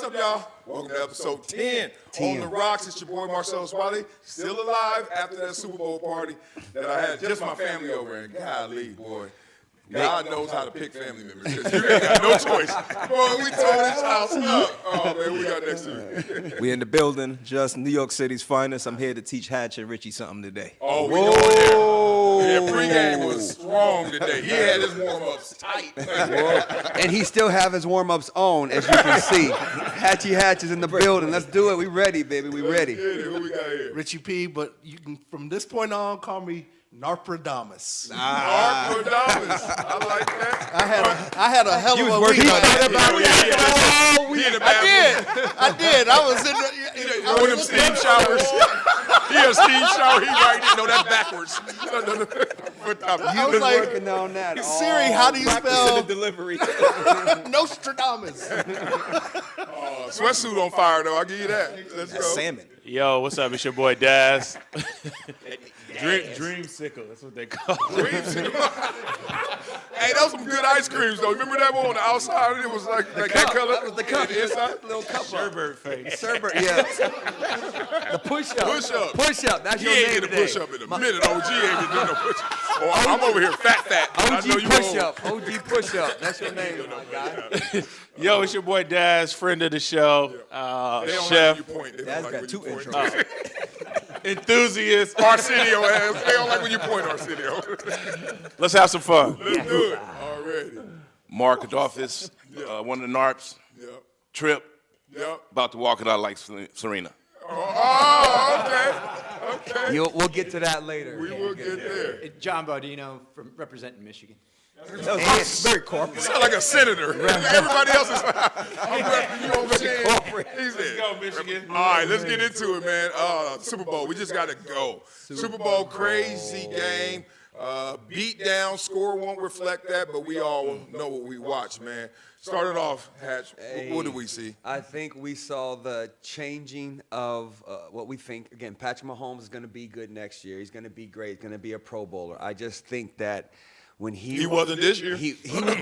up, y'all? Welcome to episode 10 on the Rocks. It's your boy Marcellus Wiley, still alive after that Super Bowl party that I had just my family over in. Golly, boy. God knows how to pick family members. You ain't got no choice. Boy, we tore this house up. Oh, man, we got next to it. We in the building, just New York City's finest. I'm here to teach Hatch and Richie something today. Oh, we going there. Yeah, pregame was strong today. He had his warm-ups tight. And he still have his warm-ups on, as you can see. Hatch is in the building. Let's do it. We ready, baby. We ready. Who we got here? Richie P, but you can, from this point on, call me Narpradamus. Narpradamus. I like that. I had a hell of a week. I did. I was in the. One of them steam showers. He has steam shower. He right there. No, that's backwards. I was like, working on that. Siri, how do you spell delivery? Nostradamus? Sweatsuit on fire, though. I'll give you that. Let's go. Salmon. Yo, what's up? It's your boy Daz. Dreamsicle, that's what they call it. Hey, that was some good ice creams, though. Remember that one on the outside? It was like that color. That was the cup. Inside? Little cup. Sherbert face. Sherbert, yeah. The push-up. Push-up. Push-up. That's He your ain't name get a today. push-up in a minute. OG ain't been doing no push-up. Oh, I'm over here fat. I know OG you push-up. OG push-up. That's your name, my guy. Yo, it's your boy Daz, friend of the show, They don't chef, like when you point. They That's don't like got when two you point. intros. enthusiast. Arsenio ass. They don't like when you point, Arsenio. Let's have some fun. Let's do it. Already. Mark ADOLPHUS, one of the NARPS, Yep. Trip, Yep. about to walk it out like Serena. Oh, okay. We'll get to that later. We will get there. John Baudino from representing Michigan. Very corporate. You sound like a senator. Everybody else is I'm repping you over there. He said, Let's go, Michigan. All right, let's get into it, man. Super Bowl, we just got to go. Super Bowl, crazy game. Beat down, score won't reflect that, but we all know what we watch, man. Started off, Hatch, what did we see? I think we saw the changing of what we think. Again, Patrick Mahomes is going to be good next year. He's going to be great. He's going to be a Pro Bowler. I just think that when he wasn't this year.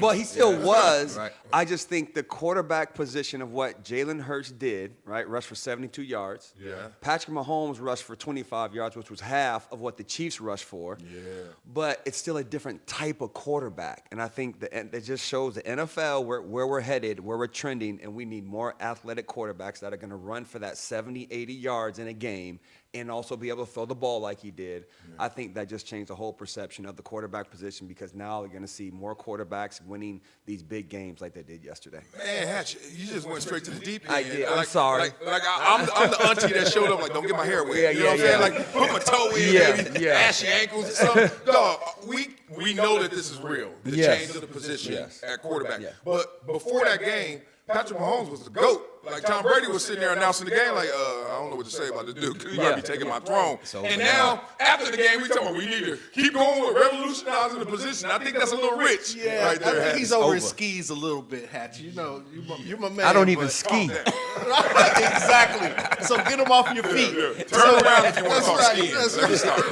Well, he still was. Right. I just think the quarterback position of what Jalen Hurts did, right, rushed for 72 yards. Yeah. Patrick Mahomes rushed for 25 yards, which was half of what the Chiefs rushed for. Yeah. But it's still a different type of quarterback. And I think it just shows the NFL where we're headed, where we're trending, and we need more athletic quarterbacks that are going to run for that 70, 80 yards in a game and also be able to throw the ball like he did. Yeah. I think that just changed the whole perception of the quarterback position because now we're going to see more quarterbacks winning these big games like they did yesterday. Man, Hatch, you just went straight to the deep end. I did. I'm sorry. I'm the auntie that showed up like, don't get my hair wet. You know what I'm saying? Like, put my toe in, baby, ashy ankles and stuff. Dog, we know that this is real, the change of the position at quarterback. Yeah. But before that game, Patrick Mahomes was the GOAT. Like, Tom Brady was sitting there announcing the game like, I don't know what to say about this dude because he might be taking my throne. And now, after the game, we talking about we need to keep going with revolutionizing the position. I think that's a little rich right there. I think he's over his skis a little bit, Hatch. You know, you're my man. I don't even ski. Exactly. So get him off your feet. Yeah. Turn around if you want to talk skiing. Let me start.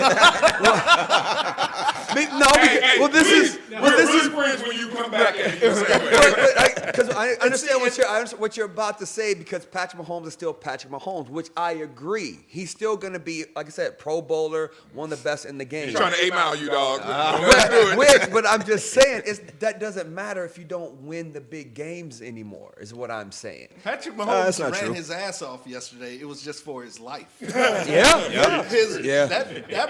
This is friends when you come back at me. Because I understand what you're about to say because Patrick Mahomes is still Patrick Mahomes, which I agree. He's still going to be, like I said, Pro Bowler, one of the best in the game. He's trying to 8-mile you, dog. But I'm just saying, that doesn't matter if you don't win the big games anymore, is what I'm saying. Patrick Mahomes ran true. his ass off yesterday. It was just for his life. That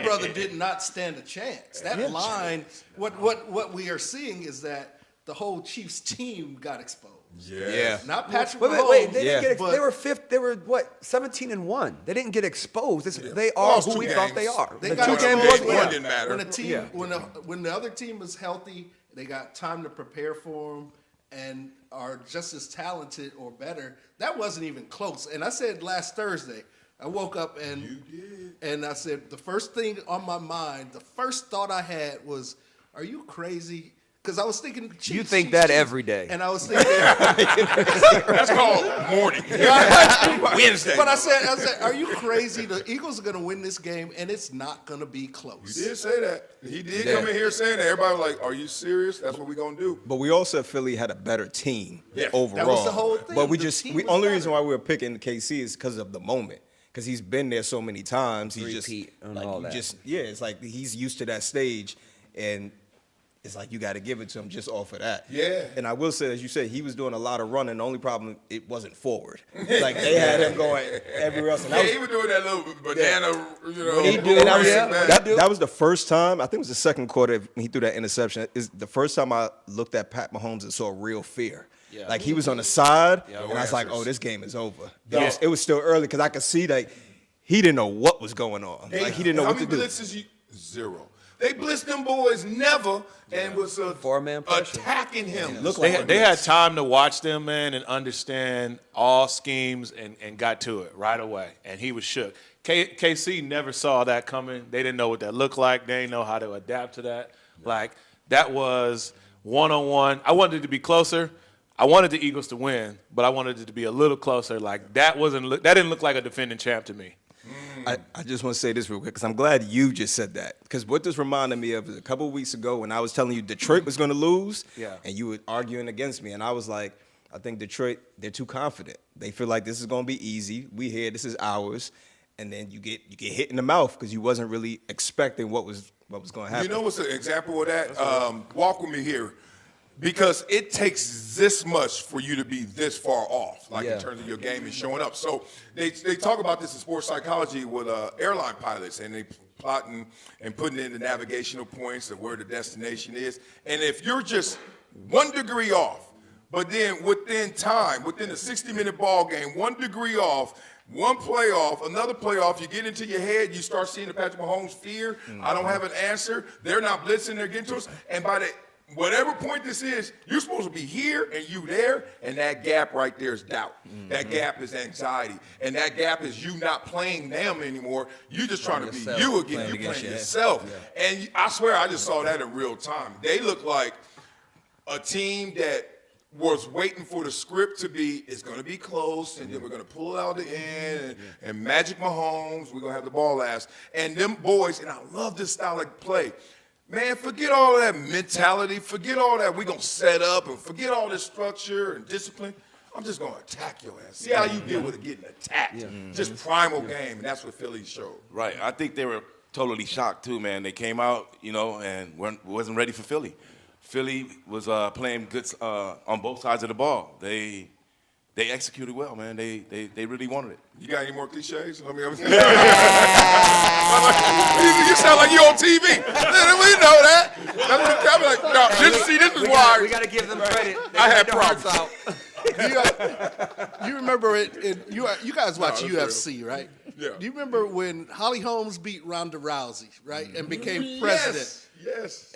brother did not stand a chance. That line, what we are seeing is that the whole Chiefs team got exposed. Yeah. Not Patrick Mahomes. Wait, they didn't get they were fifth. They were 17-1. They didn't get exposed. They are who we thought they are. They the got 2 game exposed. One didn't matter. When a team, when the other team was healthy, they got time to prepare for them and are just as talented or better. That wasn't even close. And I said last Thursday, I woke up and I said the first thing on my mind, the first thought I had was, are you crazy? Because I was thinking Chiefs. You think Chiefs, that Chiefs. every day. And I was thinking. That's called morning. Wednesday. But I said, are you crazy? The Eagles are going to win this game, and it's not going to be close. He did say that. He did come in here saying that. Everybody was like, are you serious? That's what we're going to do. But we all said Philly had a better team overall. That was the whole thing. But The only reason why we were picking KC is because of the moment. Because he's been there so many times. He's Repeat just and like, all you that. just it's like he's used to that stage, and it's like you got to give it to him just off of that. Yeah. And I will say, as you said, he was doing a lot of running. The only problem, it wasn't forward. Like they had him going everywhere else. And He was doing that little banana, that was the first time. I think it was the second quarter he threw that interception. Is the first time I looked at Pat Mahomes and saw real fear. Yeah. Like he was on the side, and I was like, "Oh, this game is over." Yeah. It was still early because I could see like he didn't know what was going on. Like he didn't know what to do. How many blitzes? Zero. They blitzed them boys never, and was Four-man pressure. attacking him. Looked like They had time to watch them, man, and understand all schemes and got to it right away. And he was shook. KC never saw that coming. They didn't know what that looked like. They didn't know how to adapt to that. Like, that was one-on-one. I wanted it to be closer. I wanted the Eagles to win, but I wanted it to be a little closer. Like, that didn't look like a defending champ to me. I just want to say this real quick because I'm glad you just said that. Because what this reminded me of is a couple of weeks ago when I was telling you Detroit was going to lose, and you were arguing against me, and I was like, I think Detroit, they're too confident. They feel like this is going to be easy. We here, this is ours, and then you get hit in the mouth because you wasn't really expecting what was going to happen. You know what's an example of that? Walk with me here. Because it takes this much for you to be this far off, like in terms of your game and showing up. So they talk about this in sports psychology with airline pilots, and they plotting and putting in the navigational points of where the destination is. And if you're just 1 degree off, but then within a 60-minute ball game, 1 degree off, one play off, another play off, you get into your head, you start seeing the Patrick Mahomes fear. I don't have an answer. They're not blitzing, they're getting to us. And by the whatever point this is, you're supposed to be here and you there, and that gap right there is doubt. That gap is anxiety. And that gap is you not playing them anymore. You just trying to be you again. You're playing yourself. Yeah. And I swear I just saw that in real time. They look like a team that was waiting for the script to be, it's going to be close, and then we're going to pull it out the end, and Magic Mahomes, we're going to have the ball last. And them boys, and I love this style of play, man, forget all that mentality. Forget all that we're going to set up and forget all this structure and discipline. I'm just going to attack your ass. See how you deal with it getting attacked. Just primal game, and that's what Philly showed. Right. I think they were totally shocked, too, man. They came out, and wasn't ready for Philly. Philly was playing good on both sides of the ball. They executed well, man. They really wanted it. You got any more cliches? You sound like you on TV. We know that. I'm like, no, this is why. We got to give them credit. I had problems. You remember it? You guys watch UFC, right? Yeah. Do you remember when Holly Holmes beat Ronda Rousey, right, and became president? Yes.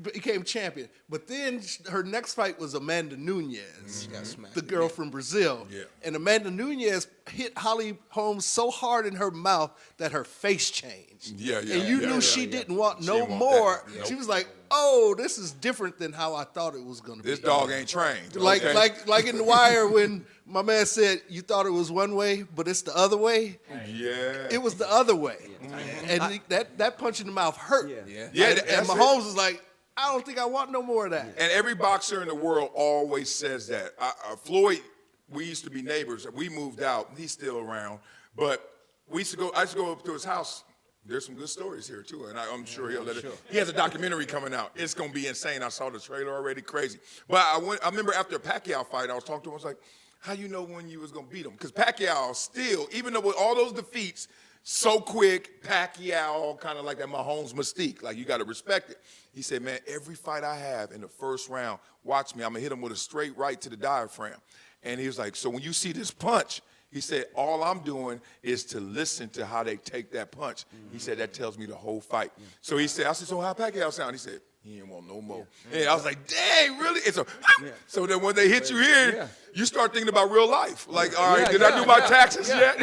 Became champion. But then her next fight was Amanda Nunes, the girl from Brazil. Yeah. And Amanda Nunes hit Holly Holmes so hard in her mouth that her face changed. And you knew she didn't want no more. She was like, oh, this is different than how I thought it was going to be. This dog ain't trained. Like in The Wire when my man said, you thought it was one way, but it's the other way. Yeah. It was the other way. And that punch in the mouth hurt. Yeah. And Mahomes was like, I don't think I want no more of that. And every boxer in the world always says that. Floyd, we used to be neighbors. We moved out. He's still around. But I used to go up to his house. There's some good stories here, too. And I'm sure he'll let it. He has a documentary coming out. It's going to be insane. I saw the trailer already. Crazy. But I remember after a Pacquiao fight, I was talking to him. I was like, how you know when you was going to beat him? Because Pacquiao still, even though with all those defeats, so quick, Pacquiao, kind of like that Mahomes mystique. Like, you got to respect it. He said, man, every fight I have in the first round, watch me. I'm going to hit him with a straight right to the diaphragm. And he was like, so when you see this punch, he said, all I'm doing is to listen to how they take that punch. He said, that tells me the whole fight. So he said, I said, so how Pacquiao sound? He said, He didn't want no more. And I was like, dang, really? And so then when they hit you here, you start thinking about real life. Like, all right, did I do my taxes yet?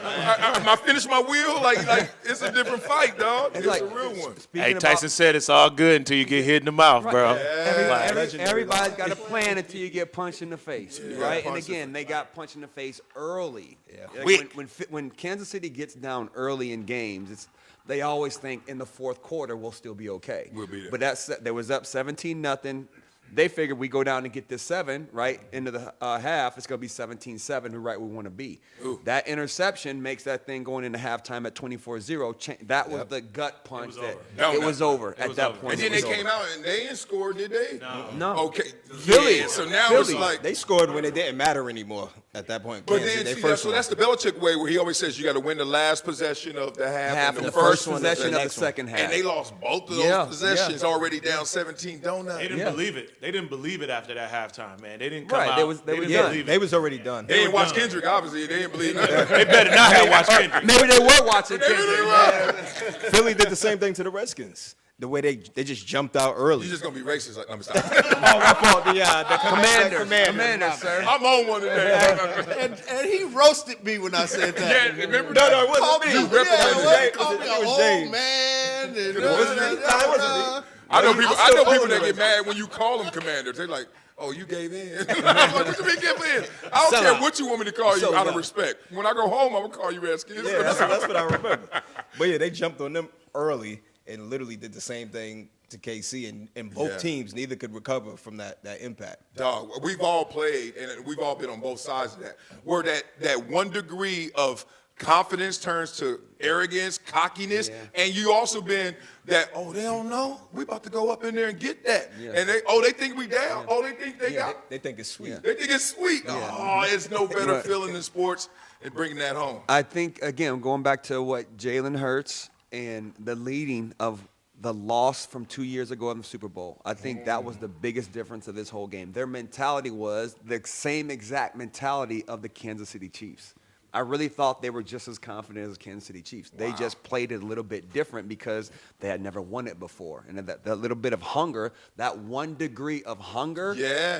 Am I finished my wheel? Like it's a different fight, dog. It's a real one. Hey, Tyson said it's all good until you get hit in the mouth, bro. Everybody's got a plan until you get punched in the face, right? And again, they got punched in the face early. Like when Kansas City gets down early in games, they always think in the fourth quarter we'll still be okay. We'll be there. But they was up 17-0. They figured we go down and get this 7 right into the half. It's going to be 17-7, right where we want to be. Ooh. That interception makes that thing going into halftime at 24-0. That was the gut punch. It was over at that point. And then they came out and they didn't score, did they? No. Okay. Philly. Yeah, so now it's like They scored when it didn't matter anymore at that point. But Kansas, then, they see, first so that's the Belichick way where he always says you got to win the last possession of the half and the first possession of the second half. And they lost both of those possessions already down 17, don't they? They didn't believe it. They didn't believe it after that halftime, man. They didn't come Right, out. they was didn't done. believe They it. was already done. They didn't watch Kendrick, obviously. They didn't believe that. They better not have watched Kendrick. Maybe they were watching Kendrick. Philly did the same thing to the Redskins. The way they just jumped out early. You're just going to be racist. Like, I'm sorry. my fault. The Commander, sir. I'm on one today. And he roasted me when I said that. Yeah, remember No, that? no, it wasn't me. You represented James. Call me It an was old James. man. And It wasn't me. I know people. still follow that the get mad when you call them commanders. They're like, "Oh, you gave in." I'm like, "What you mean give in? I don't care what you want me to call you out of respect. When I go home, I'm gonna call you Redskins." Yeah, that's what I remember. But yeah, they jumped on them early and literally did the same thing to KC, and both teams, neither could recover from that impact. Dog, we've all played, and we've all been on both sides of that. Where that 1 degree of confidence turns to arrogance, cockiness, and you also been that, oh, they don't know. We about to go up in there and get that. And they think we down. Oh, they think they got. They think it's sweet. They think it's sweet. Oh, it's no better feeling in sports than bringing that home. I think, again, going back to what Jalen Hurts and the leading of the loss from 2 years ago in the Super Bowl, I think that was the biggest difference of this whole game. Their mentality was the same exact mentality of the Kansas City Chiefs. I really thought they were just as confident as the Kansas City Chiefs. They just played it a little bit different because they had never won it before. And that little bit of hunger, that 1 degree of hunger,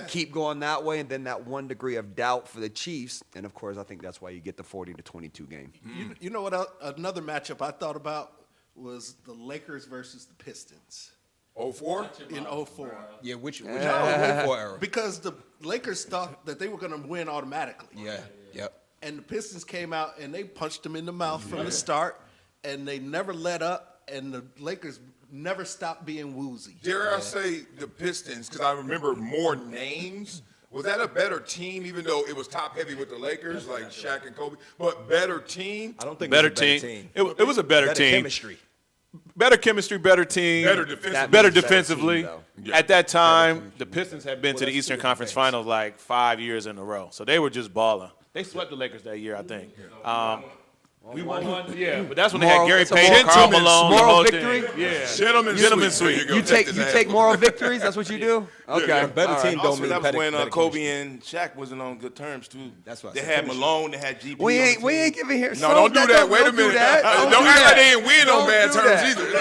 keep going that way, and then that 1 degree of doubt for the Chiefs. And, of course, I think that's why you get the 40-22 game. You know what? Another matchup I thought about was the Lakers versus the Pistons 04? in 04. Yeah, which era? Because the Lakers thought that they were going to win automatically. Yeah, yep. And the Pistons came out and they punched them in the mouth from the start, and they never let up, and the Lakers never stopped being woozy. Dare I say the Pistons, because I remember more names. Was that a better team, even though it was top heavy with the Lakers, like Shaq and Kobe? But better team? I don't think Better it was a better team. team. It was a better team. Chemistry. Better chemistry, better team. Better defensively. Better Better defensively. team, though. At that time, the Pistons had been to the Eastern Conference Finals like 5 years in a row. So they were just balling. They swept the Lakers that year, I think. We won one? Yeah, but that's when they had Gary it's a Payton, Karl gentleman's Malone, the moral whole victory? thing. Yeah. Gentleman's suite. There go. You Check this take out. moral victories? That's what you do? Okay. Better team don't Also, mean that was better, when better Kobe chemistry. and Shaq wasn't on good terms too. That's what I they said, had chemistry. Malone. They had GP. We on ain't the team. giving here. No, don't do that. Wait a minute. Do that. Don't act like they ain't win on Don't bad do terms that. either.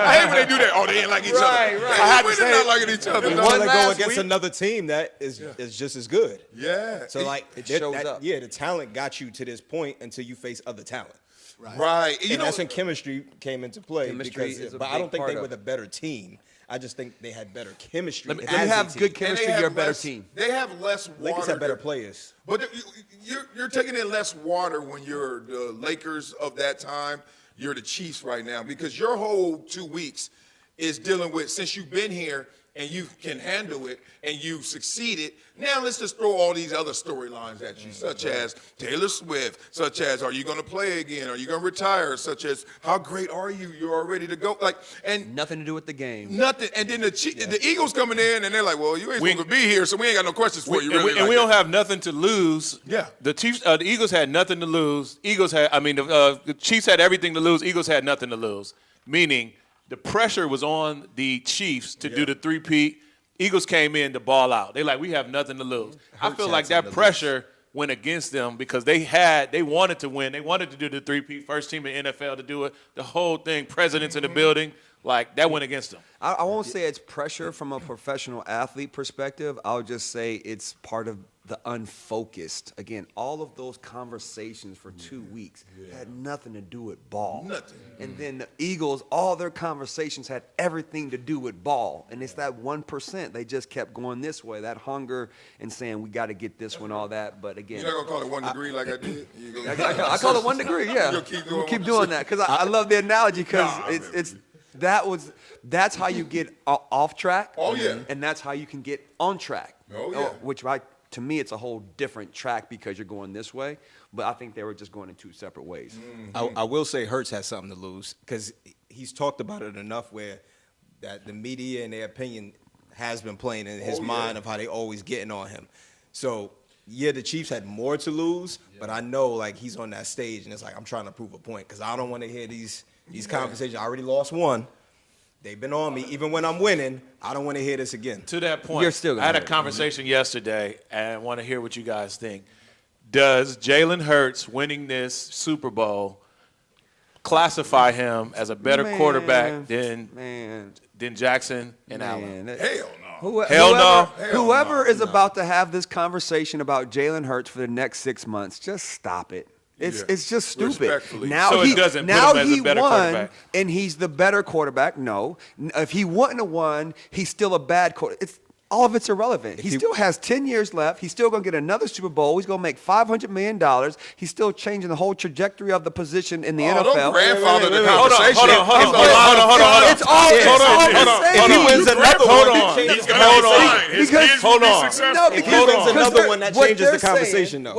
I hate when they do that. Oh, they ain't like each other. Right. I had to say not liking each other. You No. want to go last against week. another team that is just as good. Yeah. So like it shows up. Yeah, the talent got you to this point until you face other talent. Right. You And know, that's when chemistry came into play. Chemistry Because, is a but I big don't think part they of were it. the better team. I just think they had better chemistry. Let me as a have team. good and chemistry, they have you're a better less- team. They have less water. Lakers have better players. But you're taking in less water when you're the Lakers of that time. You're the Chiefs right now because your whole 2 weeks is dealing with, since you've been here and you can handle it and you've succeeded, now let's just throw all these other storylines at you, such as Taylor Swift, such as are you going to play again, are you going to retire, such as how great are you, you're all ready to go, like, and Nothing to do with the game. nothing, and then the Eagles coming in and they're like, well, you ain't supposed to be here, so we ain't got no questions for you, really. And we don't have nothing to lose. Yeah. The Chiefs, the Eagles had nothing to lose. The Chiefs had everything to lose. Eagles had nothing to lose. Meaning, the pressure was on the Chiefs to do the three-peat. Eagles came in to ball out. They like, we have nothing to lose. I feel like that pressure went against them because they wanted to win. They wanted to do the three-peat, first team in NFL to do it. The whole thing, presidents in the building. like that went against him. I won't say it's pressure from a professional athlete perspective. I'll just say it's part of the unfocused. Again, all of those conversations for 2 weeks had nothing to do with ball. Nothing. And then the Eagles, all their conversations had everything to do with ball. And it's that 1%. They just kept going this way, that hunger and saying, we got to get this one, all that. But again, You're not going to call it 1 degree like I did? I call it 1 degree, yeah. You'll keep We'll keep going doing that because I love the analogy because that's how you get off track. Oh, yeah. And that's how you can get on track. Oh, yeah. Which to me, it's a whole different track because you're going this way. But I think they were just going in 2 separate ways. I will say Hurts has something to lose because he's talked about it enough where that the media and their opinion has been playing in his mind of how they always getting on him. So, yeah, the Chiefs had more to lose, but I know, like, he's on that stage, and it's like, I'm trying to prove a point because I don't want to hear these conversations. I already lost one. They've been on me. Even when I'm winning, I don't want to hear this again. To that point, You're still gonna I had a hear it. conversation yesterday, and I want to hear what you guys think. Does Jalen Hurts winning this Super Bowl classify him as a better quarterback than Jackson and Allen? Hell no. Hell no. Whoever is about to have this conversation about Jalen Hurts for the next 6 months, just stop it. It's just stupid. Respectfully. Now So it doesn't put him as a better won, quarterback. and he's the better quarterback. No, if he wouldn't have won, he's still a bad quarterback. All of it's irrelevant. He still has 10 years left. He's still going to get another Super Bowl. He's going to make $500 million. He's still changing the whole trajectory of the position in the NFL. Don't grandfather the Hold on. conversation. It's all If he wins another one, it changes the conversation. His kids Hold will be on. successful. No, If he because wins another one, that what changes they're the conversation, saying,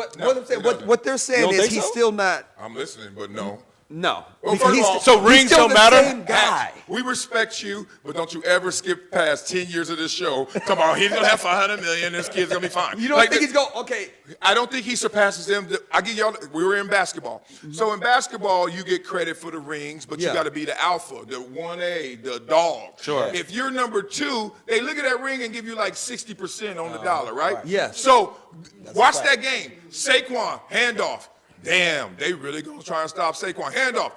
though. What they're saying don't is think he's so? still not. I'm listening, but no. No. Well, Because first of all, so he's rings still don't the matter? Same guy. We respect you, but don't you ever skip past 10 years of this show. Come on, he's gonna have $500 million. This kid's gonna be fine. You don't think he's going? Okay. I don't think he surpasses them. I give y'all. We were in basketball, so in basketball you get credit for the rings, but you Yeah. got to be the alpha, the 1A, the dog. Sure. If you're number 2, they look at that ring and give you like 60% on the dollar, right? Yes. So watch that game. Saquon handoff. Damn, they really gonna try and stop Saquon handoff.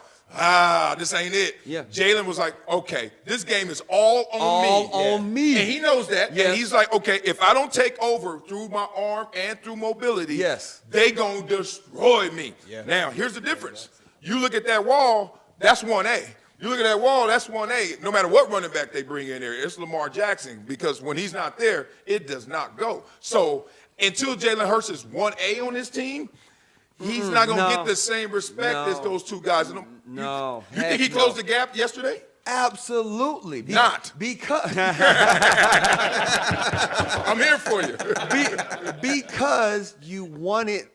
This ain't it. Yeah. Jalen was like, okay, this game is all on me. All on me. And he knows that. Yes. And he's like, okay, if I don't take over through my arm and through mobility, Yes. they gonna destroy me. Yeah. Now, here's the difference. You look at that wall, that's 1A. You look at that wall, that's 1A. No matter what running back they bring in there, it's Lamar Jackson, because when he's not there, it does not go. So until Jalen Hurts is 1A on his team, he's not going to no. get the same respect as those two guys. No. You think he closed the gap yesterday? Absolutely. Not. Because I'm here for you. because you want it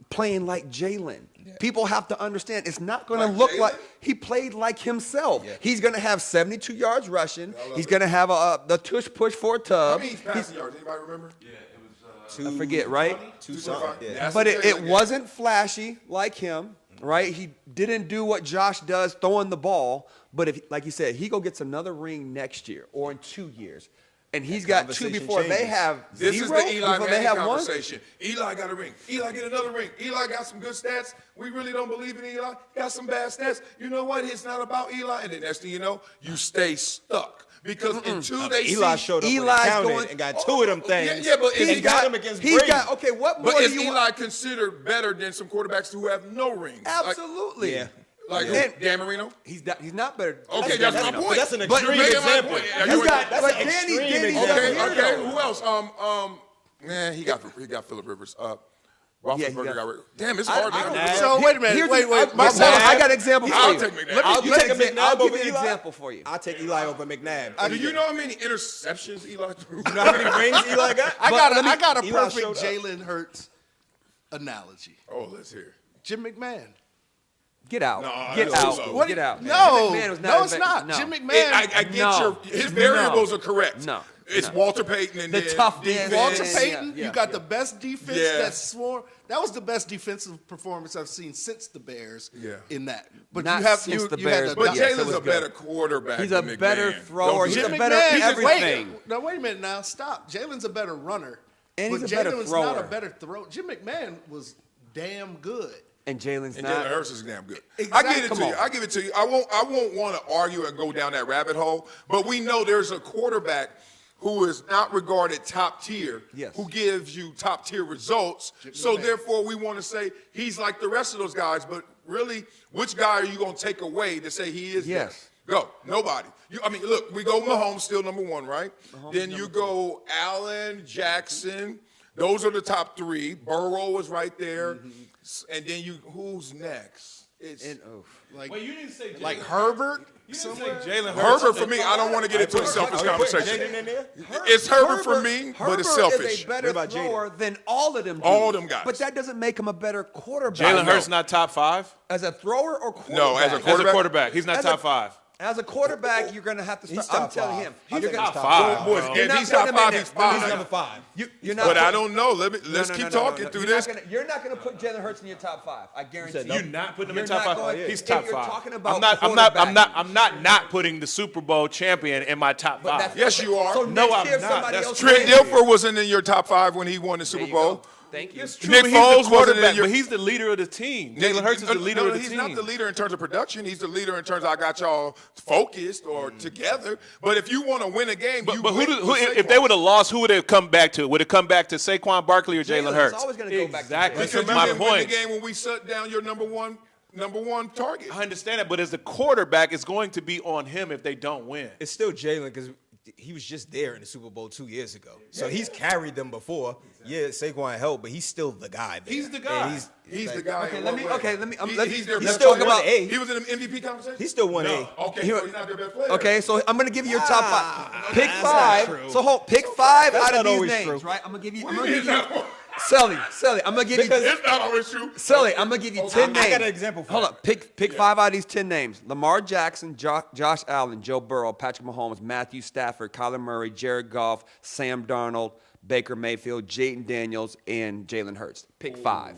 playing like Jalen. People have to understand it's not going to Like look Jalen? like he played like himself. He's going to have 72 yards rushing. He's going to have the tush push for a How tub. many passing yards? Anybody remember? I forget, right? 2-something. Yeah. That's But the it Jalen game. wasn't flashy like him, right? He didn't do what Josh does, throwing the ball. But if, like you said, he gets another ring next year or in 2 years, and he's got 2 conversation before they changes. have This zero, is the Eli before they Manning have one. conversation. Eli got a ring. Eli get another ring. Eli got some good stats. We really don't believe in Eli. Got some bad stats. You know what? It's not about Eli. And then next thing you know, you stay stuck. Because until they Eli see... showed up Eli's when he counted going- and got 2 of them things. Yeah, but and got him against Brady. Okay, what more But do is you Eli want? considered better than some quarterbacks who have no rings? Absolutely. Yeah. Like And- Dan Marino? He's not better. Okay, that's my point. That's an But extreme you made my example. point. He's got That's like an Danny. extreme Danny's example. up Okay, here, okay. though. Who else? He got Phillip Rivers. Roethlisberger got- got rid. Damn, it's hard. I don't to know. So wait a minute. Here's Wait. Marcellus, I got an example for I'll you. take McNabb. Let me You take a give McNabb I'll give over you an Eli? example for you. I'll take Eli over McNabb. Do you know how many interceptions Eli threw? You know how many rings Eli got? I got a Eli perfect showed up. Jalen Hurts analogy. Oh, let's hear. Jim McMahon. Get out. No, Get that's out. so- What? Get out. No, Jim McMahon was no, it's invented. not. No. Jim McMahon. I get No. his variables No. are correct. No. It's No. Walter Payton and The then toughness. defense. Walter Yeah, Payton, yeah, you got yeah. the best defense Yeah. that's sworn. That was the best defensive performance I've seen since the Bears. Yeah. In that, but Not you have since the you Bears, had But Yes, it Jalen's was a good. better quarterback. He's a than better McMahon. thrower. Don't He's you a think? better everything. Wait a minute now. Stop. Jalen's a better runner. And but he's a better Jalen was not thrower. a better thrower. Jim McMahon was damn good. And Jalen's And not. Jalen Hurts is damn good. Exactly. I give it to you. I give it to you. I won't want to argue and go down that rabbit hole, but we know there's a quarterback who is not regarded top tier, who gives you top tier results. So therefore, we want to say he's like the rest of those guys. But really, which guy are you going to take away to say he is? Yes. Go. Nobody. I mean, look, we go Mahomes still number one, right? Then you go Allen, Jackson. Those are the top three. Burrow is right there. And then who's next? It's Wait, you didn't say like Herbert. You didn't say Jalen Hurts. Herbert for me, I don't want to get into a selfish conversation. It's Herbert for me, but it's Herbert selfish. is a better thrower than all of them dudes. All them guys. But that doesn't make him a better quarterback. Jalen Hurts not top 5? As a thrower or quarterback? No, as a As a quarterback, he's not As top a- 5. As a quarterback, you're going to have to start. He's top I'm telling five. him. He's You're top gonna- 5. Boys, You're if not- he's wait a top five, minute. he's fine. He's number 5. You're not But I put- don't know. Let's No, keep no, talking no. through You're this. You're not going to put Jalen Hurts in your top 5. I guarantee no. you. You're not putting him in You're top not 5. going- He's if top you're 5. talking about I'm not putting the Super Bowl champion in my top 5. Yes, you are. So No, next I'm year, not. somebody That's else Trent will. Dilfer wasn't in your top 5 when he won the Super There you Bowl. go. Thank you. It's true, Nick but he's Foles the wasn't in quarterback, your- but he's the leader of the team. Jalen Hurts is the leader of the he's team. not the leader in terms of production. He's the leader in terms of I got y'all focused or together. But if you want to win a game, you But win who with if they Saquon. would have lost, who would it come back to? Would it come back to Saquon Barkley or Jalen Jalen. Hurts? It's always gonna go back to Exactly. Jalen. Because That's you my didn't win point. the game when we shut down your number one target. I understand that, but as the quarterback, it's going to be on him if they don't win. It's still Jalen because he was just there in the Super Bowl 2 years ago. So he's carried them before. Yeah, Saquon helped, but he's still the guy there. He's the guy. And He's the guy. Okay, in let what me- way? okay, let me- He's their he's best still player. about A. He was in the MVP conversation. He still won No. A. Okay, so he's not their best player. Okay, so I'm going to give you your top 5. Pick that's 5. not true. So pick 5 That's out of not these always names, true. right? I'm going to give you. What do you mean it's not? Sully, I'm going to give you. It's not always true. Sully, I'm gonna give you 10 names. I got an example for Hold you. up, pick 5 out of these 10 names: Lamar Jackson, Josh Allen, Joe Burrow, Patrick Mahomes, Matthew Stafford, Kyler Murray, Jared Goff, Sam Darnold, Baker Mayfield, Jaden Daniels, and Jalen Hurts. Pick 5.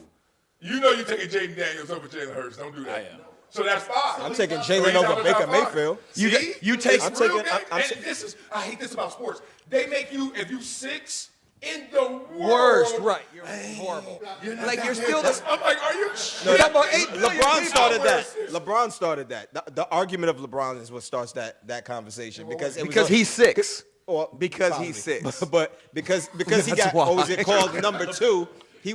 You know you're taking Jaden Daniels over Jalen Hurts. Don't do that. I am. So that's 5. I'm taking So Jalen he's out over of the top Baker 5. Mayfield. See? You take- It's I'm real taking- game. I'm And taking- this is, I hate this about sports. They make you, if you 6 in the world. Worst, right? You're horrible. You're still the. I'm like, are you No, shit? Talk about 8 billion LeBron people. started that. LeBron started that. The argument of LeBron is what starts that conversation because it was Because he's 6. or because probably. he's 6. But because he That's got why. always get called number 2,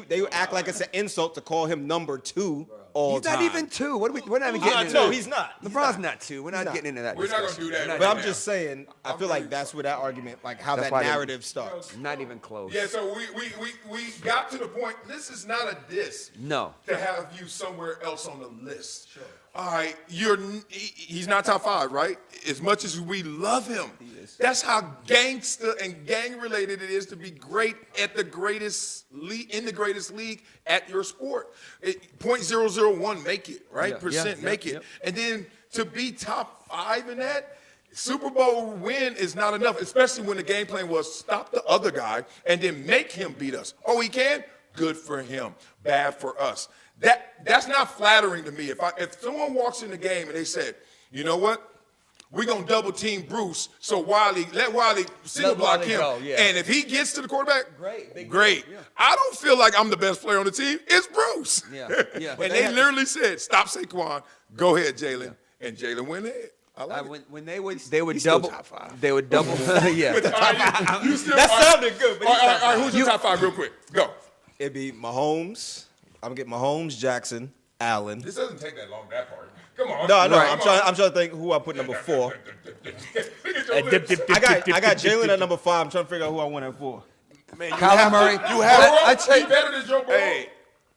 they would act like it's an insult to call him number 2 all He's time. not even 2. We're not even getting into No, that. he's not. He's LeBron's not 2. We're not not. getting into that. We're not going to discussion. do that. But right I'm just now. saying, I feel like that's where that argument, like how That's that why they- narrative starts. Not even close. Yeah, so we got to the point. This is not a diss. No. To have you somewhere else on the list. Sure. All right, he's not top 5, right? As much as we love him, that's how gangster and gang related it is to be great at the greatest league in the greatest league at your sport. 0.001 make it, right? Yeah. Percent Yeah, make yeah, it, and then to be top 5 in that. Super Bowl win is not enough, especially when the game plan was stop the other guy and then make him beat us. Oh, he can? Good for him. Bad for us. That's not flattering to me. If someone walks in the game and they said, you know what? We're going to double team Bruce, so let Wiley single block Wiley him. go, yeah. And if he gets to the quarterback, Great, big great. deal, yeah. I don't feel like I'm the best player on the team. It's Bruce. Yeah, yeah. And they literally said, stop Saquon. Go ahead, Jalen. And Jalen went ahead. I like it. When they would He's still double, top 5. they would double. Yeah. You still- That all right. sounded good, but All he's right, top all right, who's your top 5 real quick? Go. It'd be Mahomes. I'm gonna get Mahomes, Jackson, Allen. This doesn't take that long, that part. Come on. No, Right. I'm trying to think who I put number 4. I got Jalen at number 5. I'm trying to figure out who I want at 4. Man, Kyler Murray. You have I'd say- He's better than Joe Burrow. Hey,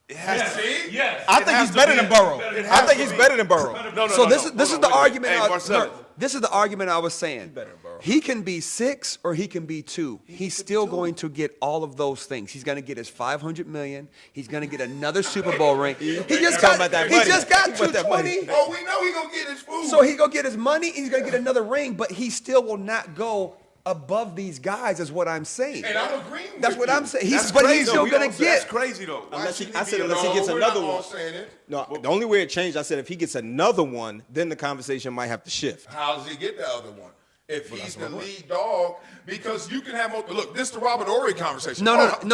it has to. See? Yes. I think he's better than Burrow. I think he's better than Burrow. No, So this is Hold the on, wait. argument. Hey, Marcellus. This is the argument I was saying. better than Burrow. He can be 6 or he can be 2. He's still going to get all of those things. He's going to get his $500 million. He's going to get another Super Bowl ring. He just talking got about that he money. just got He want that money. 220. Oh, we know he's going to get his food. So he's gonna get his money. And he's gonna get another ring, but he still will not go above these guys. Is what I'm saying. And I'm agreeing That's with what you. I'm saying. He's That's but crazy, he's though. still We gonna don't say- That's get. crazy, though. Unless he, Why I should said he be unless he alone? gets We're another not all one. saying it. No, the only way it changed, I said if he gets another one, then the conversation might have to shift. How does he get the other one? if he's the lead dog, because you can have look. This is the Robert Ory conversation. No. Robert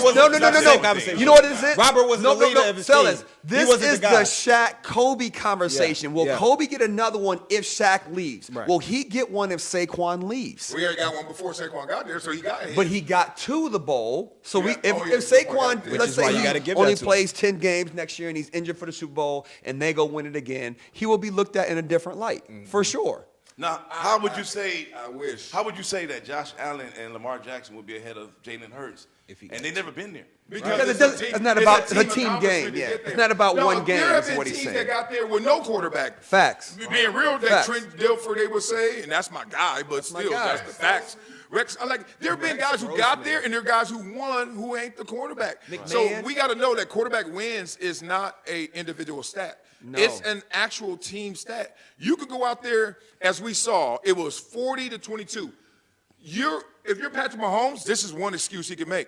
wasn't the same conversation. You know what it is? Robert wasn't the leader of his team. This is the Shaq-Kobe conversation. Yeah. Will Kobe get another one if Shaq leaves? Right. Will he get one if Saquon leaves? We already got one before Saquon got there, so he got it. But he got to the bowl. So Yeah. if Saquon, Which let's is why say you gotta he give only that to plays 10 games next year and he's injured for the Super Bowl and they go win it again, he will be looked at in a different light, for sure. Now, how would you say? I wish. How would you say that Josh Allen and Lamar Jackson would be ahead of Jalen Hurts? And they've never been there. Because it's not about the team game. Yeah, it's not about one game. There have Is been what he's teams saying. that got there with no quarterback. Facts. Being real, that Facts. Trent Dilfer, they would say, and that's my guy, but my still, guy. that's the facts. Rex, there have been guys who got there, and there are guys who won who ain't the quarterback. So we got to know that quarterback wins is not a individual stat. No. It's an actual team stat. You could go out there, as we saw, it was 40-22. If you're Patrick Mahomes, this is one excuse he can make.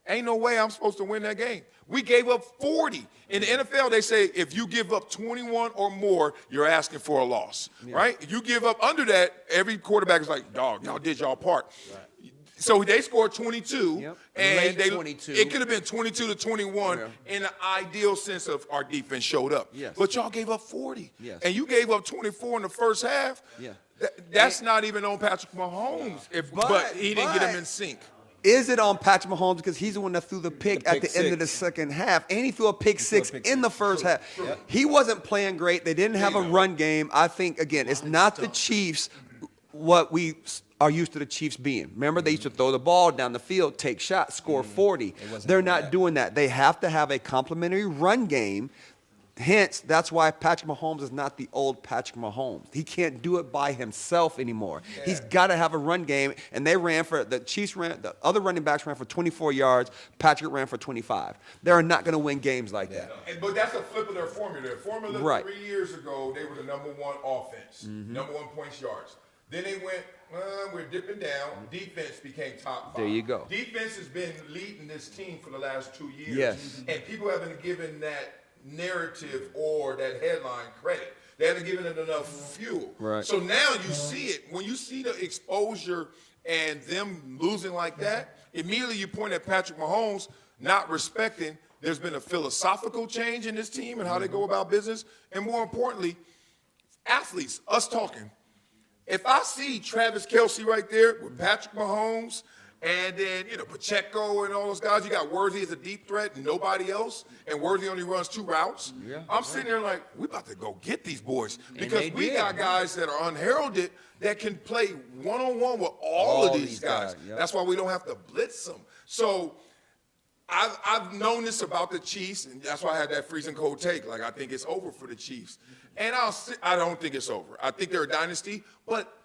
Ain't no way I'm supposed to win that game. We gave up 40. In the NFL, they say if you give up 21 or more, you're asking for a loss, right? If you give up under that, every quarterback is like, dog, y'all did y'all part. Right. So they scored 22, and Late 22. It could have been 22-21 in the ideal sense of our defense showed up. Yes. But y'all gave up 40, Yes. and you gave up 24 in the first half. Yeah. That's not even on Patrick Mahomes, but he didn't get him in sync. Is it on Patrick Mahomes because he's the one that threw the pick at the end of the second half, and he threw a pick six in the first half? He wasn't playing great. They didn't have a run game. I think, again, it's not the Chiefs what we are used to the Chiefs being. Remember, they used to throw the ball down the field, take shots, score 40. They're not doing that. They have to have a complementary run game. Hence, that's why Patrick Mahomes is not the old Patrick Mahomes. He can't do it by himself anymore. Yeah. He's got to have a run game, and the other running backs ran for 24 yards. Patrick ran for 25. They're not going to win games like that. But that's a flip of their formula. Their formula Right. 3 years ago, they were the #1 offense, #1 points yards. Then they went, we're dipping down. Defense became top 5. There you go. Defense has been leading this team for the last 2 years. Yes. And people haven't given that narrative or that headline credit. They haven't given it enough fuel. Right. So now you see it. When you see the exposure and them losing like that, immediately you point at Patrick Mahomes not respecting. There's been a philosophical change in this team and how they go about business. And more importantly, athletes, us talking. If I see Travis Kelce right there with Patrick Mahomes, and then, Pacheco and all those guys, you got Worthy as a deep threat and nobody else, and Worthy only runs 2 routes. Yeah. I'm sitting there like, we about to go get these boys because we got guys that are unheralded that can play one-on-one with all of these guys. Yep. That's why we don't have to blitz them. So I've known this about the Chiefs, and that's why I had that freezing cold take. Like, I think it's over for the Chiefs. And I don't think it's over. I think they're a dynasty, but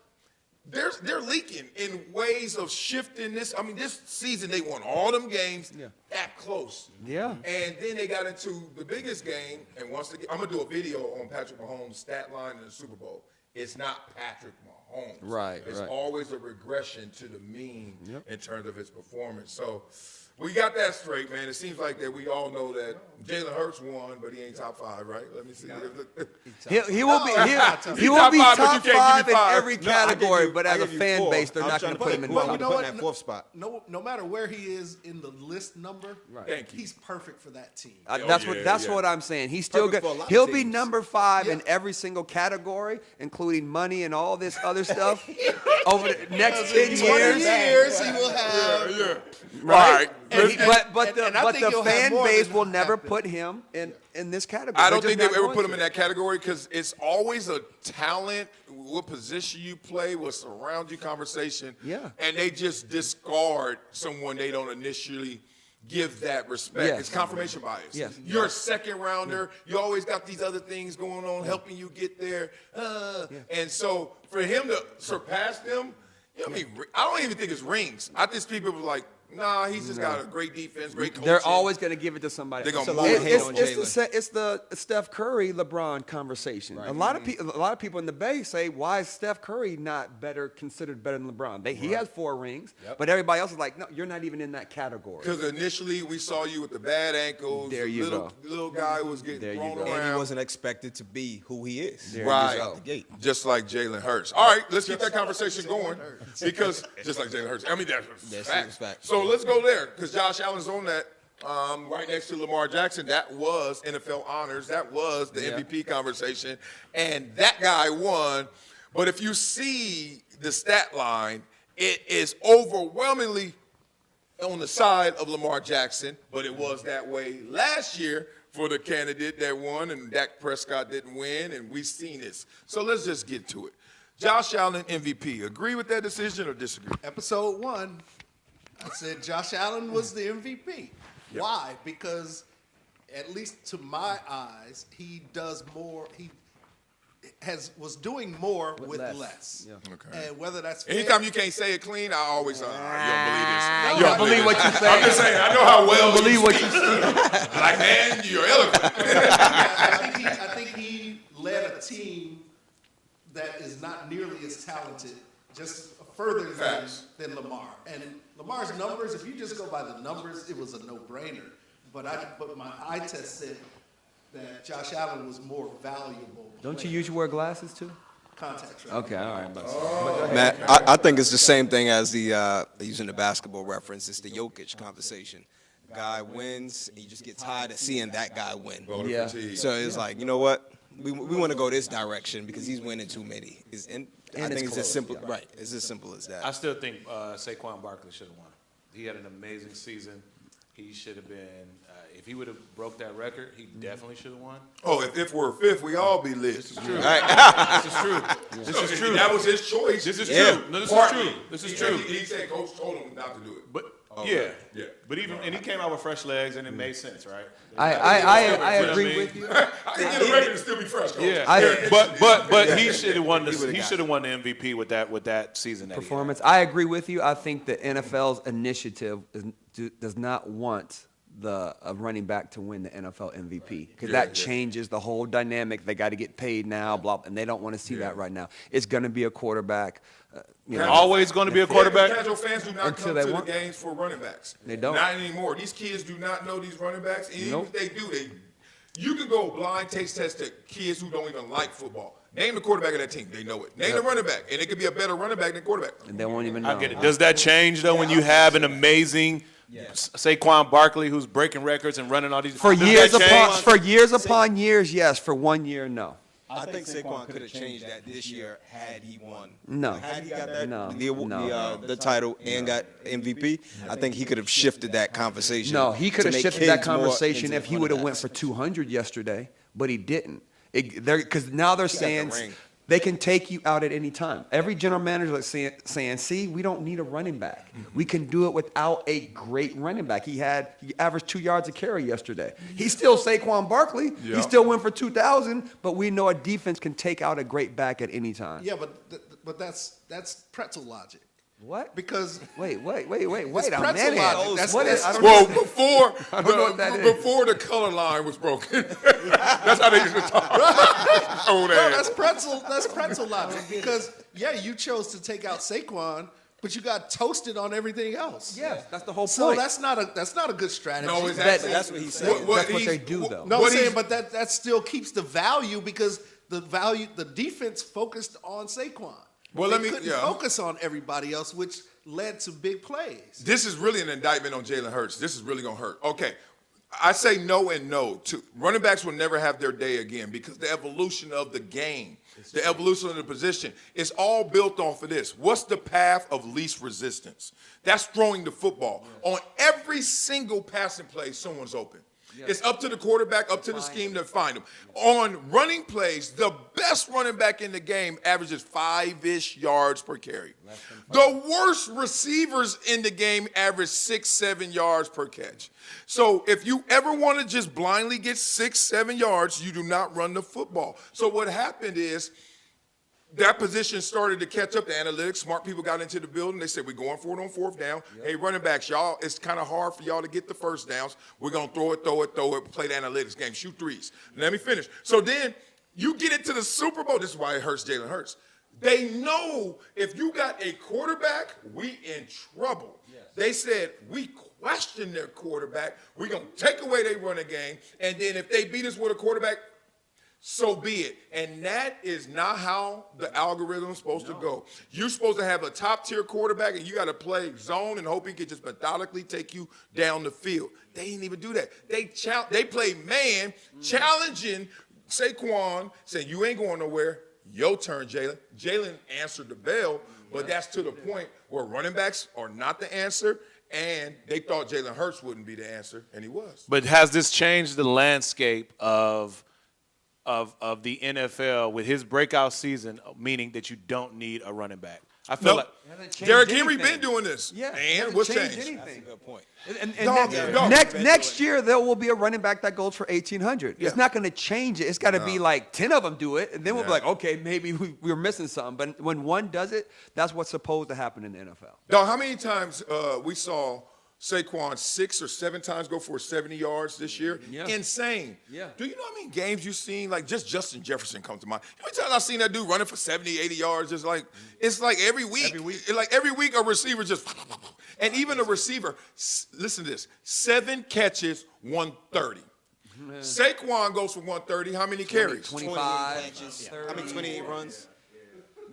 they're leaking in ways of shifting this. I mean, this season they won all them games that close. Yeah. And then they got into the biggest game, and I'm going to do a video on Patrick Mahomes' stat line in the Super Bowl. It's not Patrick Mahomes. Right. It's always a regression to the mean in terms of his performance. So we got that straight, man. It seems like that we all know that Jalen Hurts won, but he ain't top 5, right? Let me see. He will be top 5 in every category, but as a fan base, they're not going to put him in the top. That 4th spot. No matter where he is in the list number, he's perfect for that team. That's what I'm saying. He's still good. He'll be number 5 in every single category, including money and all this other stuff. Over the next 10 years, he will have. Right. But the fan base will never put him in this category. I don't think they'll ever put him in that category because it's always a talent, what position you play, what's around you conversation. Yeah. And they just discard someone they don't initially give that respect. Yes. It's confirmation bias. Yes. You're a second rounder. You always got these other things going on helping you get there. And so for him to surpass them, I mean, I don't even think it's rings. I just people were like, Nah, he's just got a great defense, great coaching. They're always going to give it to somebody. They're gonna It's a lot of hate on It's the Steph Curry LeBron conversation. A lot of people in the Bay say, why is Steph Curry not considered better than LeBron? He has 4 rings, but everybody else is like, no, you're not even in that category. Because initially we saw you with the bad ankles. There you go. Little guy was getting thrown around. And he wasn't expected to be who he is. Right. Out the gate. Just like Jalen Hurts. All right, let's keep that conversation going. Because just like Jalen Hurts. I mean, that's fact. So let's go there. Because Josh Allen's on that right next to Lamar Jackson. That was NFL honors. That was the MVP conversation. And that guy won. But if you see the stat line, it is overwhelmingly on the side of Lamar Jackson. But it was that way last year for the candidate that won, and Dak Prescott didn't win, and we've seen this. So let's just get to it. Josh Allen, MVP. Agree with that decision or disagree? Episode 1, I said Josh Allen was the MVP. Why? Because, at least to my eyes, he does more. He was doing more with less. Yeah. Okay. And whether that's fair, Anytime you can't say it clean, I always you don't believe this. I You don't believe what you say. I'm just saying, I know how well you believe what speak. you say. Like, man, you're eloquent. I think he led a team that is not nearly as talented, just further than Lamar. And Lamar's numbers, if you just go by the numbers, it was a no-brainer. But my eye test said that Josh Allen was more valuable. Don't you usually wear glasses too? Contacts, right? Okay, all right. Matt, I think it's the same thing as the using the basketball reference. It's the Jokic conversation. Guy wins, and you just get tired of seeing that guy win. Yeah. So it's like, you know what? We want to go this direction because he's winning too many. I think it's as simple, right? It's as simple as that. I still think Saquon Barkley should have won. He had an amazing season. He should have been, if he would have broke that record, he definitely should have won. Oh, if we're fifth, we all be lit. This is true. This is true. This is true. That was his choice. This is true. No, this is true. This is true. He said coach told him not to do it. But yeah. But and he came out with fresh legs, and it made sense, right? I agree with you. I can get a record and still be fresh, coach. Yeah. But he should have won the MVP with that season. Performance. I agree with you. I think the NFL's initiative does not want a running back to win the NFL MVP because that changes the whole dynamic. They got to get paid now, blah, and they don't want to see that right now. It's going to be a quarterback. Always going to be a quarterback. Casual fans do not Until come to want. the games for running backs. They don't. Not anymore. These kids do not know these running backs. And even if they do, you can go blind taste test to kids who don't even like football. Name the quarterback of that team. They know it. Name the running back, and it could be a better running back than quarterback. And they won't even know. I get it. Does that change though when you have an amazing Saquon Barkley who's breaking records and running all these? For years upon years, yes. For 1 year, no. I think Saquon could have changed that this year had he won. No. Had he got that No. the title and got MVP, I think he could have shifted that conversation. No, he could to have make shifted that kids more conversation into if he would have running went backs. for 200 yesterday, but he didn't. Because now they're saying ring. they can take you out at any time. Every general manager is saying, see, we don't need a running back. We can do it without a great running back. He averaged 2 yards a carry yesterday. He's still Saquon Barkley. Yeah. He still went for 2,000, but we know a defense can take out a great back at any time. Yeah, but that's pretzel logic. What? Because Wait a pretzel minute. logic. I don't Well, know. before I don't know what that is. before the color line was broken, that's how they used to talk. Old No, ass. that's pretzel logic. Because you chose to take out Saquon, but you got toasted on everything else. Yes, that's the whole point. So that's not a good strategy. No, it's That's what he said. That's what they do, though. No, I'm what saying, he's- but that still keeps the value because the defense focused on Saquon. Well, they couldn't focus on everybody else, which led to big plays. This is really an indictment on Jalen Hurts. This is really going to hurt. Okay. I say no and no. Running backs will never have their day again because the evolution of the game, the evolution of the position, is all built off of this. What's the path of least resistance? That's throwing the football. On every single passing play, someone's open. It's up to the quarterback, up to the scheme to find them. On running plays, the best running back in the game averages 5-ish yards per carry. The worst receivers in the game average 6-7 yards per catch. So if you ever want to just blindly get 6-7 yards, you do not run the football. So what happened is that position started to catch up to analytics. Smart people got into the building. They said, we're going for it on 4th down. Hey, running backs, y'all, it's kind of hard for y'all to get the first downs. We're going to throw it, play the analytics game, shoot threes. Let me finish. So then you get into the Super Bowl. This is why it hurts Jalen Hurts. They know if you got a quarterback, we in trouble. Yes. They said, we question their quarterback. We're going to take away their running game. And then if they beat us with a quarterback, so be it. And that is not how the algorithm is supposed to go. You're supposed to have a top-tier quarterback, and you got to play zone and hope he can just methodically take you down the field. They didn't even do that. They played man, challenging Saquon, saying, you ain't going nowhere. Your turn, Jalen. Jalen answered the bell, but that's to the point where running backs are not the answer, and they thought Jalen Hurts wouldn't be the answer, and he was. But has this changed the landscape of the NFL with his breakout season, meaning that you don't need a running back? I feel like Derrick Henry been doing this. Yeah, and what's changed? Anything. That's a good point. And next year there will be a running back that goes for 1,800. It's not going to change it. It's got to be like 10 of them do it, and then we'll be like, okay, maybe we're missing something. But when one does it, that's what's supposed to happen in the NFL. Dog, how many times we saw Saquon 6 or 7 times go for 70 yards this year? Yeah. Insane. Yeah. Do you know how many games you've seen? Like, just Justin Jefferson comes to mind. How many times I've seen that dude running for 70, 80 yards? Just like, it's like every week. Every week a receiver just, and even a receiver, listen to this, 7 catches, 130. Saquon goes for 130. How many carries? 25. Catches, I mean, 28 runs.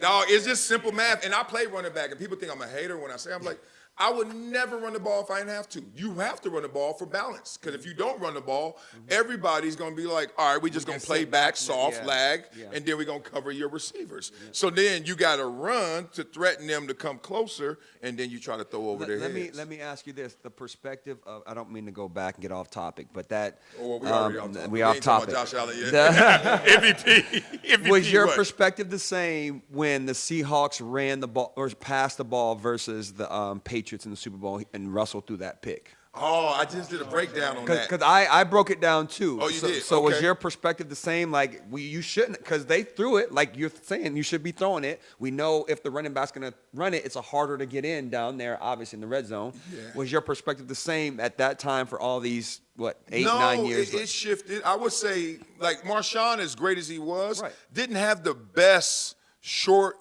No, it's just simple math. And I play running back, and people think I'm a hater when I say, I'm like, I would never run the ball if I didn't have to. You have to run the ball for balance, because if you don't run the ball, everybody's going to be like, all right, we're just going to play back, soft, lag, and then we're going to cover your receivers. So then you got to run to threaten them to come closer, and then you try to throw over their heads. Let me ask you this: the perspective of, I don't mean to go back and get off topic, but that Oh, we already off topic. we We off ain't talking topic. about Josh Allen yet. MVP. Was your what? perspective the same when the Seahawks ran the ball or passed the ball versus the Patriots in the Super Bowl and Russell threw that pick? Oh, I just did a breakdown on that. Because I broke it down too. Oh, you did? So was Okay. your perspective the same? Like, you shouldn't, because they threw it, like you're saying, you should be throwing it. We know if the running back's going to run it, it's harder to get in down there, obviously in the red zone. Yeah. Was your perspective the same at that time for all these, 9 years? No, it shifted. I would say, like, Marshawn, as great as he was, Right. didn't have the best short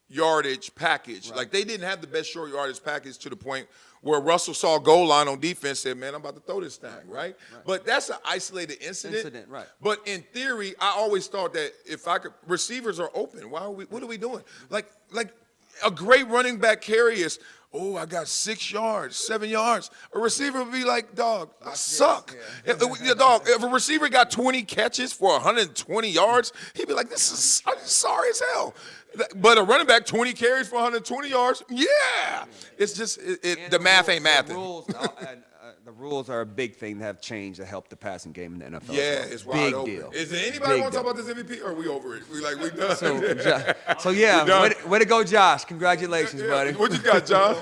yardage package. Right. Like, they didn't have the best short yardage package to the point where Russell saw goal line on defense, said, man, I'm about to throw this thing, right? But that's an isolated incident. Right. But in theory, I always thought that if I could, receivers are open. What are we doing? Like a great running back carry is, oh, I got 6 yards, 7 yards. A receiver would be like, dog, I suck. Dog, if a receiver got 20 catches for 120 yards, he'd be like, I'm sorry as hell. But a running back, 20 carries for 120 yards, yeah. It's just, the math ain't mathing. The rules are a big thing that have changed to help the passing game in the NFL. Yeah, it's wide big open. deal. Is there anybody Big want to talk deal. about this MVP, or are we over it? We done. So yeah, done. way to go, Josh. Congratulations, buddy. What you got, John?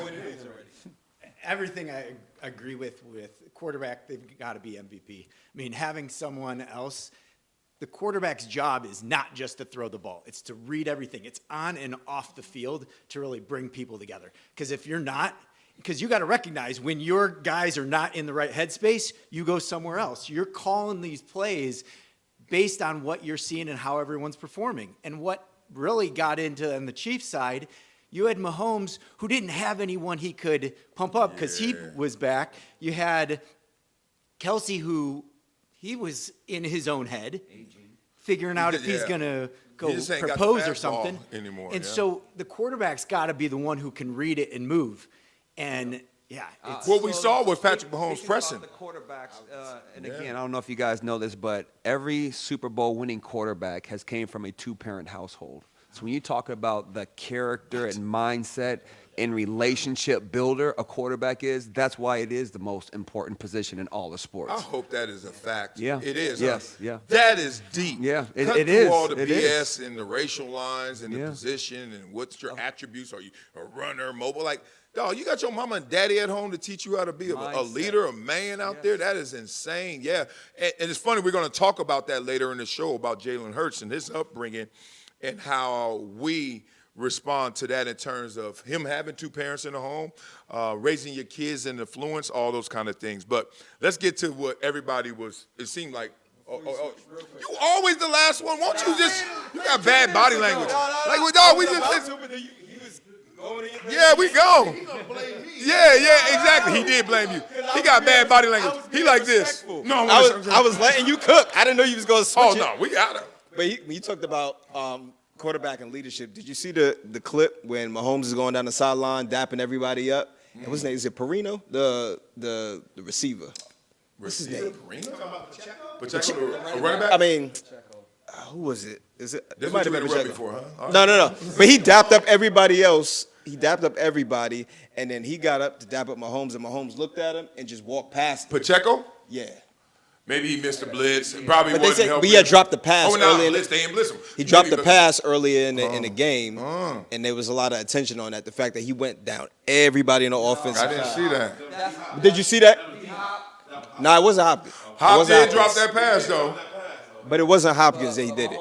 Everything I agree with quarterback, they've got to be MVP. I mean, having someone else, the quarterback's job is not just to throw the ball. It's to read everything. It's on and off the field to really bring people together. Because if you're not, because you got to recognize when your guys are not in the right headspace, you go somewhere else. You're calling these plays based on what you're seeing and how everyone's performing. And what really got into on the Chiefs side, you had Mahomes, who didn't have anyone he could pump up because he was back. You had Kelsey, who he was in his own head, figuring out if he's going to go propose or something. Anymore, and so the quarterback's got to be the one who can read it and move. And What we saw was Patrick Mahomes pressing. The quarterbacks, and again, I don't know if you guys know this, but every Super Bowl winning quarterback has came from a 2-parent household. So when you talk about the character and mindset and relationship builder a quarterback is, that's why it is the most important position in all the sports. I hope that is a fact. Yeah. It is. Yes. Yeah. That is deep. Yeah. Cut It through is. all the It BS is. and the racial lines and the position and what's your attributes. Are you a runner, mobile? Like, dog, you got your mama and daddy at home to teach you how to be a leader, a man out there. That is insane. Yeah. And it's funny, we're going to talk about that later in the show about Jalen Hurts and his upbringing. and how we respond to that in terms of him having 2 parents in the home, raising your kids in Affluence, all those kind of things. But let's get to what everybody was, it seemed like, you always the last one. Won't you just, you got bad body language. Like, we just, yeah, we go. Yeah, exactly. He did blame you. He got bad body language. He like this. No, I was letting you cook. I didn't know you was going to switch it. no, we got him. But when you talked about quarterback and leadership, did you see the clip when Mahomes is going down the sideline, dapping everybody up? And what's his name? Is it Perino? The receiver. What's his name? Pacheco, a running back? I mean, who was it? Is it? This might have been run before, huh? No. But he dapped up everybody else. He dapped up everybody, and then he got up to dap up Mahomes, and Mahomes looked at him and just walked past him. Pacheco? Yeah. Maybe he missed the blitz. Probably But they wasn't said, helping. but he had dropped the pass Oh, no, early in blitz. They didn't blitz him. He dropped Maybe the pass earlier in the game, Oh. and there was a lot of attention on that. The fact that he went down everybody in the offense. I didn't see that. Did you see that? No, it wasn't Hopkins. Hop did drop that pass, though. But it wasn't Hopkins that he did it.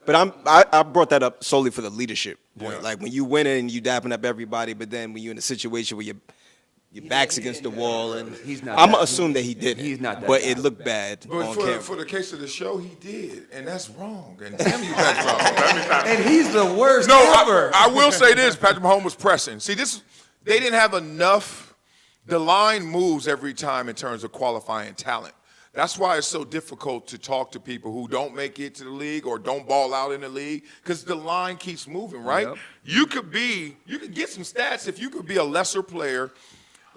But I brought that up solely for the leadership point. Yeah. Like when you win and you dapping up everybody, but then when you're in a situation where your back's against the wall, and I'm gonna assume that he did it. He's not that but bad. it looked bad But on camera. for the case of the show, he did, and that's wrong. And damn you, Patrick Mahomes. And he's the worst No, ever. I will say this: Patrick Mahomes was pressing. See, they didn't have enough. The line moves every time in terms of qualifying talent. That's why it's so difficult to talk to people who don't make it to the league or don't ball out in the league, because the line keeps moving, right? Yep. You could get some stats if you could be a lesser player.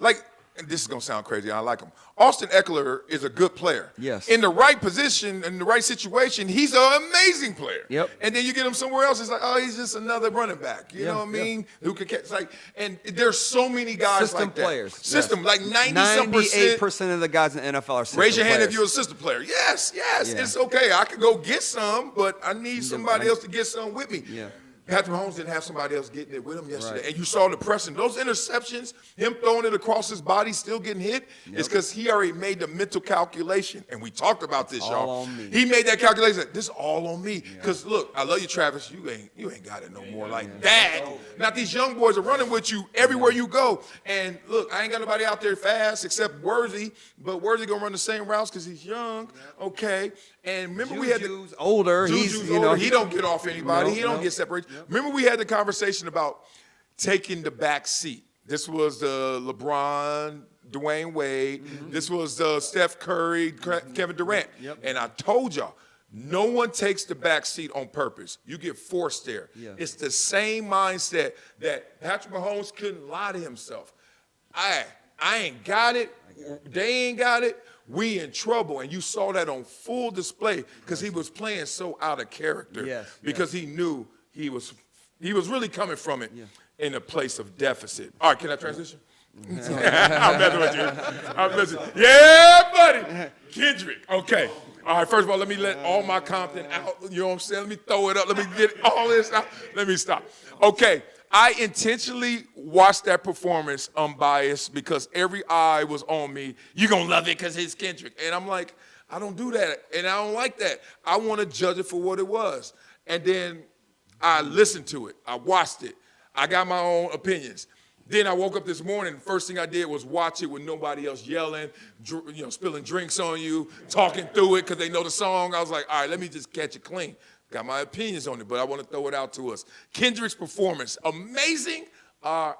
Like, and this is going to sound crazy, I like him. Austin Eckler is a good player. Yes. In the right position, in the right situation, he's an amazing player. Yep. And then you get him somewhere else, it's like, oh, he's just another running back. You know what I mean? Who can catch, like, and there's so many guys System like that. players. System, Yes. like 90% 98% of the guys in the NFL are system Raise your hand players. if you're a system player. Yes, Yeah. it's okay. I could go get some, but I need somebody else to get some with me. Yeah. Patrick Mahomes didn't have somebody else getting it with him yesterday. Right. And you saw the pressing. Those interceptions, him throwing it across his body, still getting hit, is because he already made the mental calculation. And we talked about this, y'all. All on me. He made that calculation. This all on me. Because, look, I love you, Travis. You ain't got it no more like that. Now, these young boys are running with you everywhere you go. And, look, I ain't got nobody out there fast except Worthy. But Worthy going to run the same routes because he's young. Okay. And remember we had Juju's older. Juju's He's, older. He don't get off anybody. No, he don't no. get separated. Remember we had the conversation about taking the back seat. This was the LeBron, Dwayne Wade. This was the Steph Curry, Kevin Durant. And I told y'all, no one takes the back seat on purpose. You get forced there. It's the same mindset that Patrick Mahomes couldn't lie to himself. I ain't got it. They ain't got it. We in trouble, and you saw that on full display because he was playing so out of character. Because he knew he was really coming from it in a place of deficit. All right, can I transition? I'm messing with you. Yeah, buddy. Kendrick. Okay. All right, first of all, let me let all my Compton out. You know what I'm saying? Let me throw it up. Let me get all this out. Let me stop. Okay. I intentionally watched that performance unbiased because every eye was on me. You're going to love it because it's Kendrick. And I'm like, I don't do that, and I don't like that. I want to judge it for what it was. And then I listened to it. I watched it. I got my own opinions. Then I woke up this morning, first thing I did was watch it with nobody else yelling, spilling drinks on you, talking through it because they know the song. I was like, all right, let me just catch it clean. Got my opinions on it, but I want to throw it out to us. Kendrick's performance, amazing. Oh,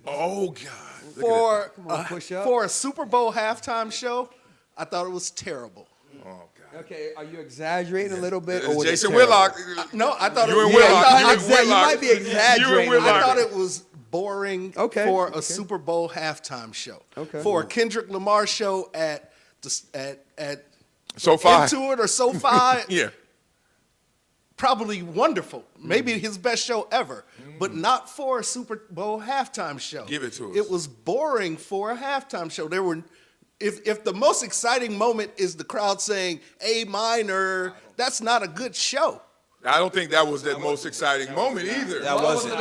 God. For a Super Bowl halftime show, I thought it was terrible. Oh, God. Okay, are you exaggerating a little bit? Or was it Jason terrible? Whitlock. No, I thought You it and was. Whitlock. You might be exaggerating. I thought it was boring for a okay. Super Bowl halftime show. Okay. For a Kendrick Lamar show at SoFi. Intuit or SoFi, Yeah. probably wonderful. Maybe his best show ever, but not for a Super Bowl halftime show. Give it to us. It was boring for a halftime show. There were, if the most exciting moment is the crowd saying A minor, that's not a good show. I don't think that was the most exciting moment either. That wasn't.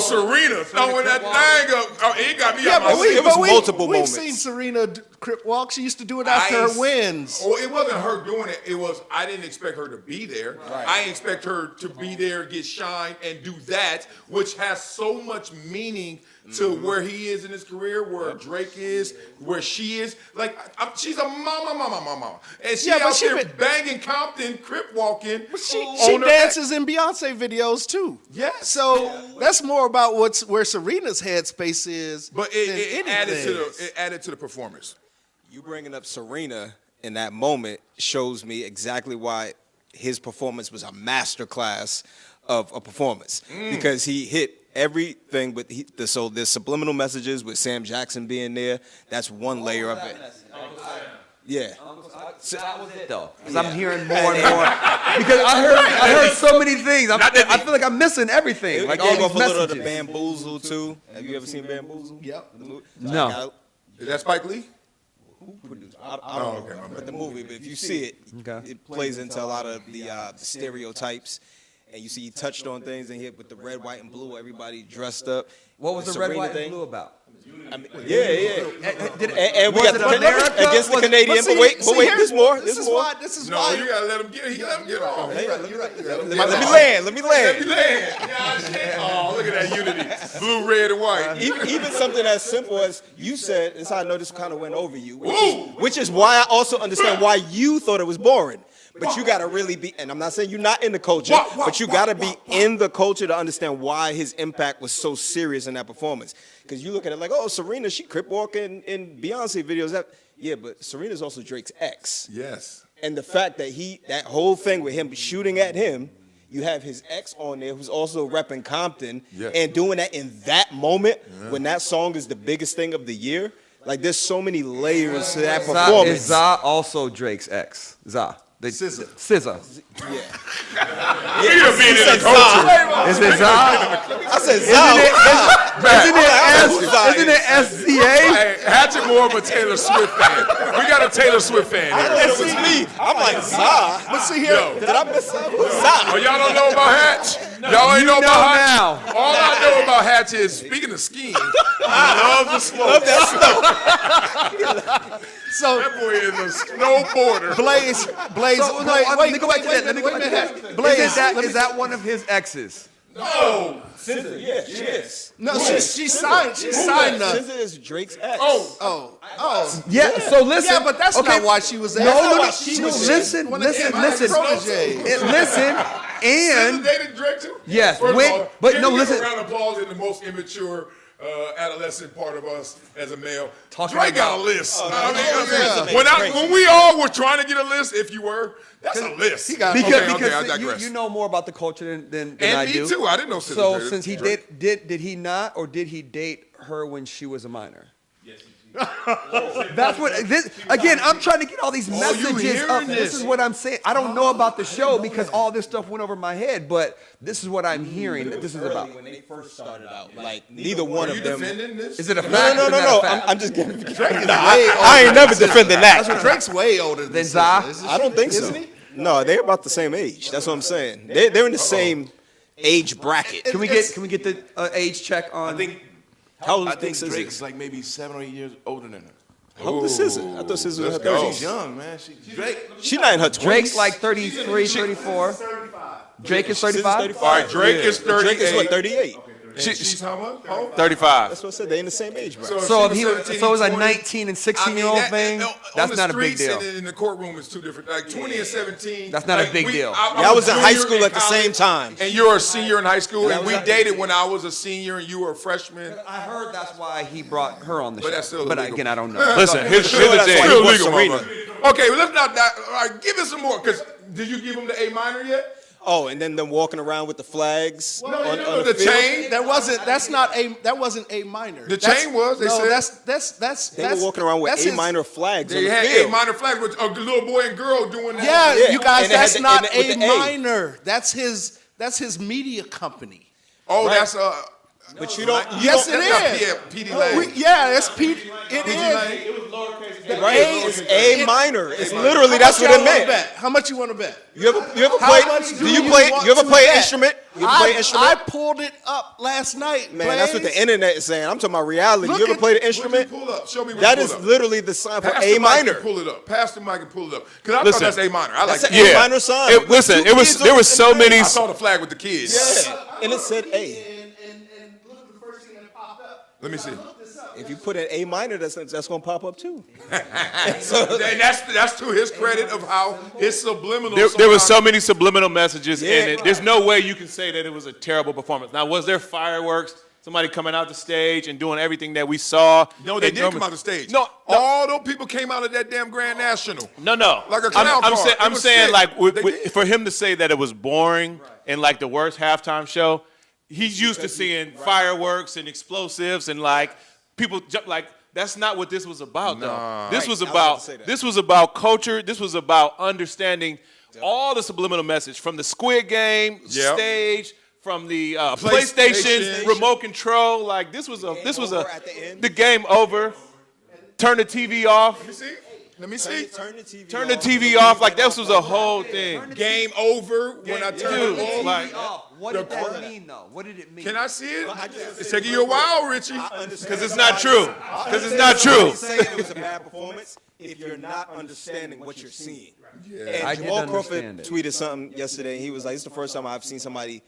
Serena throwing that thing up. Oh, it got me out my seat. It was multiple We've moments. seen Serena crip walk. She used to do it after her wins. Oh, it wasn't her doing it. It was, I didn't expect her to be there. Right. I expect her to be there, get shine, and do that, which has so much meaning to where he is in his career, where Drake is, where she is. Like, she's a mama. And she out there banging Compton, crip walking. But she dances in Beyonce videos too. Yeah. So that's more about where Serena's headspace is. But it added to the performance. You bringing up Serena in that moment shows me exactly why his performance was a masterclass of a performance, because he hit everything, but so there's subliminal messages with Sam Jackson being there. That's one layer of it. Yeah. So that was it though, because I'm hearing more and more. Because I heard so many things. I feel like I'm missing everything. Like all gave these off a little of the messages. Bamboozle too. Have you ever seen Bamboozle? Yep. No. Is that Spike Lee? I don't know about the movie, but if you see it, it plays into a lot of the stereotypes. And you see he touched on things and hit with the red, white, and blue, everybody dressed up. What was the red, white, and blue about? I mean, yeah. And we Was got it the America? against the Canadian. But wait, there's more. This is why. No, you gotta let him get. He let him get on. Let me land. Oh, look at that unity. Blue, red, and white. Even something as simple as you said, this is how I know this kind of went over you, which is why I also understand why you thought it was boring. But you got to really be, and I'm not saying you're not in the culture, but you got to be in the culture to understand why his impact was so serious in that performance. Because you look at it like, oh, Serena, she crip walking in Beyonce videos. Yeah, but Serena's also Drake's ex. Yes. And the fact that that whole thing with him shooting at him, you have his ex on there who's also repping Compton and doing that in that moment when that song is the biggest thing of the year. Like, there's so many layers to that performance. Is Za also Drake's ex? Za. SZA. He done been in the culture. Is it Za? I said Za. Isn't it SZA? Hey, Hatchet more of a Taylor Swift fan. We got a Taylor Swift fan I here. thought it was me. I'm like, Za. But see here, Did I miss something? Oh, Za. y'all don't know about Hatch? Y'all ain't know about Hatch? now. All I know about Hatch is, speaking of skiing, he loves the smoke. so That boy is a snowboarder. Blaze. Let me go back to that. Blaze, is that one of his exes? No. Yeah, she is. No, she signed. She signed the. SZA is Drake's ex. Oh. Yeah. So listen. Yeah, but that's not why she was there. No. Listen. And SZA dated Drake too? Yes, First wait, of all, but can no, we give listen. a round of applause in the most immature adolescent part of us as a male. Talking Drake got about- a list. yeah. When we all were trying to get a list, if you were, that's a list. He got because I digress. you know more about the culture than and I me do. too. I didn't know SZA So dated since he Drake. did he not, or did he date her when she was a minor? That's what this again. I'm trying to get all these messages hearing up. this? This is what I'm saying. I don't know about the show because all this stuff went over my head, but this is what I'm hearing that this is about. When they first started out, like neither one Are you of them. defending this? Is it a fact? No. or not a fact? I'm just giving. Drake is Nah, way older I ain't than never SZA. defending that. Drake's way older than Za? SZA. I don't think so. Isn't he? No, they're about the same age. That's what I'm saying. They're in the same age bracket. Can we get the age check on? I think Drake's like maybe 7 or 8 years older than her. How old is SZA? I thought SZA was in her Let's go. 30s. She's young, man. Drake. She's not in her 20s. Drake's like 33, 34. Drake is 35. All right, Drake is 38. Drake is what, 38? She's how much? Oh. 35. That's what I said. They in the same age bracket. So she was 17, it was a 20. 19 and 16-year-old thing. That's not a big deal. And in the courtroom is two different. Like 20 and 17. That's not a big deal. Y'all was in high junior school in at the same college, time. And you're a senior in high school, That and was we a- dated when I was a senior and you were a freshman. I heard that's why he brought her on the But show. that's still But illegal. again, I don't know. Listen, here's the That's thing. why Still he wants legal, Serena. mama. Okay, well, let's not. All right, give us some more. Because did you give him the A minor yet? Oh, and then them walking around with the flags on No, the the field. chain. That wasn't a minor. The chain was, they said. That's They were walking around with that's A his- minor flags on They the had field. A minor flag with a little boy and girl doing that. Yeah, Yeah, you guys, and it had that's the- not and with A the A. minor. That's his media company. Oh, Right. that's But you don't. Yes, it That's is. not PD Lane. Yeah, it's P. It PG is. Lane. It was lowercase. Right, it's A minor. It's literally How that's much what it y'all wanna meant. bet? How much you want to bet? You ever How play? much Do you play? want You ever to play an bet? instrument? You ever play an instrument? I pulled it up last night. Man, that's what the Blaze. internet is saying. I'm talking about reality. Look You ever at- played an What you instrument? pull up? Show me what That you is pull up. literally the sign for Pass A the mic minor. and pull it up. Pass the mic and pull it up. Because I Listen. thought that's A minor. I like That's that. an A minor sign. Listen, Two kids there on was the so internet. many. I saw the flag with the kids. Yeah, and it said A. And look at the first thing that popped up. Let me see. If you put an A minor, that's gonna pop up too. And that's to his credit of how his subliminal. There was so sometimes- many subliminal messages in Yeah. it. There's no way you can say that it was a terrible performance. Now, was there fireworks? Somebody coming out the stage and doing everything that we saw? No, they And did come out the stage. No, all those people came out of that damn Grand National. No. Like a clown car. It I'm was saying sick. like They did. for him to say that it was boring and like the worst halftime show, he's used to seeing fireworks and explosives and like people jump like. That's not what this was about, though. This was I was about about to say that. this was about culture. This was about understanding all the subliminal message from the Squid Game Yep. stage, from the PlayStation. PlayStation remote control. Like this was over at the end. the game over. Turn the TV off. Let me see. Turn the TV off. Like this was a whole thing. Game over when I turned Dude, it off. like What did that mean, though? What did it mean? Can I see it? It's taking you a while, Richie. because it's not true. Because it's not true. I'm saying it was a bad performance if you're not understanding what you're seeing. And I didn't Jamal Crawford understand it. tweeted something yesterday. He was like, "It's the first time I've seen somebody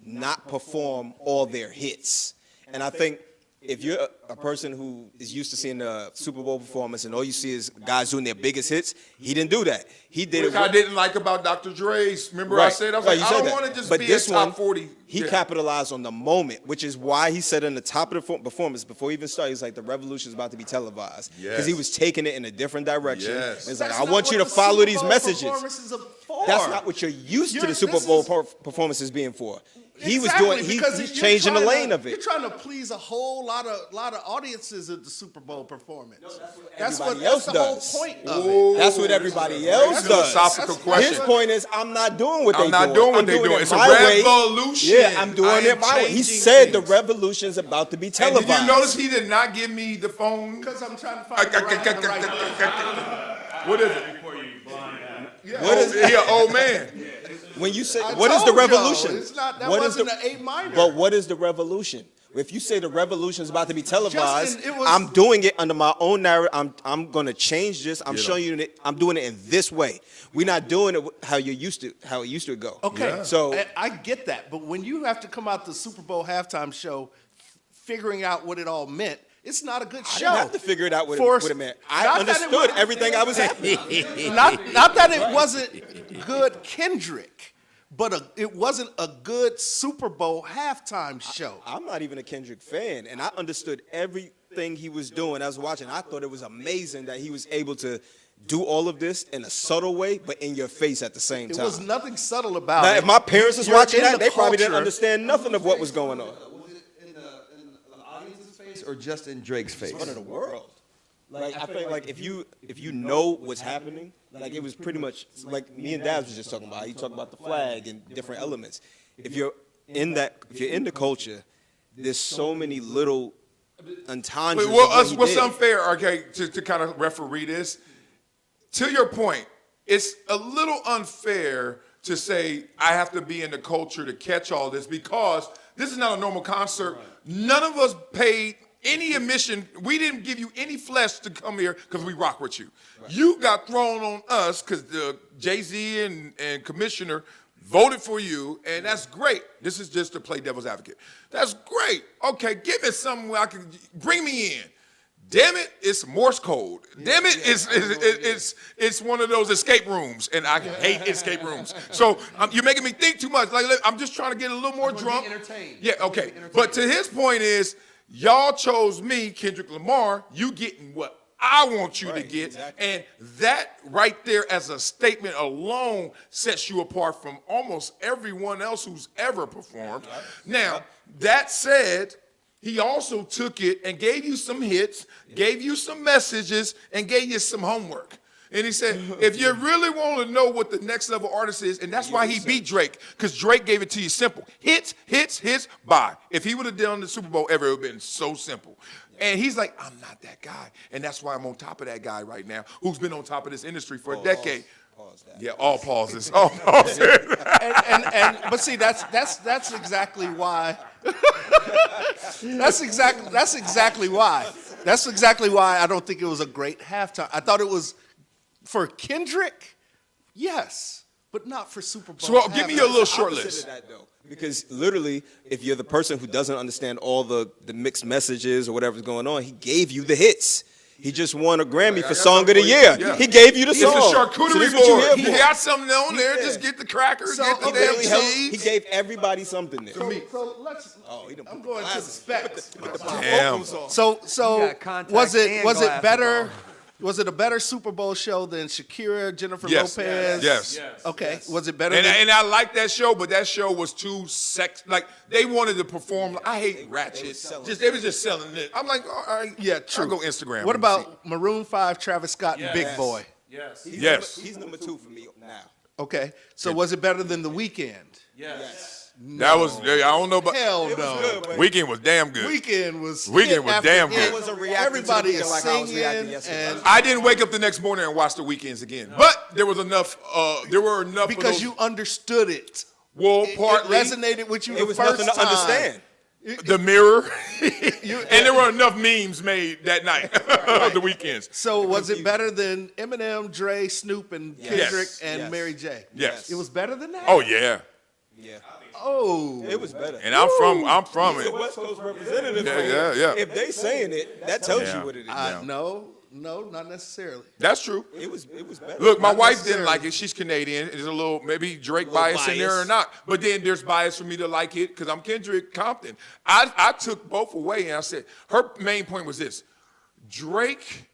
not perform all their hits." And I think if you're a person who is used to seeing the Super Bowl performance and all you see is guys doing their biggest hits, he didn't do that. He did Which it. I didn't like about Dr. Dre's. Remember I said, I was like, you I said don't that. want to just But be this a top one, 40. He Yeah. capitalized on the moment, which is why he said in the top of the performance, before he even started, he's like, the revolution is about to be televised. Because he Yes. was taking it in a different direction. Yes. It's like, That's I not want you what to the follow Super these Bowl messages. performances are for. That's not what you're used to the You're- Super this Bowl is- performances being for. He was Exactly, doing, because he's you're changing the trying lane to- of it. You're trying to please a whole lot of audiences at the Super Bowl performance. That's everybody that's else the does. whole point of it. That's what everybody else That's a does. philosophical question. His point is, I'm not doing what I'm they not doing. doing what I'm they doing. it It's a my way. revolution. Yeah, I'm doing I it am my way. He changing said the things. revolution's about to be And televised. did you notice he did not give me the phone? Because I'm trying to find the right. What is it? What is He an old man. When you say, I what is the told y'all, revolution? it's not- that What is wasn't an A minor. But what is the revolution? If you say the revolution is about to be televised, Justin, it was- I'm doing it under my own narrative. I'm going to change this. I'm showing you that I'm doing it in this way. We're not doing it how it used to go. Okay, So I get that, but when you have to come out the Super Bowl halftime show, figuring out what it all meant, it's not a good I show. didn't have to figure it out what For- it meant. I not that it understood was- everything I was happening. not that it wasn't good Kendrick, but it wasn't a good Super Bowl halftime show. I'm not even a Kendrick fan, and I understood everything he was doing. I was watching. I thought it was amazing that he was able to do all of this in a subtle way, but in your face at the same It time. was nothing subtle about Now, it. if my parents was You're watching in that, the they probably didn't culture. understand nothing of what was going on. Was it in the audience's face or just in Drake's face? Front of the world. Like I think like if you know what's happening, like it was pretty much like me and Dad was just talking about. He talked about the flag and different elements. If you're in the culture, there's so many little entendres. Well, of what he what's did. unfair, okay, to kind of referee this, to your point, it's a little unfair to say I have to be in the culture to catch all this because this is not a normal concert. None of us paid any admission. We didn't give you any flesh to come here because we rock with you. You got thrown on us because the Jay-Z and Commissioner voted for you, and that's great. This is just to play devil's advocate. That's great. Okay, give me something where I can bring me in. Damn it, it's Morse code. Damn it, it's one of those escape rooms, and I hate escape rooms. So you're making me think too much. Like I'm just trying to get a little more drunk. entertained. Yeah, okay. But to his point is, y'all chose me, Kendrick Lamar. You getting what I want you to get, exactly. and that right there as a statement alone sets you apart from almost everyone else who's ever performed. Now, that said, he also took it and gave you some hits, gave you some messages, and gave you some homework. And he said, if you really want to know what the next level artist is, and that's why he beat Drake, because Drake gave it to you simple. Hits, hits, hits, bye. If he would have done the Super Bowl ever, it would have been so simple. And he's like, I'm not that guy. And that's why I'm on top of that guy right now, who's been on top of this industry for a decade. Pause that. Yeah, all pauses. All pauses. But see, that's exactly why. That's exactly why. That's exactly why I don't think it was a great halftime. I thought it was for Kendrick, yes, but not for Super Bowl. So give me your little short Opposite list. of that, though. Because literally, if you're the person who doesn't understand all the mixed messages or whatever's going on, he gave you the hits. He just won a Grammy for Song of the Year. Yeah. He gave you the It's song. a So charcuterie this what you board. here He for. got something on there. Yeah. Just get the crackers, So, get the okay, damn He cheese. gave everybody something there. So let's. he done I'm put going to the glasses. specs. Damn. So got contacts was it and was it glasses better? on. Was it a better Super Bowl show than Shakira, Jennifer Yes. Lopez? Yes. Okay. Was it better? And, than, and I like that show, but that show was too like they wanted to perform. I hate Ratchet. They was just selling it. I'm like, all right, yeah, true. I'll go Instagram. What and see. about Maroon 5, Travis Scott, and Big Boy? Yes. Yes. He's number 2 for me now. Okay. So was it better than The Weeknd? Yes. That was, I don't know, but Hell no. Weekend was damn good. Weekend was Weekend was after damn hit. good. It was a reaction Everybody to the is Weeknd like I was singing, reacting yesterday. and I didn't wake up the next morning and watch the Weekends again, but there was enough. There were enough because of those, you understood it. well, It partly resonated with you It the was first nothing to time. understand. the mirror, and there were enough memes made that night of the weekends. So was it better than Eminem, Dre, Snoop, and Kendrick Yes. and Yes. Mary J? Yes. It was better than that? Oh yeah, Yeah. Oh. It was better. and I'm from He's a it. West Coast representative. Yeah. If they saying it, that tells Yeah. you what it is. No, not necessarily. That's true. It was better. Look, my Not wife didn't necessarily. like it. She's Canadian. There's a little maybe Drake bias in there or not. But then there's bias for me to like it because I'm Kendrick Compton. I took both away and I said her main point was this: Drake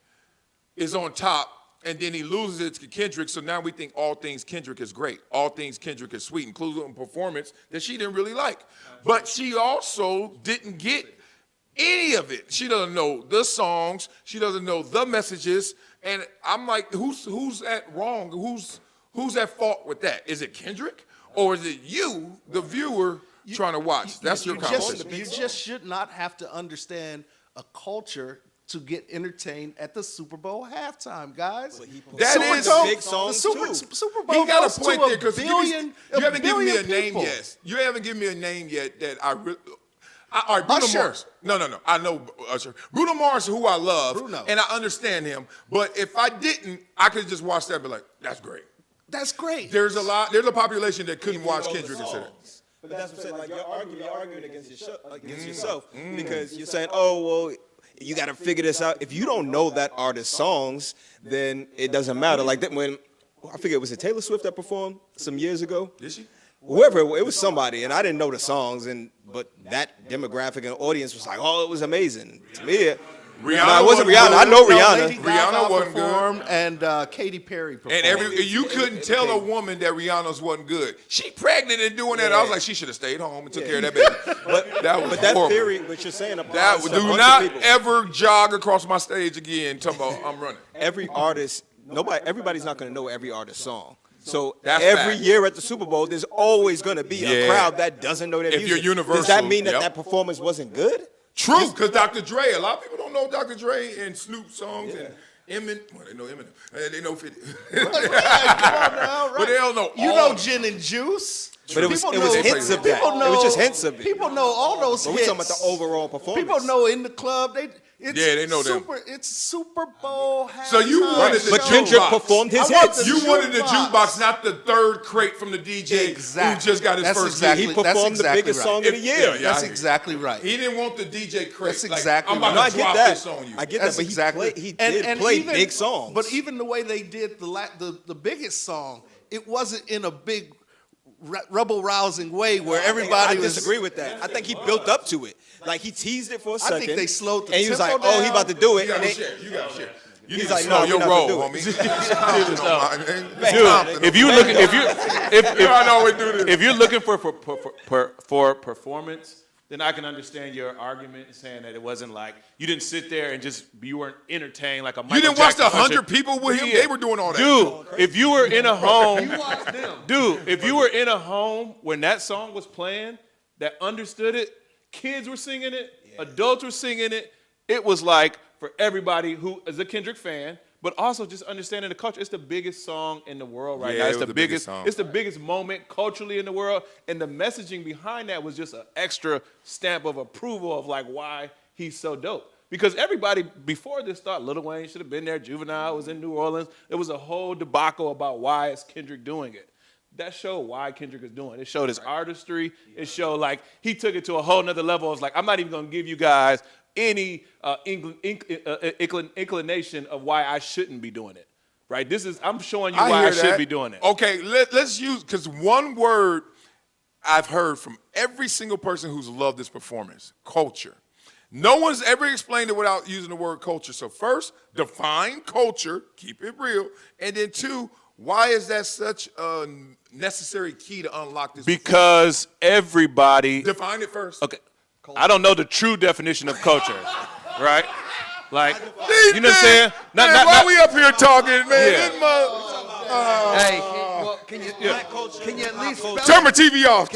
is on top, and then he loses it to Kendrick. So now we think all things Kendrick is great, all things Kendrick is sweet, including a performance that she didn't really like. But she also didn't get any of it. She doesn't know the songs. She doesn't know the messages. And I'm like, who's at wrong? Who's at fault with that? Is it Kendrick or is it you, the viewer, trying to watch? That's your conversation. You just should not have to understand a culture to get entertained at the Super Bowl halftime, guys. That Super is Bowl- big songs, the too. Super Bowl He got goes a point to there because billion, you haven't given me a billion name people. yet. You haven't given me a name yet that I really. All right, Bruno Usher. Mars. No. I know Usher. Bruno Mars, who I love, Bruno. and I understand him. But if I didn't, I could just watch that and be like, that's great. That's great. There's a population that couldn't watch Kendrick and say that. But that's what I'm saying. Like you're arguing against yourself because you're saying, oh well, you got to figure this out. If you don't know that artist's songs, then it doesn't matter. Like that when I forget, was it Taylor Swift that performed some years ago? Did she? Whoever it was somebody, and I didn't know the songs, but that demographic and audience was like, oh, it was amazing to me. Rihanna No, it wasn't wasn't Rihanna. good. I know No, Rihanna. Lady Gaga Rihanna wasn't good. performed, and Katy Perry performed. And you couldn't tell a woman that Rihanna's wasn't good. She pregnant and doing that. I was like, she should have stayed home and took care of that baby. But that was But that horrible. theory, what you're saying about That a do bunch not of people. ever jog across my stage again talking about I'm running. Every artist, everybody's not going to know every artist's song. So That's every fact. year at the Super Bowl, there's always going to be Yeah. a crowd that doesn't know their If music. you're universal, Does that mean that yep. that performance wasn't good? True, because Dr. Dre, a lot of people don't know Dr. Dre and Snoop songs and Eminem. Well, they know Eminem. And they know 50. Come on now, right? But they don't know You all know of Gin and Juice. But it was People hints know- of that. people It was know- just hints of it. People know all those But hits. we're talking about the overall performance. People know in the club. It's Yeah, they know them. It's Super Bowl. So you halftime wanted the But show. Kendrick jukebox. performed his I want hits. the You wanted the jukebox. jukebox, not the third crate from the DJ Exactly. who just got his That's first exactly, gig. He that's performed the exactly biggest right. song of the year. Yeah, That's I hear you. exactly right. He didn't want the DJ crate. That's Like, exactly I'm about No, I to get drop that. this on you. I get That's that, but exactly. he did play even- big songs. But even the way they did the biggest song, it wasn't in a big rebel rousing way where everybody I was. disagree with that. I think he built up to it. Like he teased it for a second. think they slowed the and he was like, tempo "Oh, he down. about to do You it." gotta And they, share. You gotta share. You He's need like, to no, slow we're your not roll, gonna homie. If you look, if I always do this. if you're looking for performance then I can understand your argument saying that it wasn't like you didn't sit there and you weren't entertained like a Michael You didn't watch Jackson the 100 people with him? Yeah. They were doing all that. Dude, if you were in a home, You watched them. dude, if you were in a home when that song was playing, that understood it, kids were singing it, adults were singing it. It was like for everybody who is a Kendrick fan, but also just understanding the culture. It's the biggest song in the world right now. It's it was the the biggest song. It's the biggest moment culturally in the world, and the messaging behind that was just an extra stamp of approval of like why he's so dope. Because everybody before this thought Lil Wayne should have been there, Juvenile was in New Orleans. There was a whole debacle about why is Kendrick doing it. That showed why Kendrick is doing it. It showed his artistry. It showed like he took it to a whole nother level. It's like, I'm not even gonna give you guys any inclination of why I shouldn't be doing it, right? I'm showing you why I should be doing it. Okay, let's use, because one word I've heard from every single person who's loved this performance, culture. No one's ever explained it without using the word culture. So first, define culture, keep it real, and then two, why is that such a necessary key to unlock this? Because everybody. Define it first. Okay. I don't know the true definition of culture, right? Like, you know what I'm saying? Why we up here talking, man? Yeah. Hey, well, can you at least spell Turn my TV off.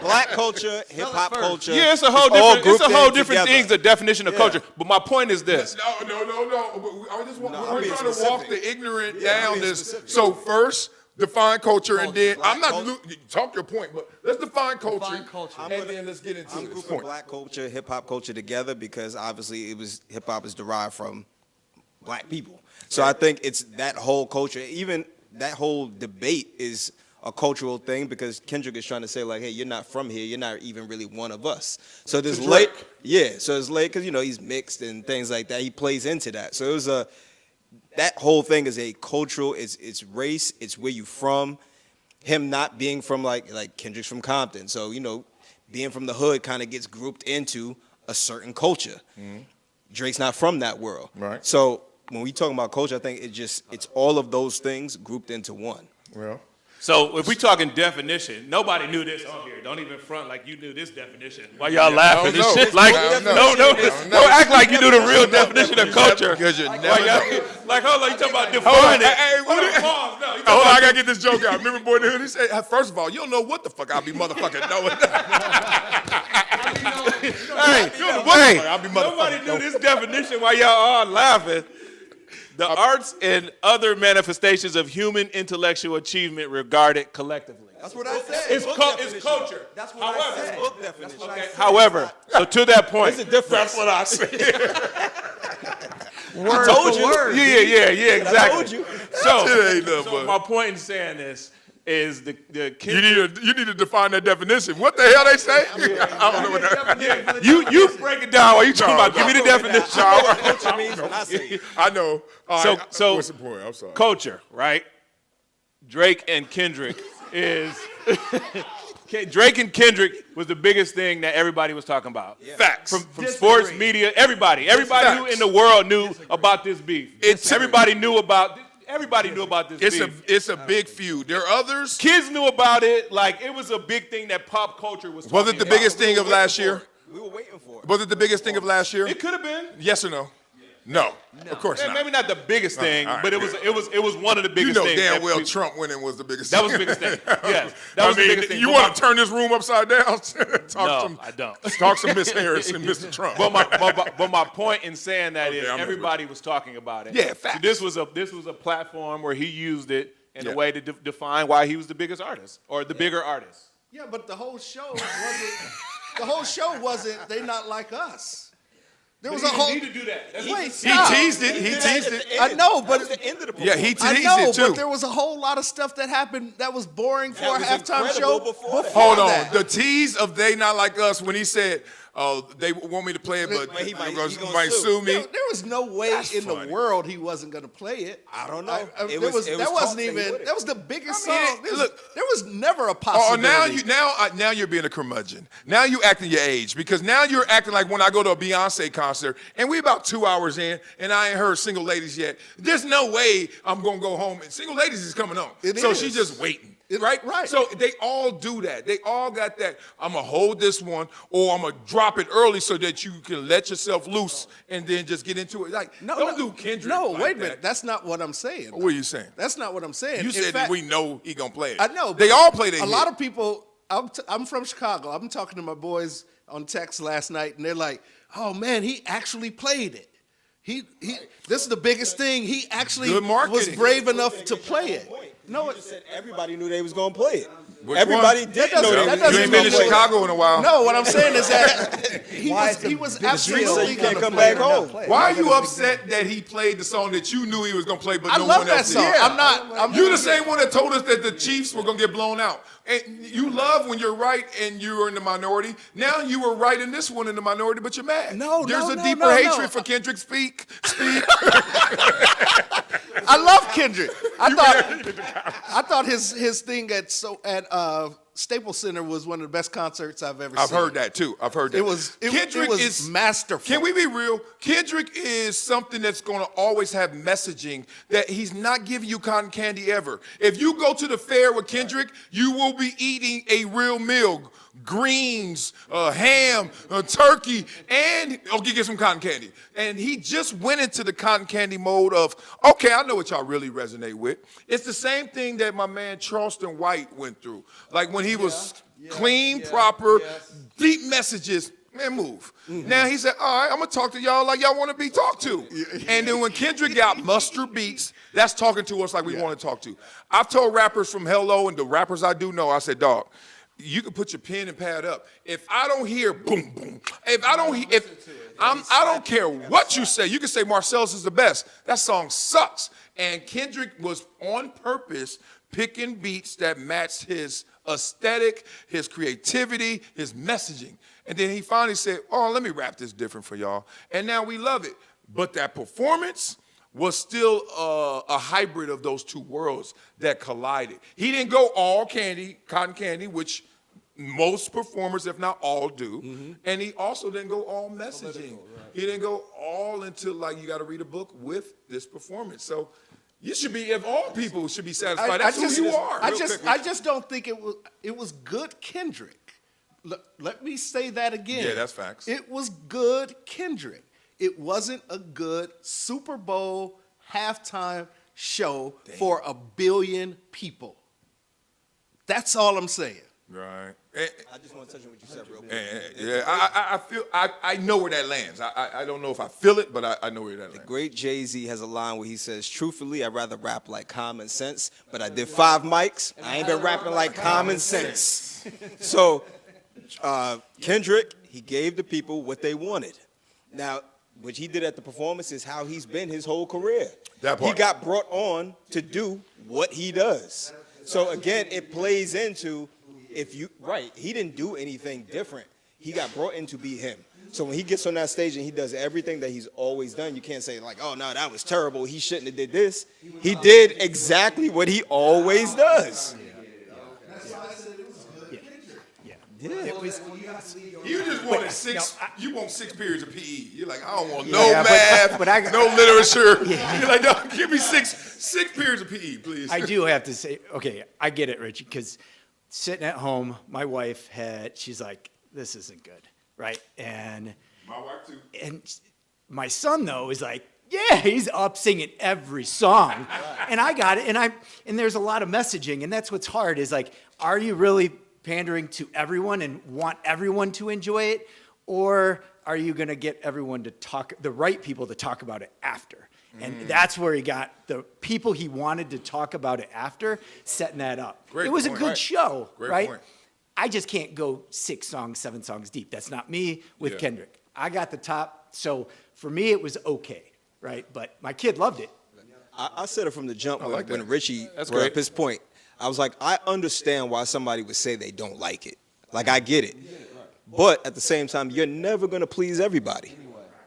Black culture, hip hop culture. Yeah, it's a whole different thing, the definition of culture. But my point is this. No. We're trying to walk the ignorant down this. So first, define culture, and then talk your point, but let's define culture, and then let's get into I'm this grouping point. black culture, hip hop culture together because obviously hip hop is derived from black people. So I think it's that whole culture, even that whole debate is a cultural thing because Kendrick is trying to say like, hey, you're not from here, you're not even really one of us. So there's late, so it's late because he's mixed and things like that. He plays into that. So it was that whole thing is a cultural, it's race, it's where you from. Him not being from like Kendrick's from Compton. So, being from the hood kind of gets grouped into a certain culture. Mm-hmm. Drake's not from that world. Right. So when we talking about culture, I think it's all of those things grouped into one. Well, so if we talking definition, nobody knew this on here. Don't even front like you knew this definition. Why y'all laughing and shit? Like, don't act like you knew the real definition of culture. Because you never know. Like, hold on, you talking about defining it. Hey, hold on, I gotta get this joke out. Remember Boy in the Hood? He said, first of all, you don't know what the fuck I'll be motherfucking knowing. Nobody knew this definition while y'all all laughing. The arts and other manifestations of human intellectual achievement regarded collectively. That's what I said. It's culture. That's what I said. That's what Okay. However, so to that point, That's what I said. Word for word. Yeah, exactly. I told you. So my point in saying this is the You need to define that definition. What the hell they say? I don't know what that. You break it down while you talking about. Give me the definition. culture means when I say it. I know. All right, So what's the point? I'm sorry. Culture, right? Drake and Kendrick is Drake and Kendrick was the biggest thing that everybody was talking about. Yeah. Facts. From sports, media, everybody who in the world knew about this beef. Everybody knew about this beef. It's a big feud. There are others. Kids knew about it. Like, it was a big thing that pop culture was talking Was it the about. biggest thing of last year? We were waiting for it. Was it the biggest thing of last year? It could have been. Yes or no? No. Of course not. Maybe not the biggest thing, all right, but it was one of the You biggest know things. damn that well people- Trump winning was the biggest That thing. was the biggest thing. Yes. That was the biggest thing. You But want to turn this room upside down? I don't. Talk some Miss Harris and Mr. Trump. But my point in saying that is I'm with everybody was talking about it. Yeah, facts. So this was a platform where he used it in Yeah. a way to define why he was the biggest artist or the bigger artist. Yeah, but the whole show wasn't they not like us. There was a whole. need to do that. That's Wait, He stop. teased it. He teased it. I know, but the end of the Yeah, he performance. teased I know, it too. but there was a whole lot of stuff that happened that was boring for a was halftime incredible show. before that. Hold on. that. The tease of They Not Like Us when he said, they want me to play it, but He might might sue. sue me. There was no way That's in funny. the world he wasn't going to play it. I don't know. That It was wasn't talk that he even. would've. That was the biggest I mean, song. look. There was never a Oh, possibility. now you're being a curmudgeon. Now you acting your age because now you're acting like when I go to a Beyonce concert and we about 2 hours in and I ain't heard Single Ladies yet. There's no way I'm gonna go home and Single Ladies is coming on. It so is. she's just waiting. Right? Right. So they all do that. They all got that. I'm going to hold this one, or I'm going to drop it early so that you can let yourself loose and then just get into it. Like, don't do Kendrick No, like wait a minute. that. That's not what I'm saying. What are you saying? That's not what I'm saying. You In said that fact, we know he going to play it. I know. They but all play their A lot hit. of people, I'm from Chicago. I'm talking to my boys on text last night, and they're like, oh, man, he actually played it. This is the biggest thing. He actually Good was marketing. brave enough to play it. No, You just said everybody knew they was gonna play it. Which Everybody one? didn't know that they doesn't You ain't been in play it. Chicago in a while. no. What I'm saying is that Why he is was the big deal? absolutely You can't gonna come play back it. home. Why are you upset that he played the song that you knew he was going to play, but I no love one that else song. did? I'm You're the same one that told us that the Chiefs were going to get blown out. And you love when you're right and you're in the minority. Now you were right in this one in the minority, but you're mad. There's a deeper hatred for Kendrick. Speak. I love Kendrick. I thought his thing at Staples Center was one of the best concerts I've ever seen. I've heard that too. I've heard that. It was masterful. Can we be real? Kendrick is something that's going to always have messaging that he's not giving you cotton candy ever. If you go to the fair with Kendrick, you will be eating a real meal. Greens, ham, turkey, and you get some cotton candy. And he just went into the cotton candy mode of, okay, I know what y'all really resonate with. It's the same thing that my man Charleston White went through. Like when he was clean, proper, deep messages. Man, move. Now he said, all right, I'm going to talk to y'all like y'all want to be talked to. And then when Kendrick got mustard beats, that's talking to us like we want to talk to. I've told rappers from Hello and the rappers I do know, I said, dog, you can put your pen and pad up. If I don't hear boom, boom, I don't care what you say. You can say Marcellus is the best. That song sucks. And Kendrick was on purpose picking beats that matched his aesthetic, his creativity, his messaging. And then he finally said, oh, let me rap this different for y'all. And now we love it. But that performance was still a hybrid of those two worlds that collided. He didn't go all candy, cotton candy, which most performers, if not all, do. And he also didn't go all messaging. He didn't go all into like you got to read a book with this performance. So you should be, if all people should be satisfied, that's who you are. I just don't think it was good Kendrick. Let me say that again. Yeah, that's facts. It was good Kendrick. It wasn't a good Super Bowl halftime show for 1 billion people. That's all I'm saying. Right. I just want to touch on what you said real quick. Yeah, I feel, I know where that lands. I don't know if I feel it, but I know where that lands. Great Jay-Z has a line where he says, truthfully, I'd rather rap like common sense, but I did 5 mics. I ain't been rapping like common sense. So Kendrick, he gave the people what they wanted. Now, what he did at the performance is how he's been his whole career. That part. He got brought on to do what he does. So again, it plays into, he didn't do anything different. He got brought in to be him. So when he gets on that stage and he does everything that he's always done, you can't say like, oh no, that was terrible. He shouldn't have did this. He did exactly what he always does. You just wanted you want 6 periods of PE. You're like, I don't want no Yeah, math, but I- no literature. You're like, no, give me six periods of PE, please. I do have to say, okay, I get it, Richie, because sitting at home, my wife she's like, this isn't good, right? And My wife too. And my son, though, is like, yeah, he's up singing every song. And I got it, and there's a lot of messaging, and that's what's hard is like, are you really pandering to everyone and want everyone to enjoy it? Or are you gonna get everyone to the right people to talk about it after? And that's where he got the people he wanted to talk about it after, setting that up. Great it was point. a good Right. show, Great right? point. I just can't go 6 songs, 7 songs deep. That's not me with Yeah. Kendrick. I got the top, so for me it was okay, right? But my kid loved it. I said it from the jump like when that. Richie That's brought great. up his point. I was like, I understand why somebody would say they don't like it. Like, I get it. But at the same time, you're never going to please everybody.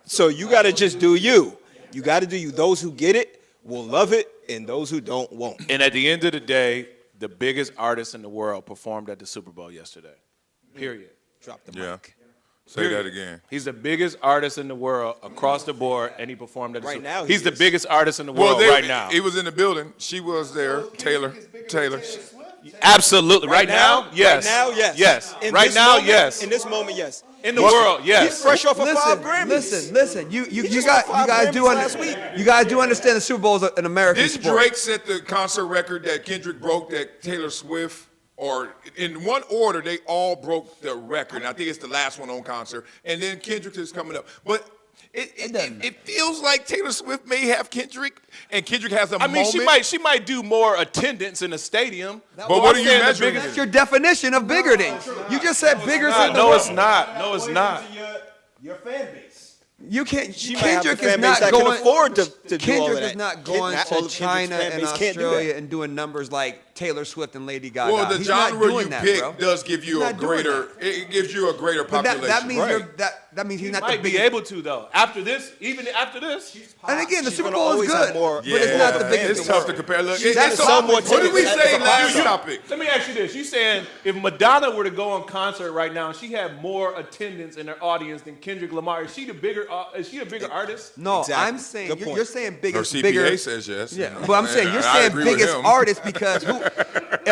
So you got to just do you. You got to do you. Those who get it will love it, and those who don't won't. And at the end of the day, the biggest artist in the world performed at the Super Bowl yesterday. Period. Drop the Yeah. mic. Say that again. He's the biggest artist in the world across the board, and he performed at the Right Super now Bowl. he He's the is. biggest artist in the world right now. He was in the building. She was there. Taylor. Absolutely. Right now, yes. Right now, yes. Yes. In Right this now, moment, yes. In this moment, yes. In the world, He's yes. fresh off of Listen, 5 Grammys. listen. You just won 5 guys do Grammys last week. you guys do understand the Super Bowl is an American Didn't sport. Drake set the concert record that Kendrick broke that Taylor Swift, or in one order, they all broke the record. And I think it's the last one on concert. And then Kendrick is coming up. But it feels like Taylor Swift may have Kendrick, and Kendrick has a moment. she might do more attendance in a stadium. But what are you measuring? That's your definition of bigger than. You just said bigger than the No, world. it's not. No, it's not. Your fan base. You can't. She might have Kendrick a is fan base not that going. can afford to do all Kendrick of that. is not going Not all to of Kendrick's China fan and base can't do Australia that. and doing numbers like Taylor Swift and Lady Gaga. Well, the He's not genre doing you that, pick bro. does give you He's a not doing greater. that. It gives you a greater But population. that means Right. that means he's not the Might be biggest. able to though. After this, even after this. And again, the She's Super gonna Bowl is always have good, more- but it's not the biggest. It's in the tough to world. compare. Look, That it's is so somewhat What did we typical. say That's a last popular- topic? Let me ask you this. You saying if Madonna were to go on concert right now and she had more attendance in her audience than Kendrick Lamar, is she a bigger artist? No, Exactly. I'm saying Good you're point. saying Her biggest, CPA bigger. says yes. Yeah, but I'm saying you're I saying agree with biggest him. artist because who,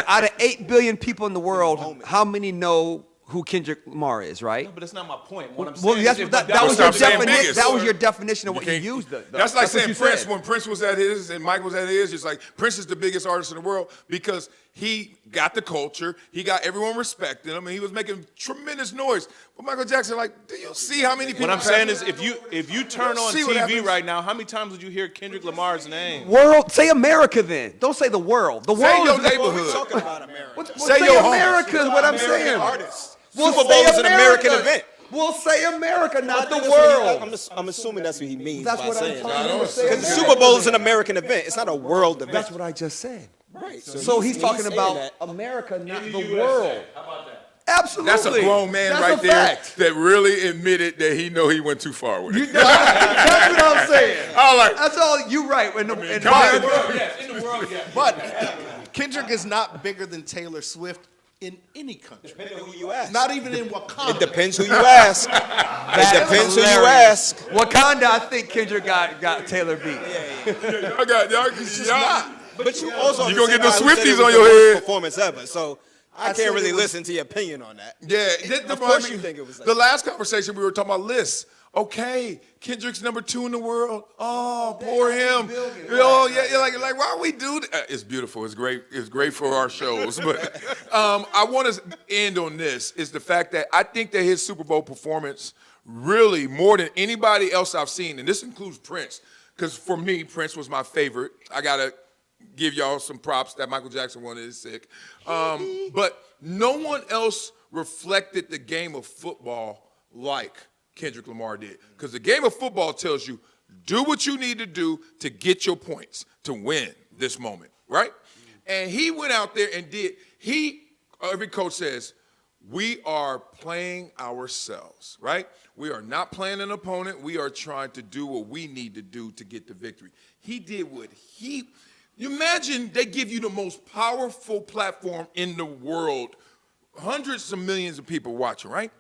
out of 8 billion people in the world, how many know who Kendrick Lamar is, right? But that's not my point. What I'm Well, saying that's, is if that Madonna was Stop your saying definition. biggest. That was your definition of what you can't- used. That's like saying what you Prince. said. When Prince was at his and Mike was at his, it's like Prince is the biggest artist in the world because he got the culture, he got everyone respecting him, and he was making tremendous noise. But Michael Jackson, like, do you see how many people? What I'm saying is, if you turn on See what TV happens. right now, how many times would you hear Kendrick Lamar's name? World, say America then. Don't say the world. The Say world your is neighborhood. Talking about America. Say say your home. America is what I'm American saying. artists. We'll Super Bowl say is an American America. event. We'll say America, not the That's what world. I'm assuming that's what he means That's by what I'm saying telling that. you. Say Because the America. Super Bowl is an American event. It's not a world event. That's what I just said. Right. So he's talking saying about that. America, not the USA. world. How about that? Absolutely. That's a grown man That's right a there fact. that really admitted that he know he went too far with it. That's what I'm saying. All right. That's all. You right. When come on. In the world, yes. In the world, yes. But Kendrick is not bigger than Taylor Swift in any country. Depending on who you ask. Not even in Wakanda. It depends who you ask. It depends who you ask. Wakanda, I think Kendrick got Taylor beat. Y'all, But you also You gonna get the understand why I said Swifties it was on the your worst head. performance ever. So I said can't really it was- listen to your opinion on that. Yeah, Of course you think it was like the last conversation we were talking about lists. Okay, Kendrick's number 2 in the world. Oh, poor him. Oh, yeah, like why we do that? It's beautiful. It's great. It's great for our shows. But I want to end on this: is the fact that I think that his Super Bowl performance really more than anybody else I've seen, and this includes Prince, because for me, Prince was my favorite. I gotta give y'all some props that Michael Jackson won is sick. But no one else reflected the game of football like Kendrick Lamar did. Because the game of football tells you, do what you need to do to get your points, to win this moment, right? And he went out there and did, every coach says, we are playing ourselves, right? We are not playing an opponent. We are trying to do what we need to do to get the victory. He did what you imagine they give you the most powerful platform in the world, hundreds of millions of people watching, right?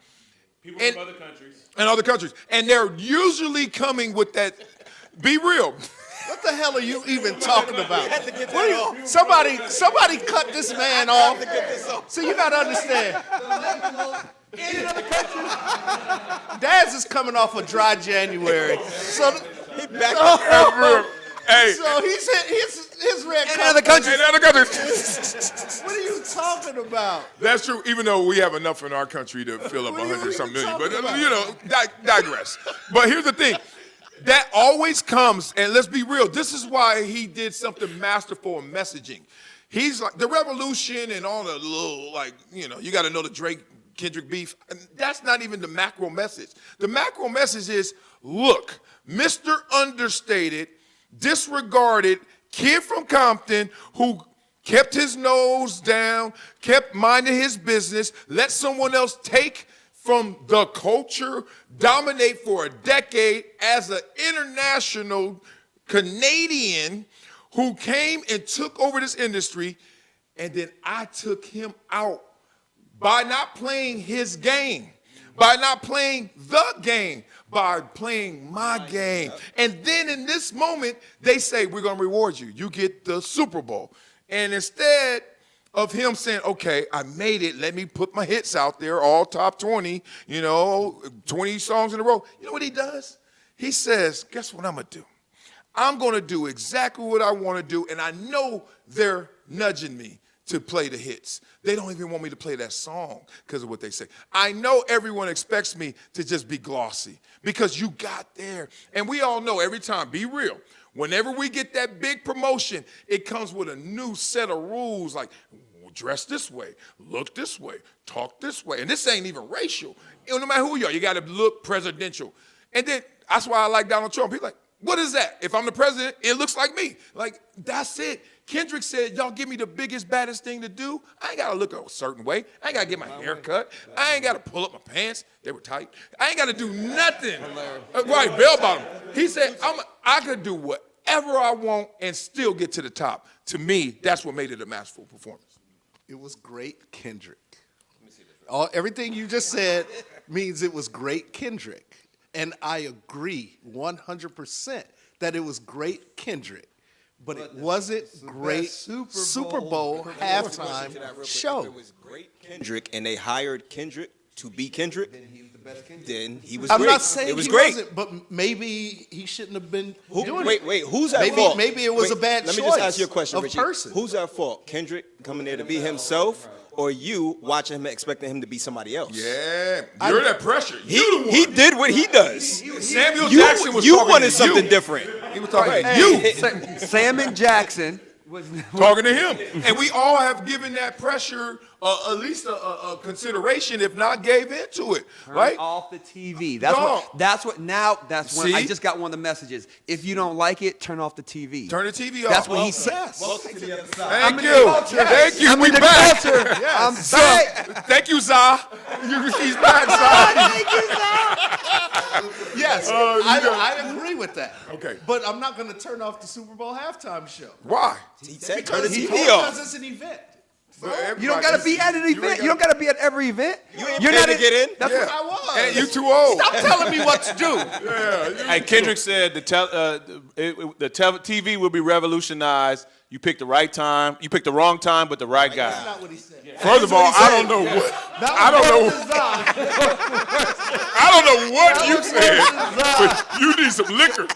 People from other countries. And other countries. And they're usually coming with that, be real. What the hell are you even talking about? Somebody cut this man off. So you gotta understand. Daz is coming off a dry January. So Hey, So his red In cup. other countries. and other countries. What are you talking about? That's true, even though we have enough in our country to fill up What are you 100-some million. But, talking about? you know, digress. But here's the thing. That always comes, and let's be real, this is why he did something masterful in messaging. He's like, the revolution and all the little, like, you know, you got to know the Drake-Kendrick beef. And that's not even the macro message. The macro message is, look, Mr. Understated, disregarded, kid from Compton who kept his nose down, kept minding his business, let someone else take from the culture, dominate for a decade as an international Canadian who came and took over this industry, and then I took him out by not playing his game, by not playing the game, by playing my game. And then in this moment, they say, we're going to reward you. You get the Super Bowl. And instead, of him saying, okay, I made it. Let me put my hits out there, all top 20, 20 songs in a row. You know what he does? He says, guess what I'm going to do? I'm going to do exactly what I want to do, and I know they're nudging me to play the hits. They don't even want me to play that song because of what they say. I know everyone expects me to just be glossy because you got there. And we all know every time, be real, whenever we get that big promotion, it comes with a new set of rules like dress this way, look this way, talk this way. And this ain't even racial. No matter who you are, you got to look presidential. And then that's why I like Donald Trump. He's like, what is that? If I'm the president, it looks like me. Like, that's it. Kendrick said, y'all give me the biggest, baddest thing to do. I ain't got to look a certain way. I ain't got to get my hair cut. I ain't got to pull up my pants. They were tight. I ain't got to do nothing. Right, bell bottom. He said, I could do whatever I want and still get to the top. To me, that's what made it a masterful performance. It was great Kendrick. Everything you just said means it was great Kendrick. And I agree 100% that it was great Kendrick. But it wasn't great Super Bowl halftime show. It was great Kendrick, and they hired Kendrick to be Kendrick. Then he was the best Kendrick. Then he was I'm great. not saying it was he great. wasn't, but maybe he shouldn't have been doing it. Wait, who's at fault? Maybe it was a bad choice. Let me just ask you a question, of Richie. person. Who's at fault? Kendrick coming there to be himself, or you watching him expecting him to be somebody else? Yeah, you're that pressure. He did what he does. Samuel Jackson was you talking wanted to something you. different. He was talking to you. Sam and Jackson was Talking to him. And we all have given that pressure at least a consideration, if not gave into it, right? off the TV. That's when See? I just got one of the messages. If you don't like it, turn off the TV. Turn the TV off. That's what he says. Thank you. Thank you. We back. I'm Za. back. Thank you, Za. He's back, Za. Thank you, Zah. Yes, I agree with that. Okay. But I'm not going to turn off the Super Bowl halftime show. Why? He said turn the TV Because off. it's an event. You don't got to be at an event. You don't got to be at every event. You're not to get in. That's Yeah. what I was. And you too old. Stop telling me what to do. Yeah. Hey, Kendrick said the TV will be revolutionized. You picked the right time. You picked the wrong time, but the right guy. That's not what he said. First of all, I don't know what. I don't know what you said. But you need some liquor.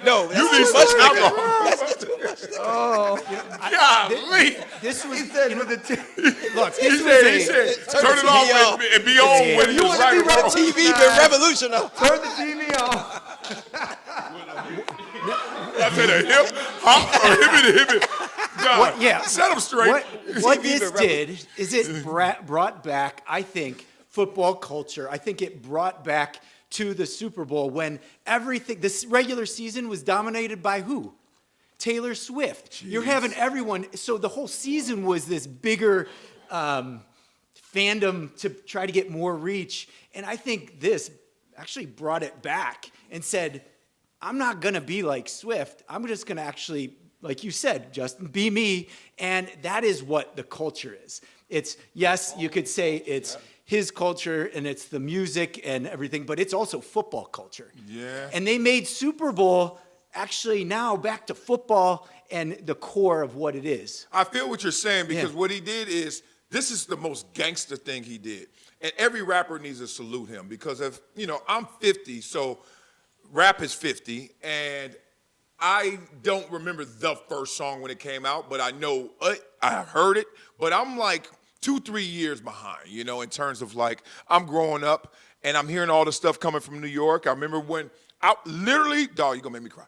No, You need some alcohol. Golly. This was He said with the look. He This said, was turn it off and be on when it's right or wrong. TV been revolutionized. turn the TV off. I said a hip, hop, or hippity. God, yeah. set them straight. What this did is it brought back, I think, football culture. I think it brought back to the Super Bowl when everything, this regular season was dominated by who? Taylor Swift. Jeez. You're having everyone, so the whole season was this bigger fandom to try to get more reach. And I think this actually brought it back and said, I'm not going to be like Swift. I'm just going to actually, like you said, Justin, be me. And that is what the culture is. It's, yes, you could say it's his culture and it's the music and everything, but it's also football culture. Yeah. And they made Super Bowl actually now back to football and the core of what it is. I feel what you're saying because Yeah. what he did is, this is the most gangster thing he did. And every rapper needs to salute him because I'm 50, so rap is 50, and I don't remember the first song when it came out, but I know I heard it, but I'm like 2-3 years behind, in terms of like, I'm growing up and I'm hearing all the stuff coming from New York. I remember when literally, dog, you're gonna make me cry.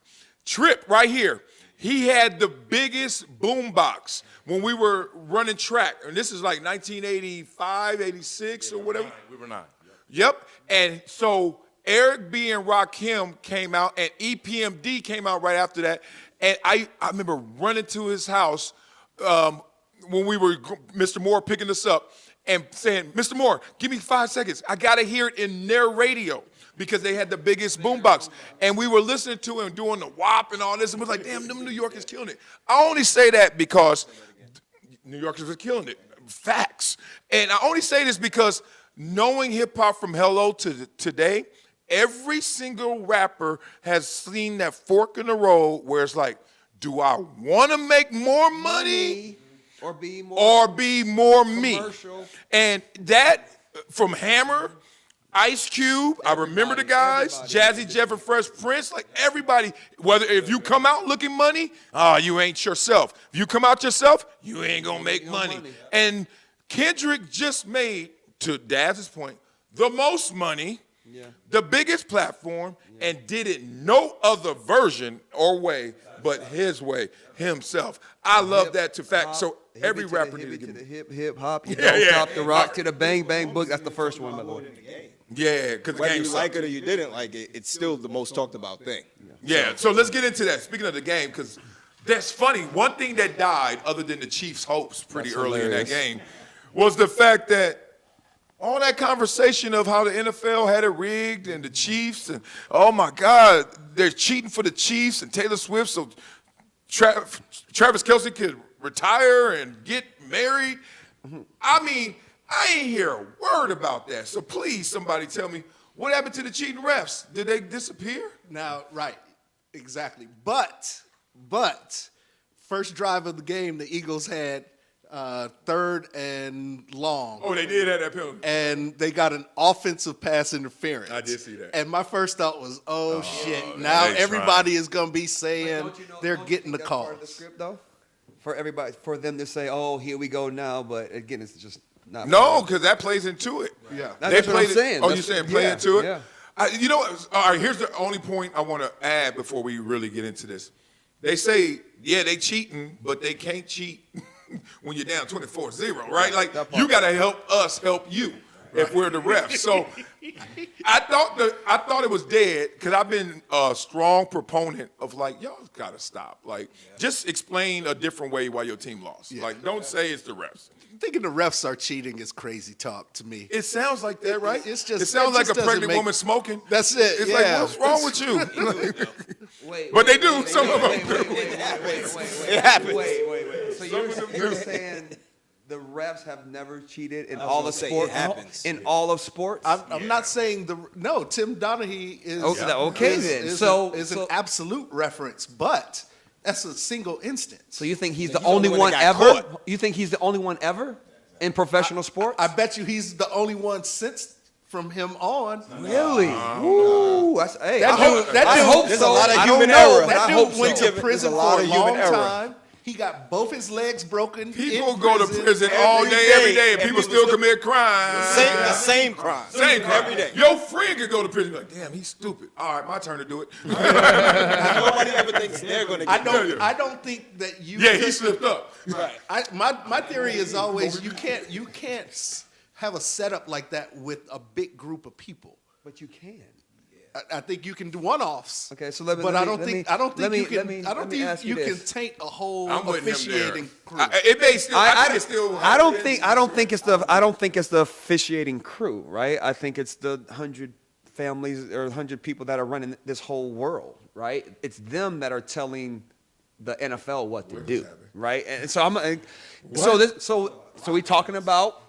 Trip right here, he had the biggest boom box when we were running track. And this is like 1985, 86 or whatever. We were 9. Yep, and so Eric B. and Rakim came out, and EPMD came out right after that. And I remember running to his house when we were, Mr. Moore picking us up and saying, Mr. Moore, give me 5 seconds. I got to hear it in their radio because they had the biggest boombox. And we were listening to him doing the WAP and all this, and we was like, damn, them New Yorkers killing it. I only say that because New Yorkers were killing it. Facts. And I only say this because knowing hip-hop from hello to today, every single rapper has seen that fork in the road where it's like, do I want to make more money Or be more me. commercial. And that from Hammer, Ice Cube, I remember the guys, Jazzy Jeff and Fresh Prince, like everybody, whether if you come out looking money, you ain't yourself. If you come out yourself, you ain't gonna make money. And Kendrick just made, to Daz's point, the most money, the biggest platform, and did it no other version or way but his way, himself. I love that to fact. So every rapper needs to to get the hip hop, you Yeah, don't yeah. stop the rock to the bang bang book. That's the first one, by the way. Yeah, because the Whether game you sucked. like it or you didn't like it, it's still the most talked about thing. Yeah, so let's get into that. Speaking of the game, because that's funny. One thing that died, other than the Chiefs' hopes pretty early in that game, was the fact that all that conversation of how the NFL had it rigged and the Chiefs and, oh my God, they're cheating for the Chiefs and Taylor Swift so Travis Kelce could retire and get married. I mean, I ain't hear a word about that. So please, somebody tell me, what happened to the cheating refs? Did they disappear? Now, right, exactly. But first drive of the game, the Eagles had 3rd and long. Oh, they did have that penalty. And they got an offensive pass interference. I did see that. And my first thought was, oh shit, now they everybody is going to be saying Don't you know- they're don't you getting think the that's part of the calls. script, though? For everybody, for them to say, "Oh, here we go now," but again, it's just not. No, because that plays into it. Yeah. That's what I'm saying. Oh, you're That's- saying play yeah, into it? yeah. You know what? All right, here's the only point I want to add before we really get into this. They say, yeah, they cheating, but they can't cheat when you're down 24-0, right? Like, you got to help us help you if we're the refs. So I thought it was dead because I've been a strong proponent of like, y'all got to stop. Like, just explain a different way why your team lost. Like, don't say it's the refs. Thinking the refs are cheating is crazy talk to me. It sounds like that, right? It's just- it sounds it like just a pregnant doesn't make- woman smoking. That's it, It's yeah. like, what's wrong with you? Wait, But they do, some of them. It happens. Wait. So you're do. saying the refs have never cheated in was all gonna of say, sports? it happens. In all of sports? I'm not saying no. Tim Donaghy is Okay, then. is So- an absolute reference, but that's a single instance. So you think he's the he's the only only one one that got ever? caught. You think he's the only one ever in professional sports? I bet you he's the only one since from him on. Really? Ooh, that's, hey, That I dude- hope, that I dude- hope There's so. a lot of I don't human know, error. but I That hope dude went so. to prison There's a lot for a of human long error. time. He got both his legs broken. People in go to prison all day, every day, and people still commit crimes. The same crime. Same crime. Every day. Your friend could go to prison like, damn, he's stupid. All right, my turn to do it. Nobody ever thinks they're going to I get don't. I don't think that you. Yeah, he slipped up. My theory is always you can't have a setup like that with a big group of people. But you can. I think you can do one-offs. Okay, so let me. But let I me- don't let think me- I don't think let me- you can. let me- I don't let me think ask you can this. taint a whole I'm with him there. officiating crew. It may still, I think it's still. I don't think it's the officiating crew, right? I think it's the 100 families or 100 people that are running this whole world, right? It's them that are telling the NFL what to do, right? And so so we talking about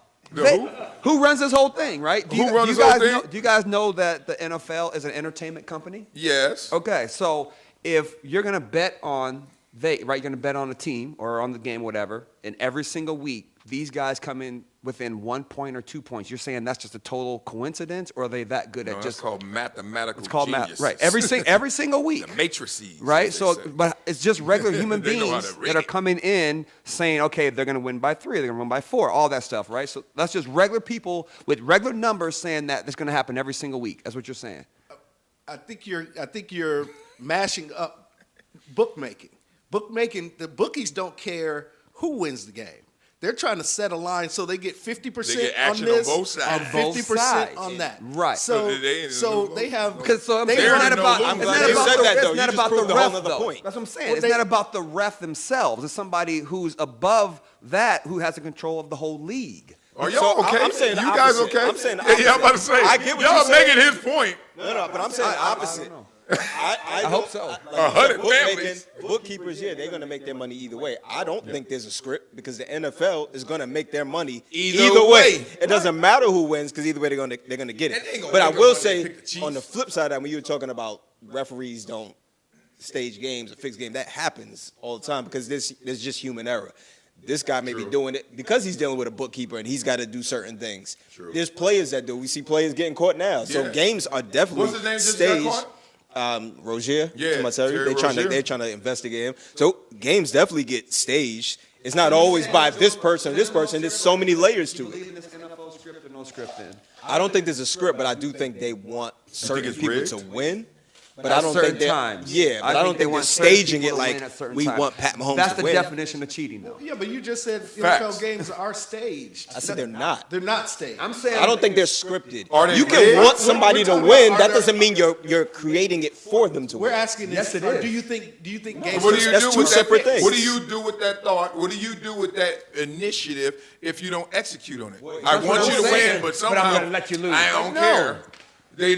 who runs this whole thing, right? Who runs this whole thing? Do you guys know that the NFL is an entertainment company? Yes. Okay, so if you're gonna bet on you're gonna bet on a team or on the game, whatever, and every single week these guys come in within 1 point or 2 points, you're saying that's just a total coincidence, or are they that good No, at that's just? called mathematical It's called geniuses. math, right? Every single week. The matrices. Right, as they so say. but it's just regular human They know how beings to rig that are it. coming in saying, okay, they're gonna win by 3, they're gonna win by 4, all that stuff, right? So that's just regular people with regular numbers saying that it's gonna happen every single week. That's what you're saying. I think you're mashing up bookmaking. The bookies don't care who wins the game. They're trying to set a line so they get 50% They get action on this, on both sides. and Both 50% sides. on that. Right. So So they have. Because so I'm they saying it's They're not in about. no It's lose. not You about said the, that, though. it's You not just about proved the a whole ref, nother though. point. That's what I'm saying. Well, It's not about the ref themselves. It's somebody who's above that who has the control of the whole league. Are y'all So, okay? I'm saying the you guys opposite. okay? I'm saying the Yeah, I'm about to say. I get what y'all you're saying. making his point. No, but I'm saying the opposite. I hope so. 100 bookmaking, families. bookkeepers, yeah, they're going to make their money either way. I don't think there's a script because the NFL is going to make their money Either way. It doesn't matter who wins because either way they're going to get And they ain't it. gonna But I make will up money say to pick the Chiefs. on the flip side, when you were talking about referees don't stage games or fix games, that happens all the time because there's just human error. this guy may be doing it because he's dealing with a bookkeeper and he's got to do certain things. There's players that do. We see players getting caught now. So games are definitely What's his name just got staged. Rozier. Yeah, They're trying to investigate him. So games definitely get staged. It's not always by this person or this person. There's so many layers to it. This NFL script or no script in? I don't think there's a script, but I do think they want certain it's people rigged? to win. But At I don't certain think they're times. Yeah, but I don't think they're certain staging people it to like win at certain we times. want Pat Mahomes That's to the win. definition of cheating, though. Yeah, but you just said Facts. NFL games are staged. I said they're not. They're not staged. I'm saying I don't think they're scripted. Are they You can rigged? want somebody to We're talking win. about, That are doesn't they- mean you're creating it for them to We're win. asking Yes, this. it is. Do you think games? What do you That's do two with separate that? things. What do you do with that thought? What do you do with that initiative if you don't execute on it? I want you to win, but somehow I'm gonna let you lose. I don't No. care.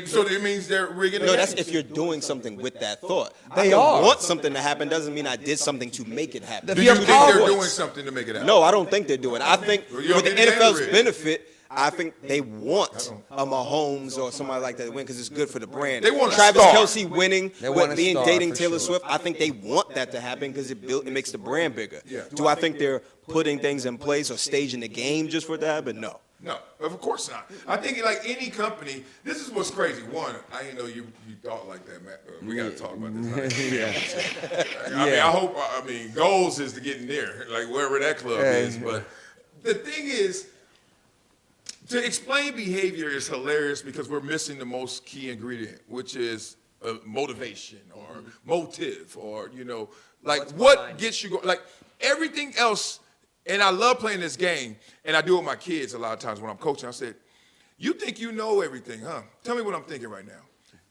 So it means they're rigging it. No, that's if you're doing something with that thought. They I are. want something to happen doesn't mean I did something to make it happen. Do you You're think they're powerless. doing something to make it happen? No, I don't think they're doing it. I think Well, you don't for the think they're NFL's rigged. benefit, I think they want a Mahomes or somebody like that to win because it's good for the brand. They want a Travis star. Kelce winning, They want a being star, dating for Taylor sure. Swift. I think they want that to happen because it makes the brand bigger. Yeah. Do I think they're putting things in place or staging the game just for it to happen? No. No, of course not. I think like any company, this is what's crazy. One, I didn't know you thought like that, Matt. We got to talk about this. I mean, goals is to get in there, like wherever that club is. But the thing is, to explain behavior is hilarious because we're missing the most key ingredient, which is motivation or motive or, like what gets you going. Like everything else. And I love playing this game, and I do it with my kids a lot of times when I'm coaching. I said, you think you know everything, huh? Tell me what I'm thinking right now.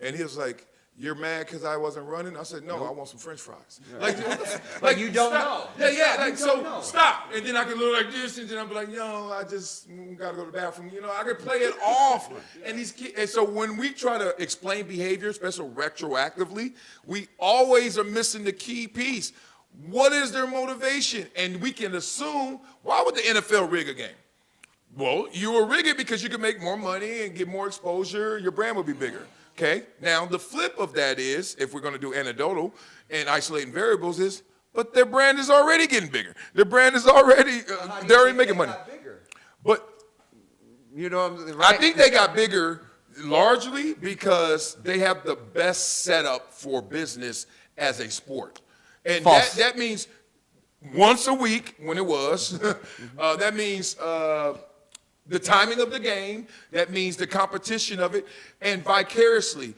And he was like, you're mad because I wasn't running? I said, no, I want some French fries. Like you don't stop. know. Yeah, like, so stop. And then I can look like this, and then I'll be like, I just got to go to the bathroom. I can play it off. And these kids, and so when we try to explain behavior, especially retroactively, we always are missing the key piece. What is their motivation? And we can assume, why would the NFL rig a game? Well, you will rig it because you can make more money and get more exposure. Your brand will be bigger. Okay? Now, the flip of that is, if we're going to do anecdotal and isolating variables, is, but their brand is already getting bigger. Their brand is already, they're already making money. But I think they got bigger largely because they have the best setup for business as a sport. And that means once a week when it was. That means the timing of the game. That means the competition of it. And vicariously,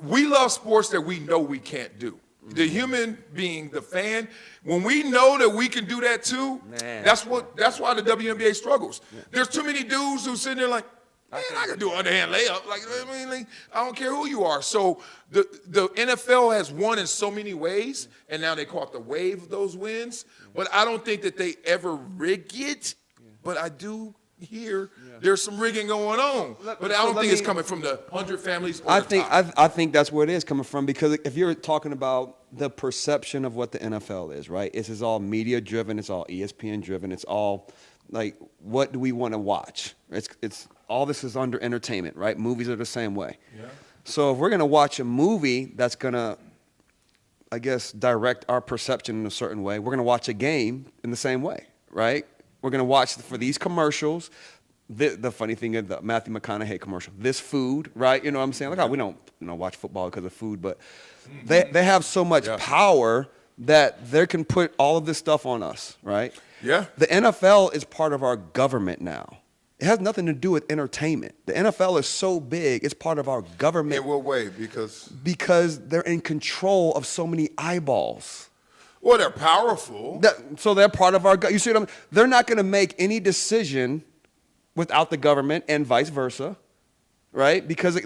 we love sports that we know we can't do. The human being, the fan, when we know that we can do that too, that's why the WNBA struggles. There's too many dudes who sitting there like, man, I can do an underhand layup. I don't care who you are. So the NFL has won in so many ways, and now they caught the wave of those wins. But I don't think that they ever rig it. But I do hear there's some rigging going on. But I don't think it's coming from the 100 families. Or I the top. think that's where it is coming from, because if you're talking about the perception of what the NFL is, right? This is all media driven. It's all ESPN driven. It's all like, what do we want to watch? It's all this is under entertainment, right? Movies are the same way. Yeah. So if we're going to watch a movie that's going to, I guess, direct our perception in a certain way, we're going to watch a game in the same way, right? We're going to watch for these commercials. The funny thing is the Matthew McConaughey commercial, this food, right? You know what I'm saying? Like, we don't watch football because of food, but they have so much power that they can put all of this stuff on us, right? Yeah. The NFL is part of our government now. It has nothing to do with entertainment. The NFL is so big, it's part of our government. In what way? Because they're in control of so many eyeballs. Well, they're powerful. So they're part of our, you see what I'm, they're not going to make any decision without the government and vice versa, right? Because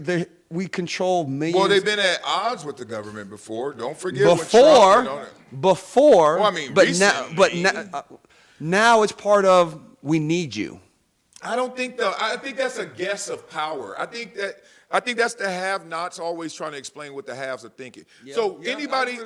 we control millions. Well, they've been at odds with the government before. Don't forget before. Well, I mean, but now it's part of, we need you. I think that's a guess of power. I think that's the have-nots always trying to explain what the haves are thinking. Yeah. So anybody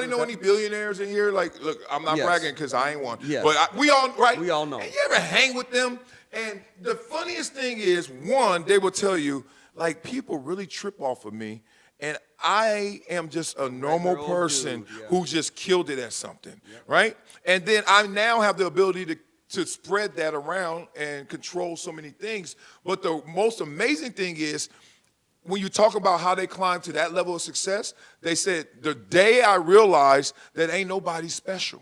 know any billionaires in here? Like, look, I'm not bragging because I ain't one. Yes. But we all know. And you ever hang with them? And the funniest thing is, one, they will tell you, like, people really trip off of me. and I am just a normal person who just killed it at something, right? And then I now have the ability to spread that around and control so many things. But the most amazing thing is, when you talk about how they climbed to that level of success, they said, the day I realized that ain't nobody special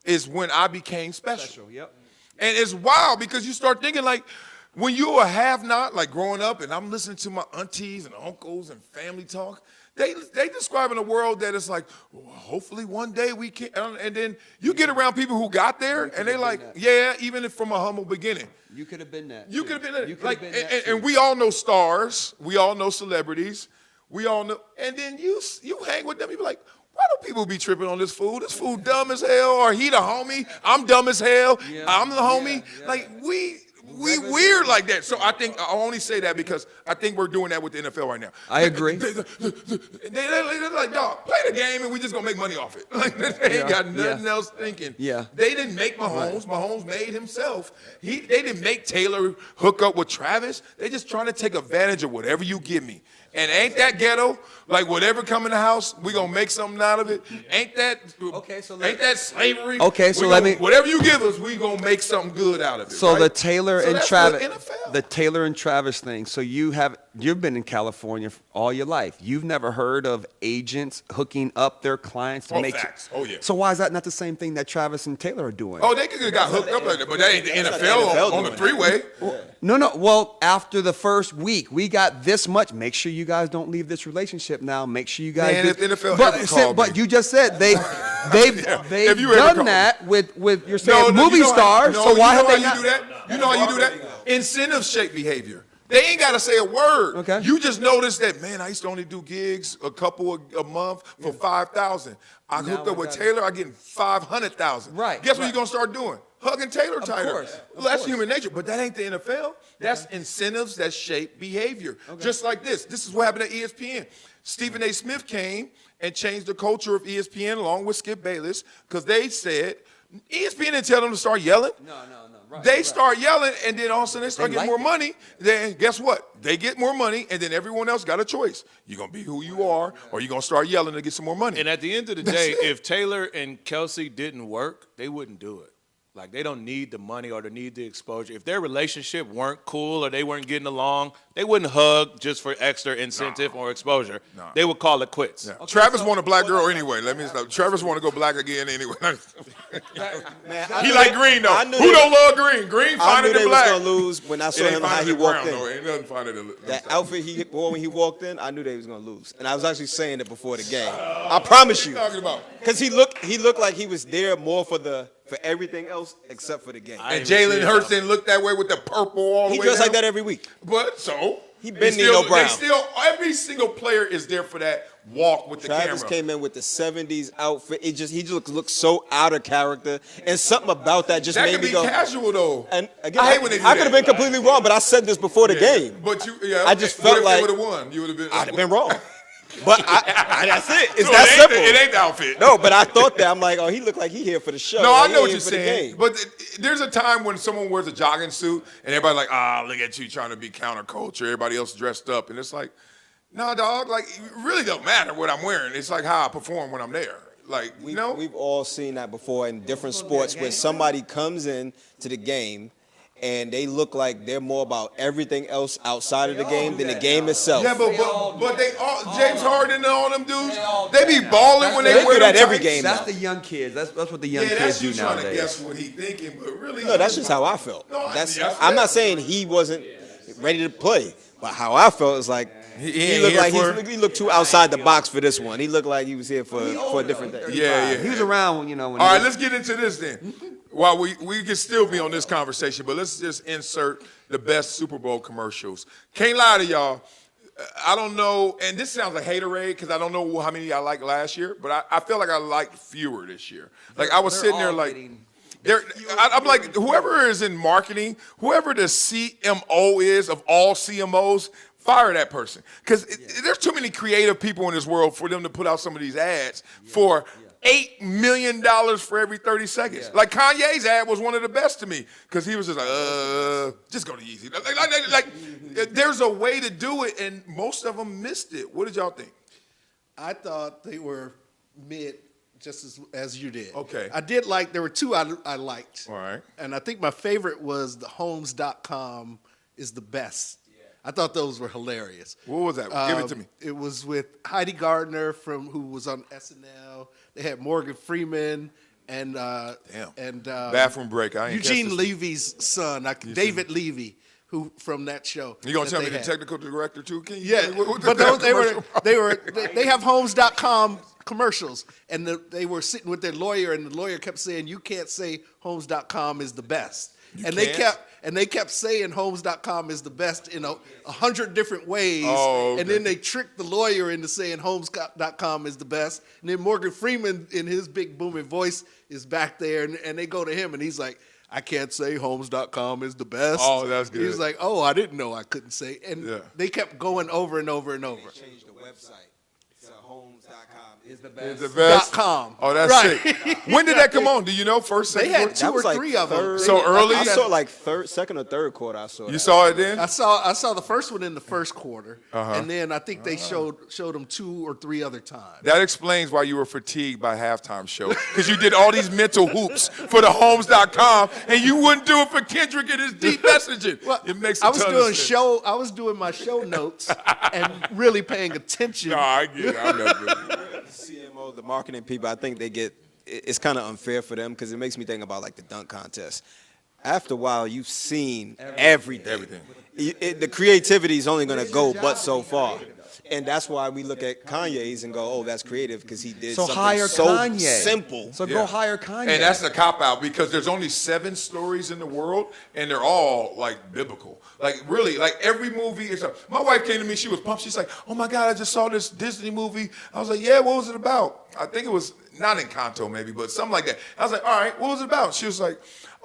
is when I became special. Yep. And it's wild because you start thinking like, when you're a have-not, like growing up, and I'm listening to my aunties and uncles and family talk, they describing a world that is like, well, hopefully one day we can, and then you get around people who got there, and they like, yeah, even if from a humble beginning. You could have been that. You could have been that. You could Like, have been that and too. we all know stars, we all know celebrities, we all know, and then you hang with them, you be like, why do people be tripping on this fool? This fool dumb as hell, or he the homie, I'm dumb as hell, I'm the homie. Like, we weird like that. So I think I only say that because I think we're doing that with the NFL right now. I agree. They're like, dog, play the game and we just gonna make money off it. Like, they ain't got nothing else thinking. Yeah. They didn't make Mahomes. Mahomes made himself. They didn't make Taylor hook up with Travis. They just trying to take advantage of whatever you give me. And ain't that ghetto? Like, whatever come in the house, we gonna make something out of it. Ain't that ain't that slavery? Okay, so whatever you give us, we gonna make something good out of it. So right? the Taylor So and that's Travis, the NFL. the Taylor and Travis thing. So you've been in California all your life. You've never heard of agents hooking up their clients to make facts. Oh, yeah. So why is that not the same thing that Travis and Taylor are doing? Oh, they could have got hooked up like that, but that ain't the NFL on the three-way. No. Well, after the first week, we got this much. Make sure you guys don't leave this relationship now. Make sure you guys. Man, if the NFL but, ever called but me. you just said they've If you ever done called that with you're saying No, movie you know stars. How, so why have they you not? do that? You know how you do that? Incentives shape behavior. They ain't got to say a word. Okay. You just notice that, man, I used to only do gigs a couple a month for $5,000. I hooked up with Taylor, I getting $500,000. Right, Guess what right. you're going to start doing? Hugging Taylor tighter. course, of Well, that's course. human nature, but that ain't the NFL. That's incentives that shape behavior. Just like this. This is what happened at ESPN. Stephen A. Smith came and changed the culture of ESPN along with Skip Bayless because they said, ESPN didn't tell them to start yelling. No. Right, They start yelling, and then all of a sudden they start They getting like more money. Then guess what? They get more money, and then everyone else got a choice. You're going to be who you are, or you're going to start yelling to get some more money. And at the end of the day, if Taylor and Kelsey didn't work, they wouldn't do it. Like, they don't need the money or they need the exposure. If their relationship weren't cool or they weren't getting along, they wouldn't hug just for extra incentive or exposure. They would call it quits. Yeah. Travis want a black girl anyway. Let me stop. Travis want to go black again anyway. He like green though. Who don't love green? Green I finer knew than they black. was gonna lose when I saw It ain't him how finer he than walked brown, in. though. Ain't nothing finer than That outfit he wore when he walked in, I knew they was gonna lose, and I was actually saying it before the game. I promise you, What are you talking about? because he looked like he was there more for everything else except for the game. And Jalen Hurts didn't look that way with the purple all the He way dressed down. like that every week. But so He been Nino Brown. Every single player is there for that walk with the Travis camera. came in with the '70s outfit. He just looked so out of character, and something about that just That made could me be go. casual though. And again, I hate when they do I could have that. been completely wrong, but I said this before the game. But I just what felt if like they would have won. You would have been. I'd have been wrong. But that's it. It's So that it ain't simple. It ain't the outfit. No, but I thought that. I'm like, oh, he looked like he here for the show. No, Like, I know what he you're here for the saying. game. But there's a time when someone wears a jogging suit and everybody's like, look at you trying to be counterculture. Everybody else dressed up. And it's like, no, dog, like, it really don't matter what I'm wearing. It's like how I perform when I'm there. Like, you know? We've all seen that before in different sports where somebody comes in to the game and they look like they're more about everything else outside of the game than the game itself. Yeah, but they all, James Harden and all them dudes, they be balling when they They wear do that them every tights. game. That's the young kids. That's what the young Yeah, kids that's do you trying nowadays. to guess what he thinking, but really. No, that's just how I felt. No, I'm not saying he wasn't ready to play, but how I felt is like he looked like he looked too outside the box for this one. He looked like he was here for a different day. Yeah. He was around, when All he right, was- let's get into this then. While we can still be on this conversation, but let's just insert the best Super Bowl commercials. Can't lie to y'all. I don't know, and this sounds like haterade because I don't know how many I liked last year, but I feel like I liked fewer this year. Like I was They're sitting there all like, getting- I'm like, whoever is in marketing, whoever the CMO is of all CMOs, fire that person. Because there's too many creative people in this world for them to put out some of these ads for $8 million for every 30 seconds. Yeah. Like Kanye's ad was one of the best to me because he was just like, just go to Yeezy. Like, there's a way to do it, and most of them missed it. What did y'all think? I thought they were mid, just as you did. Okay. I did like, there were two I liked. All right. And I think my favorite was the Homes.com is the best. I thought those were hilarious. What was that? Give it to me. It was with Heidi Gardner who was on SNL. They had Morgan Freeman and Bathroom Break. I ain't Eugene catch this. Levy's son, David Levy, who from that show. You gonna that tell me they the had. technical director too? Can you Yeah, tell me what but the they have Homes.com commercials, and they were sitting with their lawyer, and the lawyer kept saying, "You can't say Homes.com is the best," they kept saying Homes.com is the best in 100 different ways, Oh, okay. and then they tricked the lawyer into saying Homes.com is the best, and then Morgan Freeman in his big booming voice is back there, and they go to him, and he's like, I can't say Homes.com is the best. Oh, that's good. He's like, oh, I didn't know I couldn't say. And they kept going over and over and over. Changed the website. So homes.com is the Is best. the best. .com. Oh, that's Right. sick. When did that come on? Do you know? First, They second, had fourth? two or three of them. third- So early? I saw like second or third quarter. I saw You that. saw it then? I saw the first one in the first quarter, and then I think they showed them 2 or 3 other times. That explains why you were fatigued by halftime show. Because you did all these mental hoops for the Homes.com, and you wouldn't do it for Kendrick and his deep messaging. Well, It makes a I was ton doing of sense. I was doing my show notes and really paying attention. No, I get it. I'm not good. CMO, the marketing people, I think it's kind of unfair for them because it makes me think about like the dunk contest. After a while, you've seen everything. Everything. The creativity is only going to go but so far. And that's why we look at Kanye's and go, oh, that's creative because he did So something hire so Kanye. simple. So Yeah. go hire Kanye. And that's a cop-out because there's only 7 stories in the world, and they're all, like, biblical. Like, really, like, every movie is my wife came to me, she was pumped. She's like, oh, my God, I just saw this Disney movie. I was like, yeah, what was it about? I think it was, not Encanto maybe, but something like that. I was like, all right, what was it about? She was like,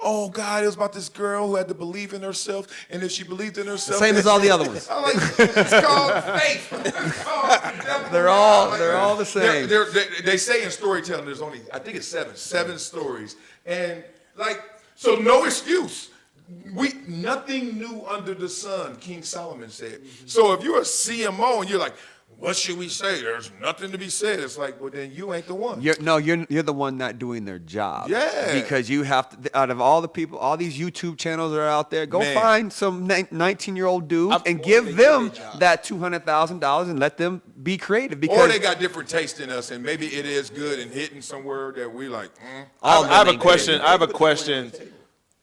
oh, God, it was about this girl who had to believe in herself, and if she believed in herself... Same as all the other ones. I'm like, it's called faith. It's called They're all the same. They say in storytelling there's only, I think it's 7 stories. And like, so no excuse. Nothing new under the sun, King Solomon said. So if you're a CMO and you're like, what should we say? There's nothing to be said. It's like, well, then you ain't the one. You're the one not doing their job. Yeah. Because you have to, out of all the people, all these YouTube channels that are out there, go Man. find some 19-year-old dudes and give them that $200,000 and let them be creative. Because Or they got different taste in us, and maybe it is good and hitting somewhere that we like, I have a question. I have a question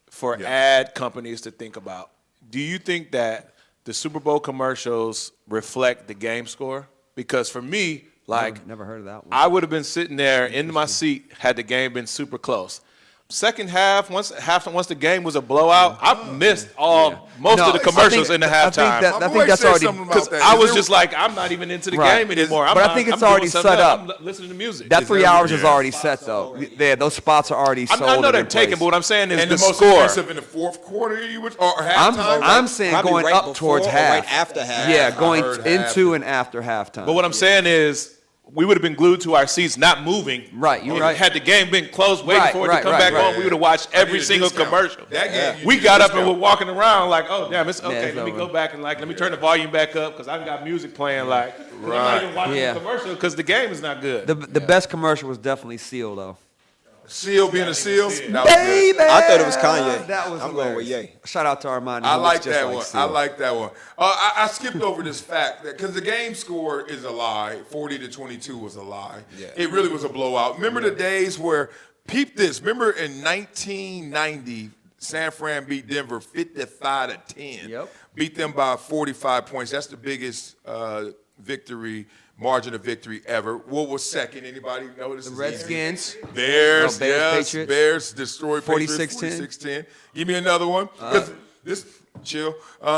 for ad companies to think about. Do you think that the Super Bowl commercials reflect the game score? Because for me, like, never heard of that one. I would have been sitting there in my seat had the game been super close. Second half, once the game was a blowout, I missed most of the commercials in the halftime. I think that's already, because I was just like, I'm not even into the game anymore. But I think it's already set up. I'm listening to music. That 3 hours is already set, though. Those spots are already sold. I know and they're in taken, place. but what I'm saying is and the the most score. expensive in the fourth quarter, or halftime. I'm saying Probably going right up before towards or half. right after half. Yeah, I going heard into half. and after halftime. But what I'm saying is, we would have been glued to our seats, not moving. Right, you're right. Had the game been closed, waiting Right, for it right, to come right, back right. on, we would have watched I every need a single discount. commercial. That game, you We need got a up and discount. we're walking around like, oh, damn, it's okay. it's Let me over. go back and let me turn the volume back up because I've got music playing. Like, 'cause I'm not even watching Yeah. the commercial because the game is not good. the best commercial was definitely Seal, though. Seal being a seal. That was good. Baby! I thought it was Kanye. That was I'm going with Ye. Shout out to Armani. I who like looks just that like one. Seal. I like that one. I skipped over this fact that because the game score is a lie. 40-22 was a lie. Yeah. It really was a blowout. Remember the days where, peep this. Remember in 1990, San Fran beat Denver 55-10. Yep. Beat them by 45 points. That's the biggest margin of victory ever. What was second? Anybody know this? The is Redskins. easy. Bears, Bears, yes, Patriots. Bears destroyed 46-10. Patriots 46-10. Give me another one. 'Cause this chill. We're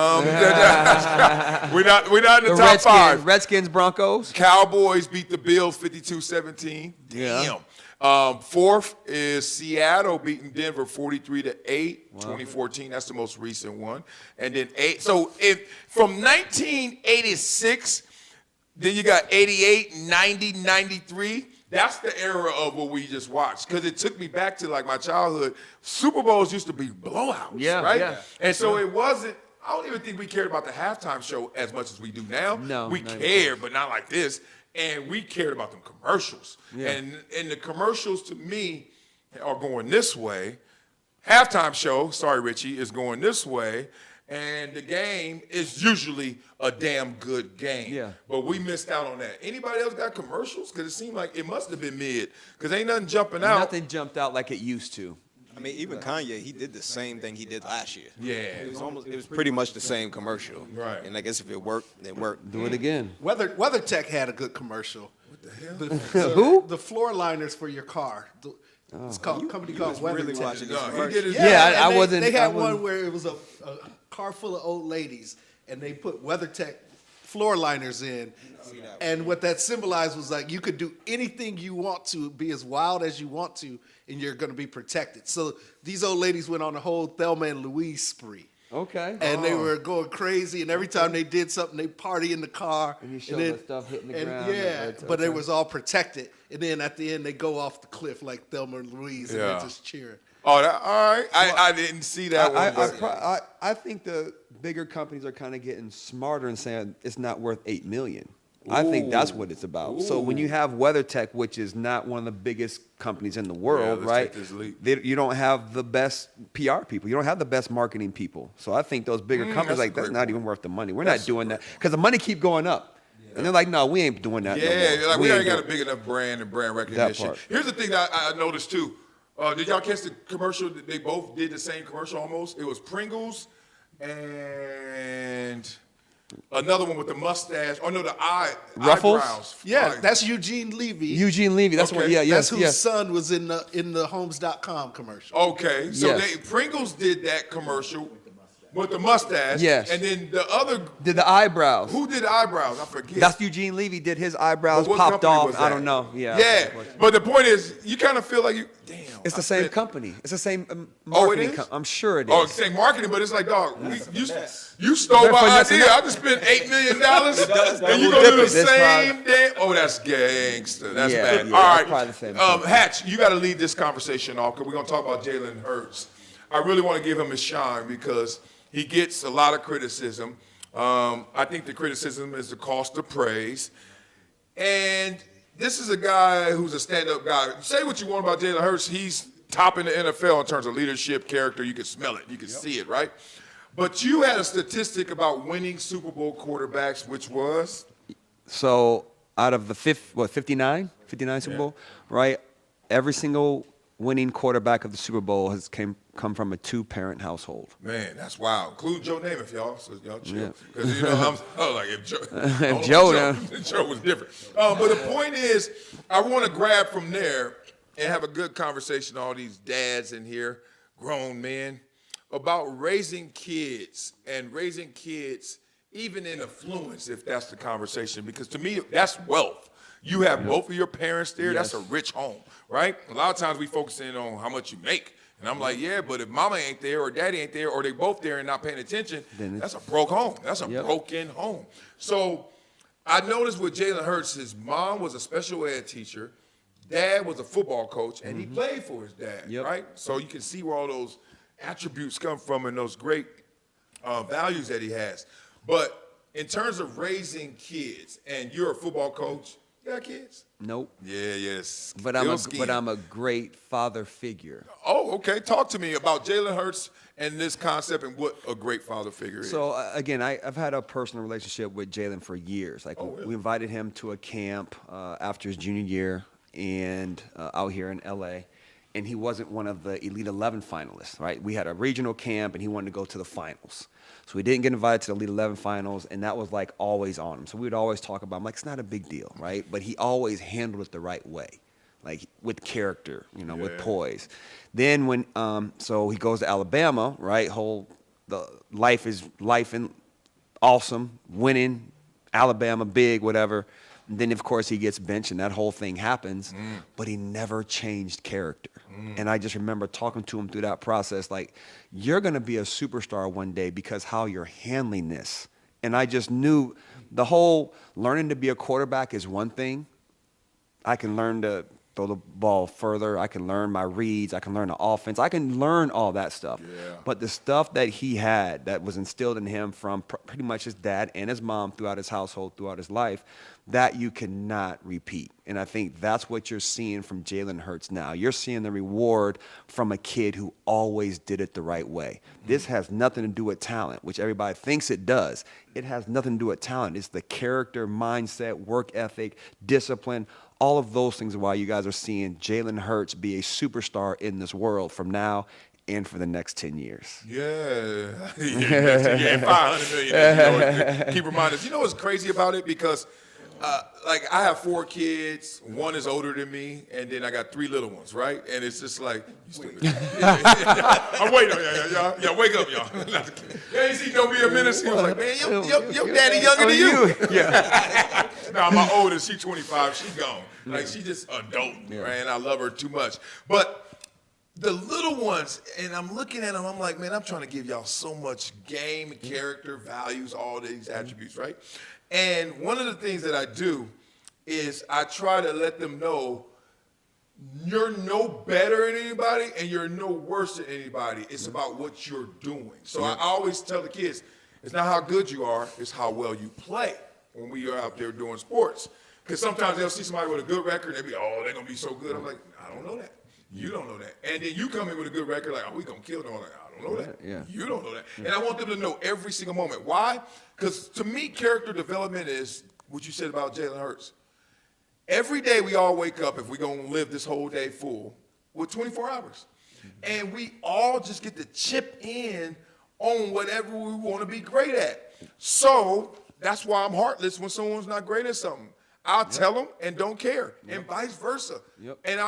not in the, top 5. Redskins, Broncos. Cowboys beat the Bills 52-17. Yeah. Damn. Fourth is Seattle beating Denver 43-8, 2014. That's the most recent one. And then from 1986, then you got 88, 90, 93. That's the era of what we just watched because it took me back to like my childhood. Super Bowls used to be blowouts, right? Yeah. And so it wasn't. I don't even think we cared about the halftime show as much as we do now. No, we not even cared, but not like this. and we cared about them commercials. And the commercials to me are going this way. Halftime show, sorry Richie, is going this way. And the game is usually a damn good game. Yeah. But we missed out on that. Anybody else got commercials? Because it seemed like it must have been mid. Because ain't nothing jumping out. Nothing jumped out like it used to. I mean, even Kanye, he did the same thing he did last year. Yeah. It was pretty much the same commercial. Right. And I guess if it worked, it worked. Do it again. WeatherTech had a good commercial. What the hell? Who? The floor liners for your car. It's called company called Really WeatherTech. watching this No, he commercial. did his Yeah, and I wasn't. They had I wasn't- one where it was a car full of old ladies, and they put WeatherTech floor liners in. And what that symbolized was like you could do anything you want to, be as wild as you want to, and you're going to be protected. So these old ladies went on a whole Thelma and Louise spree. Okay. And they were going crazy, and every time they did something, they party in the car. And you showed the stuff hitting the ground. Yeah, That's but it okay. was all protected. And then at the end, they go off the cliff like Thelma and Louise, and Yeah. they're just cheering. Oh, all right. I didn't see that one. but- I think the bigger companies are kind of getting smarter and saying it's not worth $8 million. I think that's what it's about. So when you have WeatherTech, which is not one of the biggest companies in the world, let's right? take this leap. You don't have the best PR people. You don't have the best marketing people. So I think those bigger companies that's a that's great not point. even worth the money. We're not doing that because the money keep going up, and they're like, no, we ain't doing that. no Yeah, more. like we already ain't got a doing- big enough brand and brand recognition. part. Here's the thing that I noticed too. Did y'all catch the commercial? They both did the same commercial almost. It was Pringles and another one with the mustache. Oh no, the Ruffles? eyebrows. Yeah, Like, that's Eugene Levy. Eugene Levy. That's what. Okay. Yeah, That's yes, whose yes. son was in the Homes.com commercial. okay. So Yes. Pringles did that commercial with the mustache. Yes. And then the other, Did the eyebrows? who did the eyebrows? I forget. That's Eugene Levy did his eyebrows But what popped company off. was I that? don't know. Yeah. Yeah. But the point is, you kind of feel like damn. It's the I same spent- company. It's the same Oh, it marketing. is? I'm sure it is. Oh, same marketing, but it's like, dog, you stole my Listen, idea. I just spent $8 million, and you gonna do the That's same damn. Oh, that's gangster. That's Yeah, bad. yeah, All that's right, probably the same Hatch, you got to lead this conversation off because we're gonna talk about Jalen Hurts. I really want to give him his shine because he gets a lot of criticism. I think the criticism is the cost of praise, and this is a guy who's a stand-up guy. Say what you want about Jalen Hurts. He's top in the NFL in terms of leadership, character. You can smell it. You can see it, right? But you had a statistic about winning Super Bowl quarterbacks, which was? So out of the 59 Super Bowl, right? Every single winning quarterback of the Super Bowl has come from a 2-parent household. Man, that's wild. Include Joe Namath, y'all. So y'all chill. Yeah. Because, you know, I'm like, if Joe, If Joe Joe was different. But the point is, I want to grab from there and have a good conversation, all these dads in here, grown men, about raising kids and raising kids even in affluence, if that's the conversation. Because to me, that's wealth. You have both of your parents there. That's a rich home, right? A lot of times we focus in on how much you make. And I'm like, yeah, but if mama ain't there or daddy ain't there or they both there and not paying attention, that's a broke home. That's a broken home. So I noticed with Jalen Hurts, his mom was a special ed teacher. Dad was a football coach, and he played for his dad, right? So you can see where all those attributes come from and those great values that he has. But in terms of raising kids, and you're a football coach, you got kids? Nope. Yeah, yes. But I'm a great father figure. Oh, okay. Talk to me about Jalen Hurts and this concept and what a great father figure is. So again, I've had a personal relationship with Jalen for years. Like we invited him to a camp after his junior year and out here in LA, and he wasn't one of the Elite 11 finalists, right? We had a regional camp and he wanted to go to the finals. So we didn't get invited to the Elite 11 finals, and that was like always on him. So we would always talk about him, like it's not a big deal, right? But he always handled it the right way, like with character, with poise. Then when, so he goes to Alabama, right? The life and awesome, winning, Alabama, big, whatever. And then, of course, he gets benched, and that whole thing happens. But he never changed character. And I just remember talking to him through that process, like, you're going to be a superstar one day because how you're handling this. And I just knew the whole learning to be a quarterback is one thing. I can learn to throw the ball further. I can learn my reads. I can learn the offense. I can learn all that stuff. Yeah. But the stuff that he had that was instilled in him from pretty much his dad and his mom throughout his household, throughout his life, that you cannot repeat. And I think that's what you're seeing from Jalen Hurts now. You're seeing the reward from a kid who always did it the right way. This has nothing to do with talent, which everybody thinks it does. It has nothing to do with talent. It's the character, mindset, work ethic, discipline. All of those things are why you guys are seeing Jalen Hurts be a superstar in this world from now and for the next 10 years. Yeah. Yeah, 500 million. Keep reminding us. You know what's crazy about it? Because, like, I have 4 kids. 1 is older than me, and then I got 3 little ones, right? And it's just like, you stupid. I'm waiting on y'all. Yeah, wake up, y'all. Yeah, you see, don't be a menace. He was like, man, your daddy younger than you. Yeah. Now, my oldest, she's 25. She gone. Like, she just adult, right? And I love her too much. But the little ones, and I'm looking at them, I'm like, man, I'm trying to give y'all so much game, character, values, all these attributes, right? And one of the things that I do is I try to let them know you're no better than anybody and you're no worse than anybody. It's about what you're doing. So I always tell the kids, it's not how good you are, it's how well you play when we are out there doing sports. Because sometimes they'll see somebody with a good record, they'll be, oh, they're going to be so good. I'm like, I don't know that. You don't know that. And then you come in with a good record, like, oh, we going to kill them. I'm like, I don't know that. Yeah. You don't know that. And I want them to know every single moment. Why? Because to me, character development is what you said about Jalen Hurts. Every day we all wake up, if we're going to live this whole day full, with 24 hours. And we all just get to chip in on whatever we want to be great at. So that's why I'm heartless when someone's not great at something. I'll tell them and don't care, and vice versa. And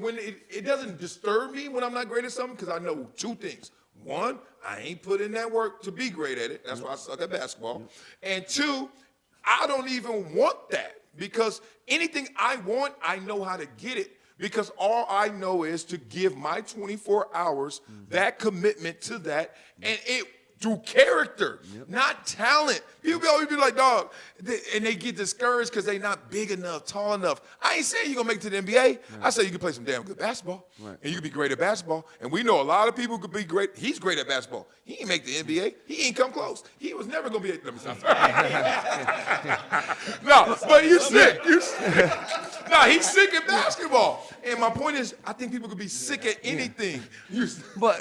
when it doesn't disturb me when I'm not great at something, because I know 2 things. 1, I ain't put in that work to be great at it. That's why I suck at basketball. And 2, I don't even want that, because anything I want, I know how to get it, because all I know is to give my 24 hours, that commitment to that, and it through character, not talent. People always be like, dog, and they get discouraged because they not big enough, tall enough. I ain't saying you're going to make it to the NBA. I say you can play some damn good basketball, and you can be great at basketball. And we know a lot of people could be great. He's great at basketball. He ain't make the NBA. He ain't come close. He was never going to be at, let me stop. No, but you sick. You sick. No, he's sick at basketball. And my point is, I think people could be sick at anything. You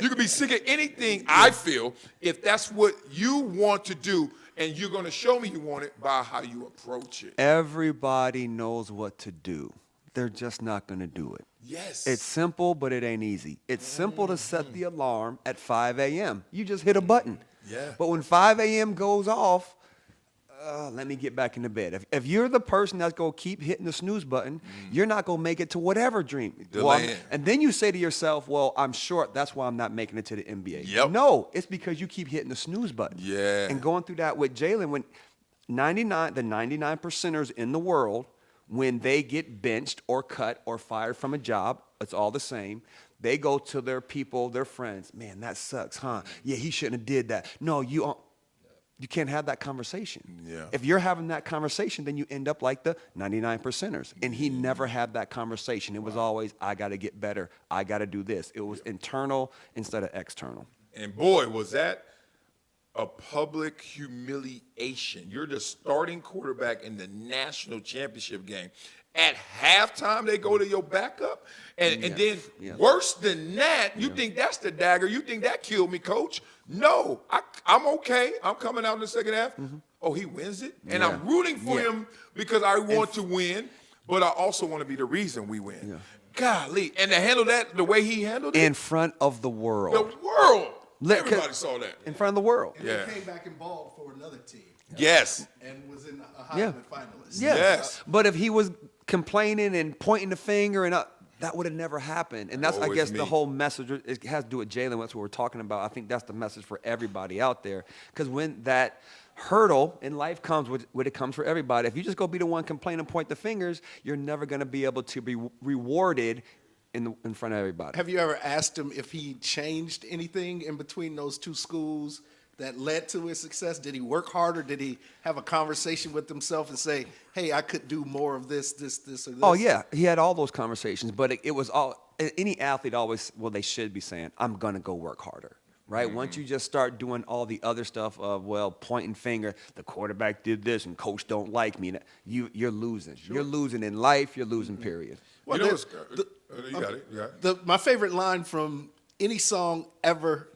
could be sick at anything, I feel, if that's what you want to do, and you're going to show me you want it by how you approach it. Everybody knows what to do. They're just not going to do it. Yes. It's simple, but it ain't easy. It's simple to set the alarm at 5 a.m. You just hit a button. Yeah. But when 5 a.m. goes off, let me get back into bed. If you're the person that's going to keep hitting the snooze button, you're not going to make it to whatever dream. And then you say to yourself, well, I'm short. That's why I'm not making it to the NBA. Yep. No, it's because you keep hitting the snooze button. Yeah. And going through that with Jalen, when the 99 percenters in the world, when they get benched or cut or fired from a job, it's all the same. They go to their people, their friends. Man, that sucks, huh? Yeah, he shouldn't have did that. No, you can't have that conversation. Yeah. If you're having that conversation, then you end up like the 99 percenters. And he never had that conversation. It was always, I got to get better. I got to do this. It was internal instead of external. And boy, was that a public humiliation. You're the starting quarterback in the national championship game. At halftime, they go to your backup. And then worse than that, you think that's the dagger. You think that killed me, coach. No, I'm okay. I'm coming out in the second half. Oh, he wins it? And I'm rooting for him because I want to win, but I also want to be the reason we win. Yeah. Golly. And to handle that the way he handled it. In front of the world. The world. Everybody saw that. In front of the world. And they came back and balled for another team. Yes. And was in a Heisman finalist. Yes. But if he was complaining and pointing the finger and that would have never happened. And that's, I guess, the whole message. It has to do with Jalen. That's what we're talking about. I think that's the message for everybody out there. Because when that hurdle in life comes, when it comes for everybody, if you just go be the one complaining and point the fingers, you're never going to be able to be rewarded in front of everybody. Have you ever asked him if he changed anything in between those 2 schools that led to his success? Did he work harder? Did he have a conversation with himself and say, hey, I could do more of this, or this? Oh, yeah. He had all those conversations, but it was all, any athlete always, well, they should be saying, I'm going to go work harder. right? Once you just start doing all the other stuff of, well, pointing finger, the quarterback did this and coach don't like me, you're losing. You're losing in life, you're losing, period. Well, You know what's- you got it. You got it. My favorite line from any song ever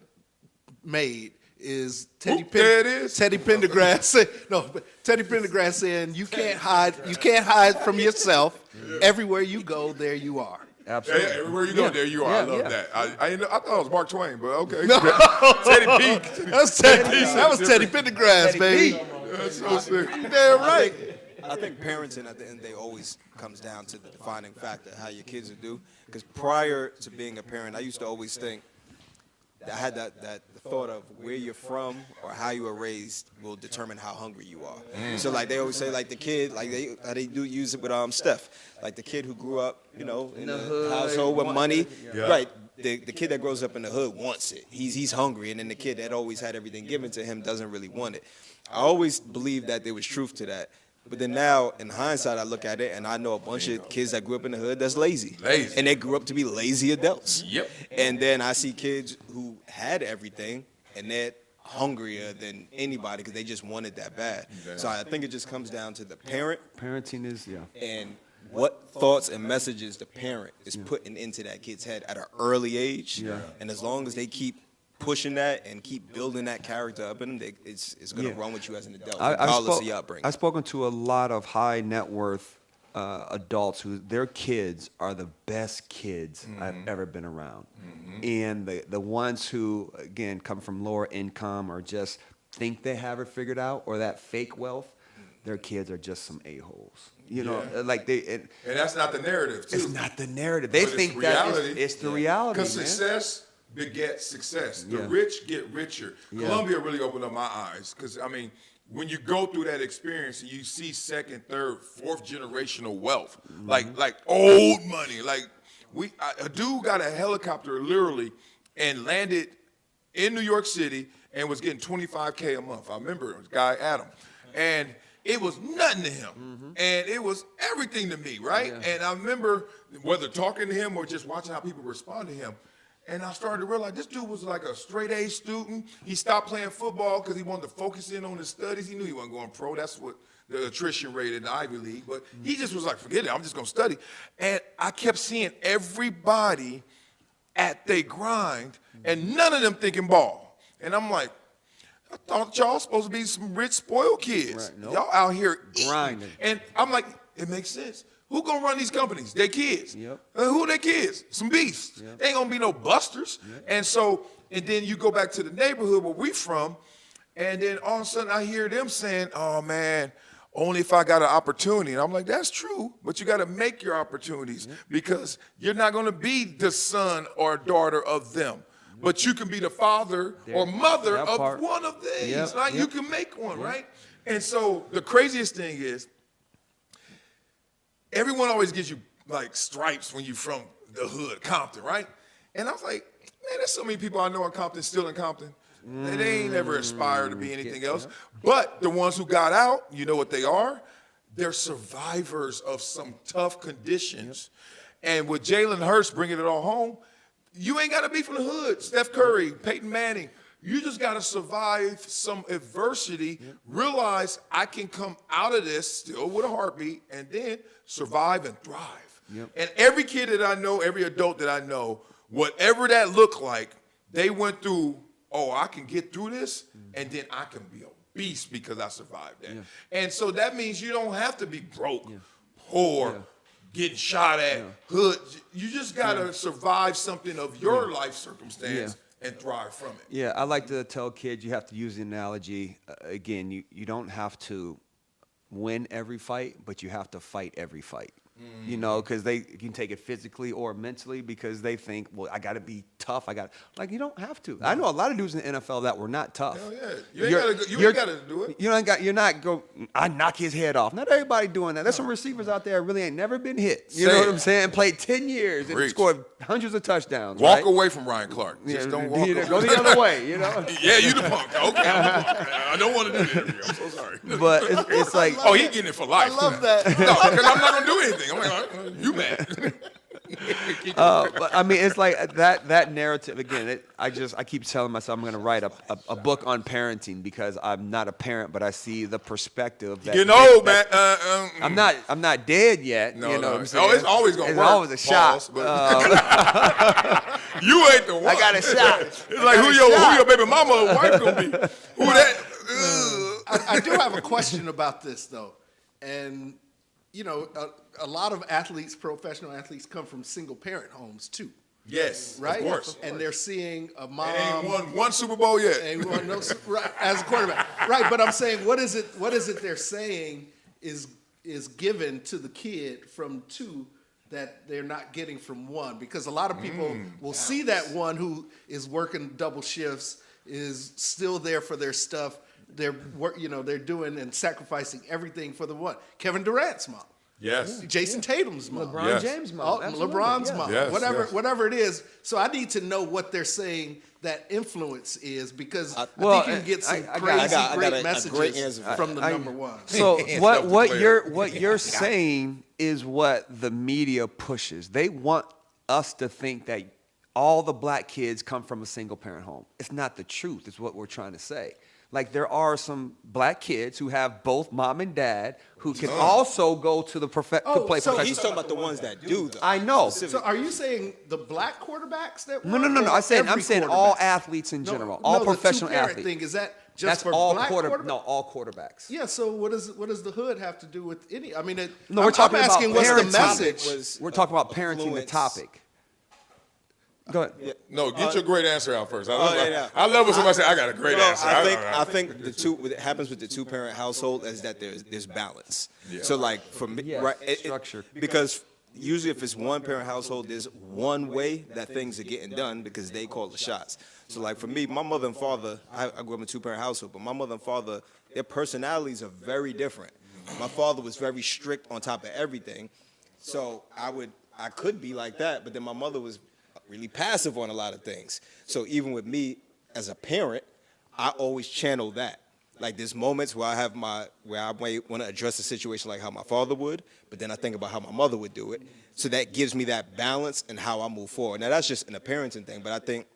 made is There it is. Teddy Pendergrass. Teddy Pendergrass saying, "You can't hide from yourself. Everywhere you go, there you are." Absolutely. Yeah, everywhere you go, there you are. I love yeah. that. I thought it was Mark Twain, but okay. Teddy P. That was Teddy Pendergrass, baby. That's so sick. Damn right. I think parenting at the end of the day always comes down to the defining factor, how your kids will do. Because prior to being a parent, I used to always think, I had that thought of where you're from or how you were raised will determine how hungry you are. So like they always say, like the kid, like they do use it with Steph, like the kid who grew up, in a household with money, right? The kid that grows up in the hood wants it. He's hungry, and then the kid that always had everything given to him doesn't really want it. I always believed that there was truth to that. But then now, in hindsight, I look at it, and I know a bunch of kids that grew up in the hood that's lazy. And they grew up to be lazy adults. Yep. And then I see kids who had everything, and they're hungrier than anybody because they just wanted that bad. So I think it just comes down to the parent. Parenting is, And what thoughts and messages the parent is putting into that kid's head at an early age. And as long as they keep pushing that and keep building that character up in them, it's going to run with you as an adult, regardless of your upbringing. I've spoken to a lot of high net worth adults who their kids are the best kids I've ever been around. And the ones who, again, come from lower income or just think they have it figured out, or that fake wealth, their kids are just some a-holes. Like And that's not the narrative, too. it's not the narrative. They But think it's that reality. it's the reality, man. Because success begets success. The Yeah. rich get richer. Yeah. Columbia really opened up my eyes because, when you go through that experience and you see second, third, fourth generational wealth, like old money, a dude got a helicopter literally and landed in New York City and was getting $25K a month. I remember it was guy Adam, and it was nothing to him, and it was everything to me, right? And I remember whether talking to him or just watching how people respond to him. And I started to realize this dude was like a straight A student. He stopped playing football because he wanted to focus in on his studies. He knew he wasn't going pro. That's what the attrition rate in the Ivy League. But he just was like, forget it, I'm just going to study. And I kept seeing everybody at their grind, and none of them thinking ball. And I'm like, I thought y'all supposed to be some rich, spoiled kids. Right, nope. Y'all out here Grinding. eating. And I'm like, it makes sense. Who gonna run these companies? They kids. Yep. Who are they kids? Some beasts. They ain't gonna be no busters. And then you go back to the neighborhood where we from, and then all of a sudden I hear them saying, oh man, only if I got an opportunity. And I'm like, that's true, but you gotta make your opportunities because you're not gonna be the son or daughter of them. But you can be the father or mother that of part. one of these. Yep, Like you can make one, right? And so the craziest thing is, everyone always gives you like stripes when you from the hood, Compton, right? And I was like, man, there's so many people I know in Compton, still in Compton. They ain't never aspired to be anything else. But the ones who got out, you know what they are? They're survivors of some tough conditions. And with Jalen Hurts bringing it all home, you ain't got to be from the hood. Steph Curry, Peyton Manning. You just got to survive some adversity, realize I can come out of this still with a heartbeat, and then survive and thrive. And every kid that I know, every adult that I know, whatever that looked like, they went through, oh, I can get through this, and then I can be a beast because I survived that. And so that means you don't have to be broke, poor, getting shot at, hood. You just got to survive something of your life circumstance and thrive from it. Yeah, I like to tell kids you have to use the analogy, again, you don't have to win every fight, but you have to fight every fight. You know, because you can take it physically or mentally because they think, well, I got to be tough. You don't have to. I know a lot of dudes in the NFL that were not tough. Hell yeah. You ain't got to do it. I knock his head off. Not everybody doing that. There's some receivers out there really ain't never been hit. You know what I'm saying? Played 10 years and Preach. scored hundreds of touchdowns. Walk right? away from Ryan Clark. Just don't walk away. Go the other way, you know? Yeah, you the punk. Okay, I'm the punk. I don't want to do the interview. I'm so sorry. But it's like, Oh, he getting it for life. I love that. No, because I'm not going to do anything. I'm like, all right, you mad. But I mean, it's like that narrative again. I keep telling myself I'm going to write a book on parenting because I'm not a parent, but I see the perspective. That, Getting old, man. I'm not dead yet. No, you know no. what I'm saying? It's always gonna it's work. always a shot. You ain't the one. I got a shot. It's like who your baby mama or wife gonna be? Who that? I do have a question about this though, and you know, a lot of athletes, professional athletes, come from single parent homes too. Yes, right. Of course. And they're seeing a mom. Ain't won one Super Bowl yet. Ain't won no right, as a quarterback. Right, but I'm saying, what is it they're saying is given to the kid from two that they're not getting from one? Because a lot of people will see that one who is working double shifts is still there for their stuff. They're doing and sacrificing everything for the one. Kevin Durant's mom. Yes. Jason Tatum's mom. LeBron James' mom. LeBron's mom. Yes, whatever it is. So I need to know what they're saying that influence is because I think you can get some crazy great messages from the number one. So what you're saying is what the media pushes. They want us to think that all the black kids come from a single parent home. It's not the truth, is what we're trying to say. Like there are some black kids who have both mom and dad who can also go to the play professional. He's talking about the ones that do, though. I know. So are you saying the black quarterbacks that No. I'm saying all athletes in general, all professional athletes. Thing is that just That's for all black quarterbacks? No, all quarterbacks. Yeah. So what does the hood have to do with any? I mean, we're talking I'm asking about what's the parenting. message? We're talking about parenting the Affluence. topic. Go ahead. Yeah. No, get your great answer out first. I yeah. love when somebody say, I got a great answer. I think what happens with the two-parent household is that there's balance. Yeah. So like for me, Yes, right? structure. Because usually if it's one-parent household, there's one way that things are getting done because they call the shots. So like for me, my mother and father, I grew up in a two-parent household, but my mother and father, their personalities are very different. My father was very strict on top of everything, so I could be like that, but then my mother was really passive on a lot of things. So even with me as a parent, I always channel that. Like there's moments where I might want to address a situation like how my father would, but then I think about how my mother would do it. So that gives me that balance and how I move forward. Now that's just in a parenting thing, but I think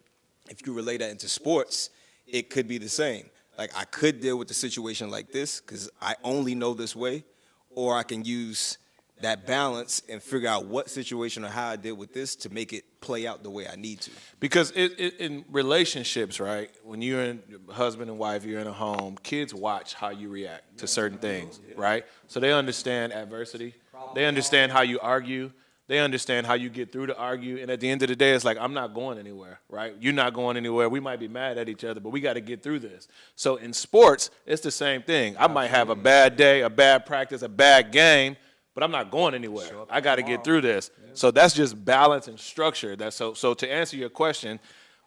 if you relate that into sports, it could be the same. Like I could deal with the situation like this because I only know this way, or I can use that balance and figure out what situation or how I deal with this to make it play out the way I need to. Because in relationships, right, when you're in husband and wife, you're in a home, kids watch how you react to certain things, right? So they understand adversity. They understand how you argue. They understand how you get through to argue. And at the end of the day, it's like, I'm not going anywhere, right? You're not going anywhere. We might be mad at each other, but we got to get through this. So in sports, it's the same thing. I might have a bad day, a bad practice, a bad game, but I'm not going anywhere. I got to get through this. So that's just balance and structure. So to answer your question,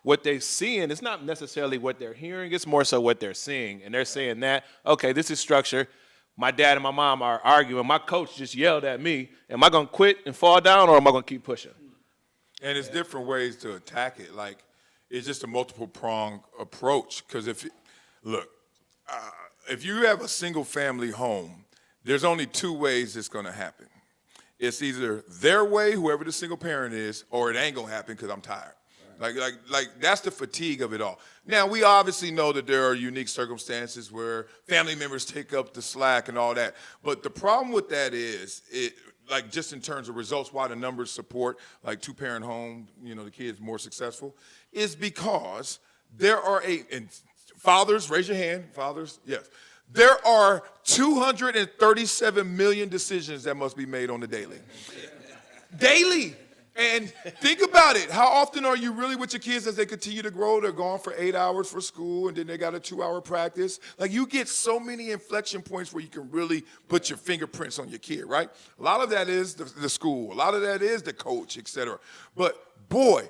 what they're seeing is not necessarily what they're hearing. It's more so what they're seeing. And they're saying that, okay, this is structure. My dad and my mom are arguing. My coach just yelled at me. Am I going to quit and fall down, or am I going to keep pushing? And it's different ways to attack it. Like, it's just a multiple-pronged approach. Because if you have a single-family home, there's only two ways it's going to happen. It's either their way, whoever the single parent is, or it ain't going to happen because I'm tired. Right. Like that's the fatigue of it all. Now, we obviously know that there are unique circumstances where family members take up the slack and all that. But the problem with that is, like just in terms of results, why the numbers support like two-parent home, the kid's more successful, is because there are and fathers, raise your hand, fathers, yes. There are 237 million decisions that must be made on the daily. Daily. And think about it. How often are you really with your kids as they continue to grow? They're gone for 8 hours for school, and then they got a 2-hour practice. Like, you get so many inflection points where you can really put your fingerprints on your kid, right? A lot of that is the school. A lot of that is the coach, et cetera. But, boy,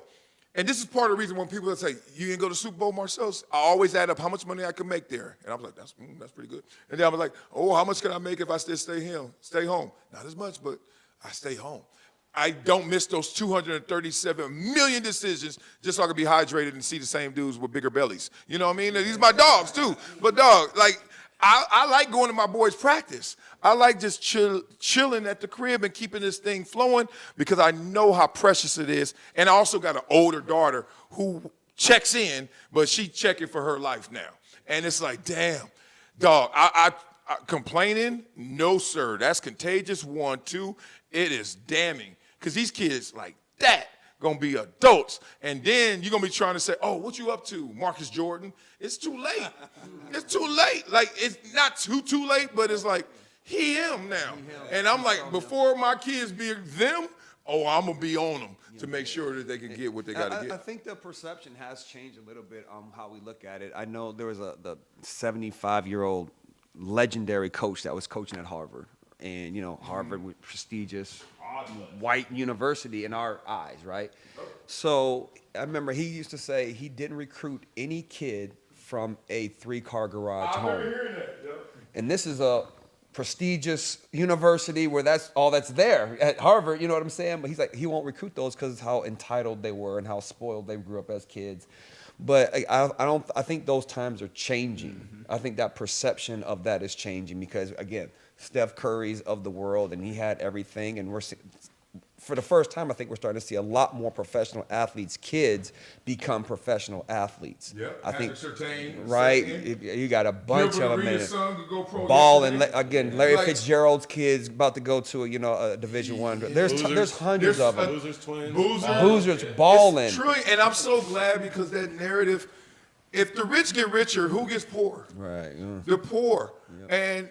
and this is part of the reason when people say, you didn't go to Super Bowl, Marcellus, I always add up how much money I could make there. And I was like, that's pretty good. And then I was like, oh, how much can I make if I stay home? Not as much, but I stay home. I don't miss those 237 million decisions just so I can be hydrated and see the same dudes with bigger bellies. You know what I mean? These are my dogs, too. But, dog, like, I like going to my boys' practice. I like just chilling at the crib and keeping this thing flowing because I know how precious it is. And I also got an older daughter who checks in, but she checking for her life now. And it's like, damn, dog, I complaining? No, sir. That's contagious. 1, 2. It is damning because these kids like that gonna be adults, and then you're gonna be trying to say, oh, what you up to, Marcus Jordan? It's too late. It's too late. Like, it's not too late, but it's like, him now. And I'm like, before my kids be them, oh, I'm gonna be on them to make sure that they can get what they gotta get. I think the perception has changed a little bit on how we look at it. I know there was the 75-year-old legendary coach that was coaching at Harvard. And, you know, Harvard was prestigious white university in our eyes, right? So I remember he used to say he didn't recruit any kid from a 3-car garage home. And this is a prestigious university where that's all that's there at Harvard, you know what I'm saying? But he's like, he won't recruit those because of how entitled they were and how spoiled they grew up as kids. But I think those times are changing. I think that perception of that is changing because, again, Steph Curry's of the world, and he had everything, and for the first time, I think we're starting to see a lot more professional athletes' kids become professional athletes. Yep. I think, Surtain, right? You got a bunch of them. Ball and again, Larry Fitzgerald's kids about to go to a Division I. There's hundreds of them. Boozers, twins. Boozers balling. True, and I'm so glad because that narrative. If the rich get richer, who gets poor? Right. Yeah. The poor, and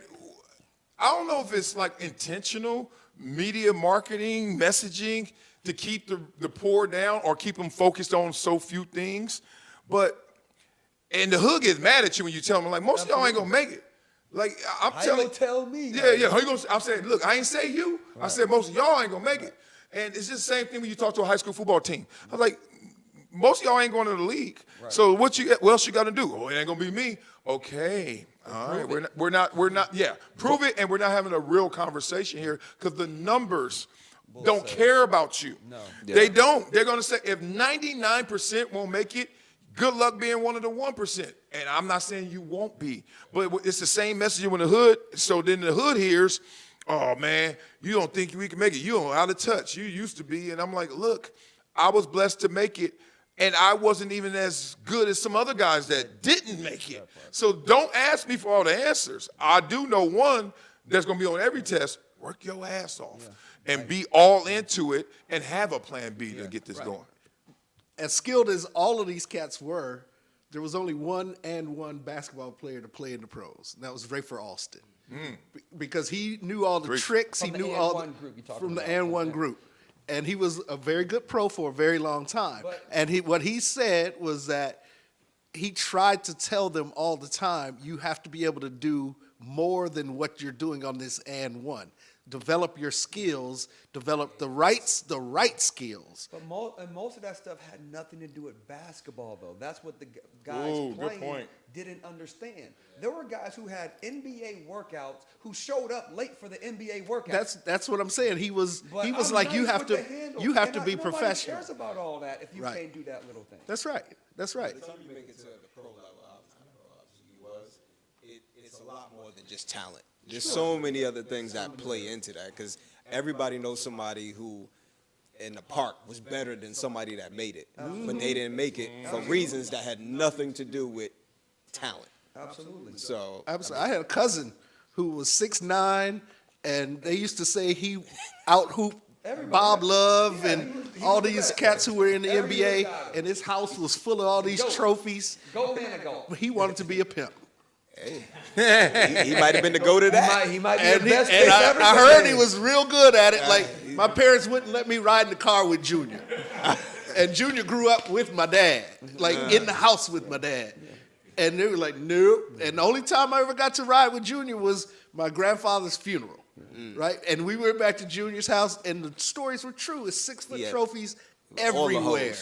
I don't know if it's like intentional media marketing, messaging to keep the poor down or keep them focused on so few things. And the hood gets mad at you when you tell them, like, most of y'all ain't gonna make it. Like, I'm telling. Tell me. Yeah. How you gonna? I'm saying, look, I ain't say you. Right. I said most of y'all ain't gonna make it. And it's just the same thing when you talk to a high school football team. I was like, most of y'all ain't going to the league. Right. So what else you got to do? Oh, it ain't gonna be me. Okay. All right, we're not, yeah, prove it, and we're not having a real conversation here because the numbers don't care about you. No. Yeah. They don't. They're going to say if 99% won't make it, good luck being one of the 1%. And I'm not saying you won't be, but it's the same message when the hood, so then the hood hears, oh, man, you don't think we can make it. You're out of touch. You used to be. And I'm like, look, I was blessed to make it. And I wasn't even as good as some other guys that didn't make it. So don't ask me for all the answers. I do know one that's going to be on every test. Work your ass off and be all into it and have a plan B to get this going. As skilled as all of these cats were, there was only one basketball player to play in the pros. And that was Rayford Alston. Because he knew all the tricks. He knew all from the N1 group. And he was a very good pro for a very long time. And what he said was that he tried to tell them all the time, you have to be able to do more than what you're doing on this N1. Develop your skills, develop the right skills. But most of that stuff had nothing to do with basketball, though. That's what the guys playing didn't understand. There were guys who had NBA workouts who showed up late for the NBA workouts. That's what I'm saying. He was like, you have to be professional. Nobody cares about all that if you can't do that little thing. That's right. That's right. By the time you make it to the pro level, it's a lot more than just talent. There's so many other things that play into that because everybody knows somebody who in the park was better than somebody that made it, but they didn't make it for reasons that had nothing to do with talent. Absolutely. So I had a cousin who was 6'9", and they used to say he out-hooped Bob Love and all these cats who were in the NBA, and his house was full of all these trophies. But he wanted to be a pimp. Hey, he might have been the go to that. He might be the best. And I heard he was real good at it. Like, my parents wouldn't let me ride in the car with Junior. And Junior grew up with my dad, like in the house with my dad. And they were like, nope. And the only time I ever got to ride with Junior was my grandfather's funeral, right? And we went back to Junior's house, and the stories were true. It's 6-foot trophies everywhere.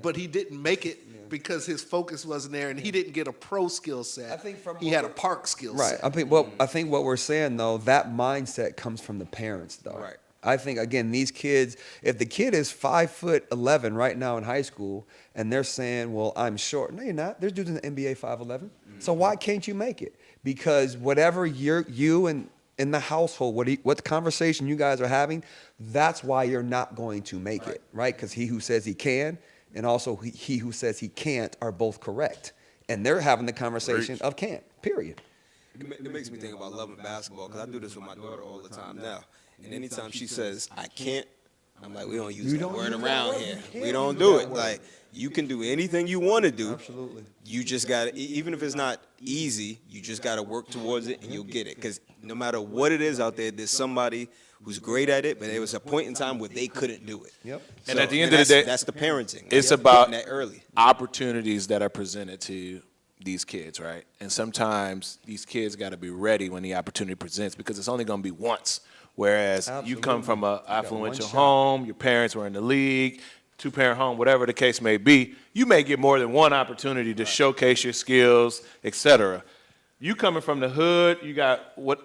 But he didn't make it because his focus wasn't there, and he didn't get a pro skill set. He had a park skill set. Right. I think what we're saying, though, that mindset comes from the parents, though. Right. I think, again, these kids, if the kid is 5'11" right now in high school, and they're saying, well, I'm short. No, you're not. There's dudes in the NBA 5'11". So why can't you make it? Because whatever you and in the household, what conversation you guys are having, that's why you're not going to make it, right? Because he who says he can and also he who says he can't are both correct. And they're having the conversation of can't, period. It makes me think about loving basketball because I do this with my daughter all the time now. And anytime she says, I can't, I'm like, we don't use that word around here. We don't do it. Like, you can do anything you want to do. Absolutely. You just got to, even if it's not easy, you just got to work towards it and you'll get it. Because no matter what it is out there, there's somebody who's great at it, but there was a point in time where they couldn't do it. Yep. And at the end of the day, that's the parenting. It's about getting that early. opportunities that are presented to these kids, right? And sometimes these kids got to be ready when the opportunity presents because it's only going to be once. Whereas you come from an affluential home, your parents were in the league, two-parent home, whatever the case may be, you may get more than one opportunity to showcase your skills, etc. You coming from the hood, you got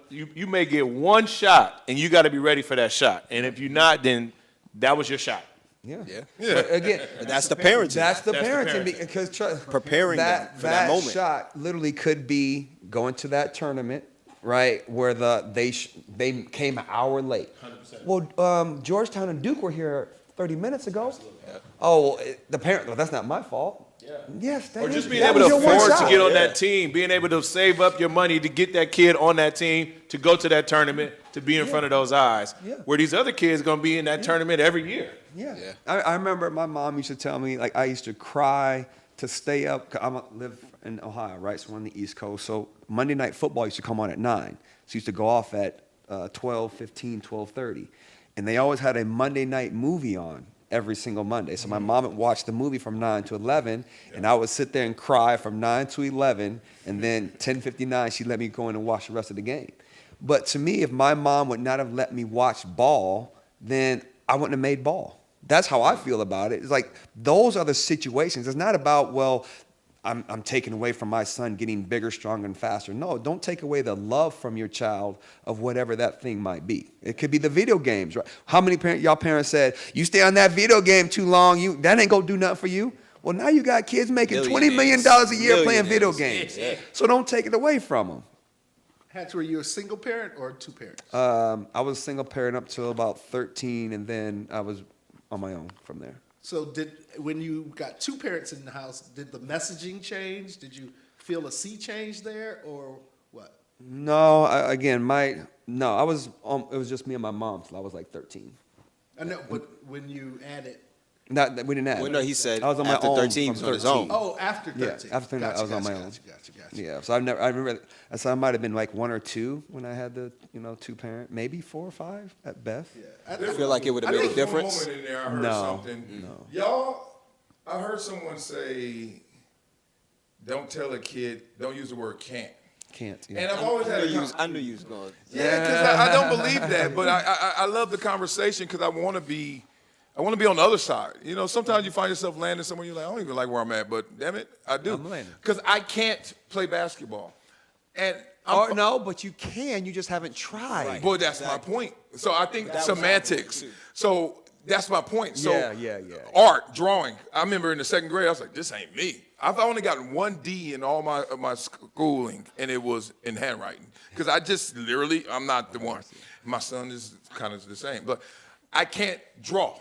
you may get one shot, and you got to be ready for that shot. And if you're not, then that was your shot. Yeah. But again, that's the parenting. That's the That's the parenting parenting. because Preparing them for that moment. shot literally could be going to that tournament, right, where they came an hour late. 100%. Well, Georgetown and Duke were here 30 minutes ago. Oh, well, the parent. Well, that's not my fault. Yeah. Yes, that Or just is- being that able was to your one afford to shot. get on that team, being able to save up your money to get that kid on that team, to go to that tournament, to be in front of those eyes. Yeah. Where these other kids going to be in that tournament every year. Yeah. I remember my mom used to tell me, like, I used to cry to stay up. I live in Ohio, right? So we're on the East Coast. So Monday Night Football used to come on at 9. So used to go off at 12:15, 12:30. And they always had a Monday night movie on every single Monday. So my mom would watch the movie from 9 to 11, and I would sit there and cry from 9 to 11, and then 10:59, she'd let me go in and watch the rest of the game. But to me, if my mom would not have let me watch ball, then I wouldn't have made ball. That's how I feel about it. It's like, those are the situations. It's not about, well, I'm taking away from my son getting bigger, stronger, and faster. No, don't take away the love from your child of whatever that thing might be. It could be the video games, right? How many y'all parents said, you stay on that video game too long, that ain't gonna do nothing for you? Well, now you got kids making $20 million a year playing video games. So don't take it away from them. Hatch, were you a single parent or two parents? I was a single parent up till about 13, and then I was on my own from there. So when you got two parents in the house, did the messaging change? Did you feel a sea change there, or what? No, it was just me and my mom till I was like 13. I know, but when you added, We didn't add. Well, no, he said I was on my after own 13 he was from on his 13. own. oh, after 13. Yeah, after 13, I was on my own. Gotcha. Yeah, so I remember, so I might have been like 1 or 2 when I had the, two parent, maybe 4 or 5 at best. Yeah. I feel like it would have made a difference. For a moment in there, I heard something. No. Y'all, I heard someone say, don't tell a kid, don't use the word can't. Can't. And Yeah. I've always had I knew you was going. Yeah, because I don't believe that, but I love the conversation because I want to be on the other side. Sometimes you find yourself landing somewhere, you're like, I don't even like where I'm at, but damn it, I do. I'm landing. Because I can't play basketball. And No, but you can. You just haven't tried. Boy, that's my point. So I think semantics. So that's my point. So Yeah. art, drawing. I remember in the 2nd grade, I was like, this ain't me. I've only gotten 1 D in all my schooling, and it was in handwriting. Because I just literally, I'm not the one. My son is kind of the same. But I can't draw.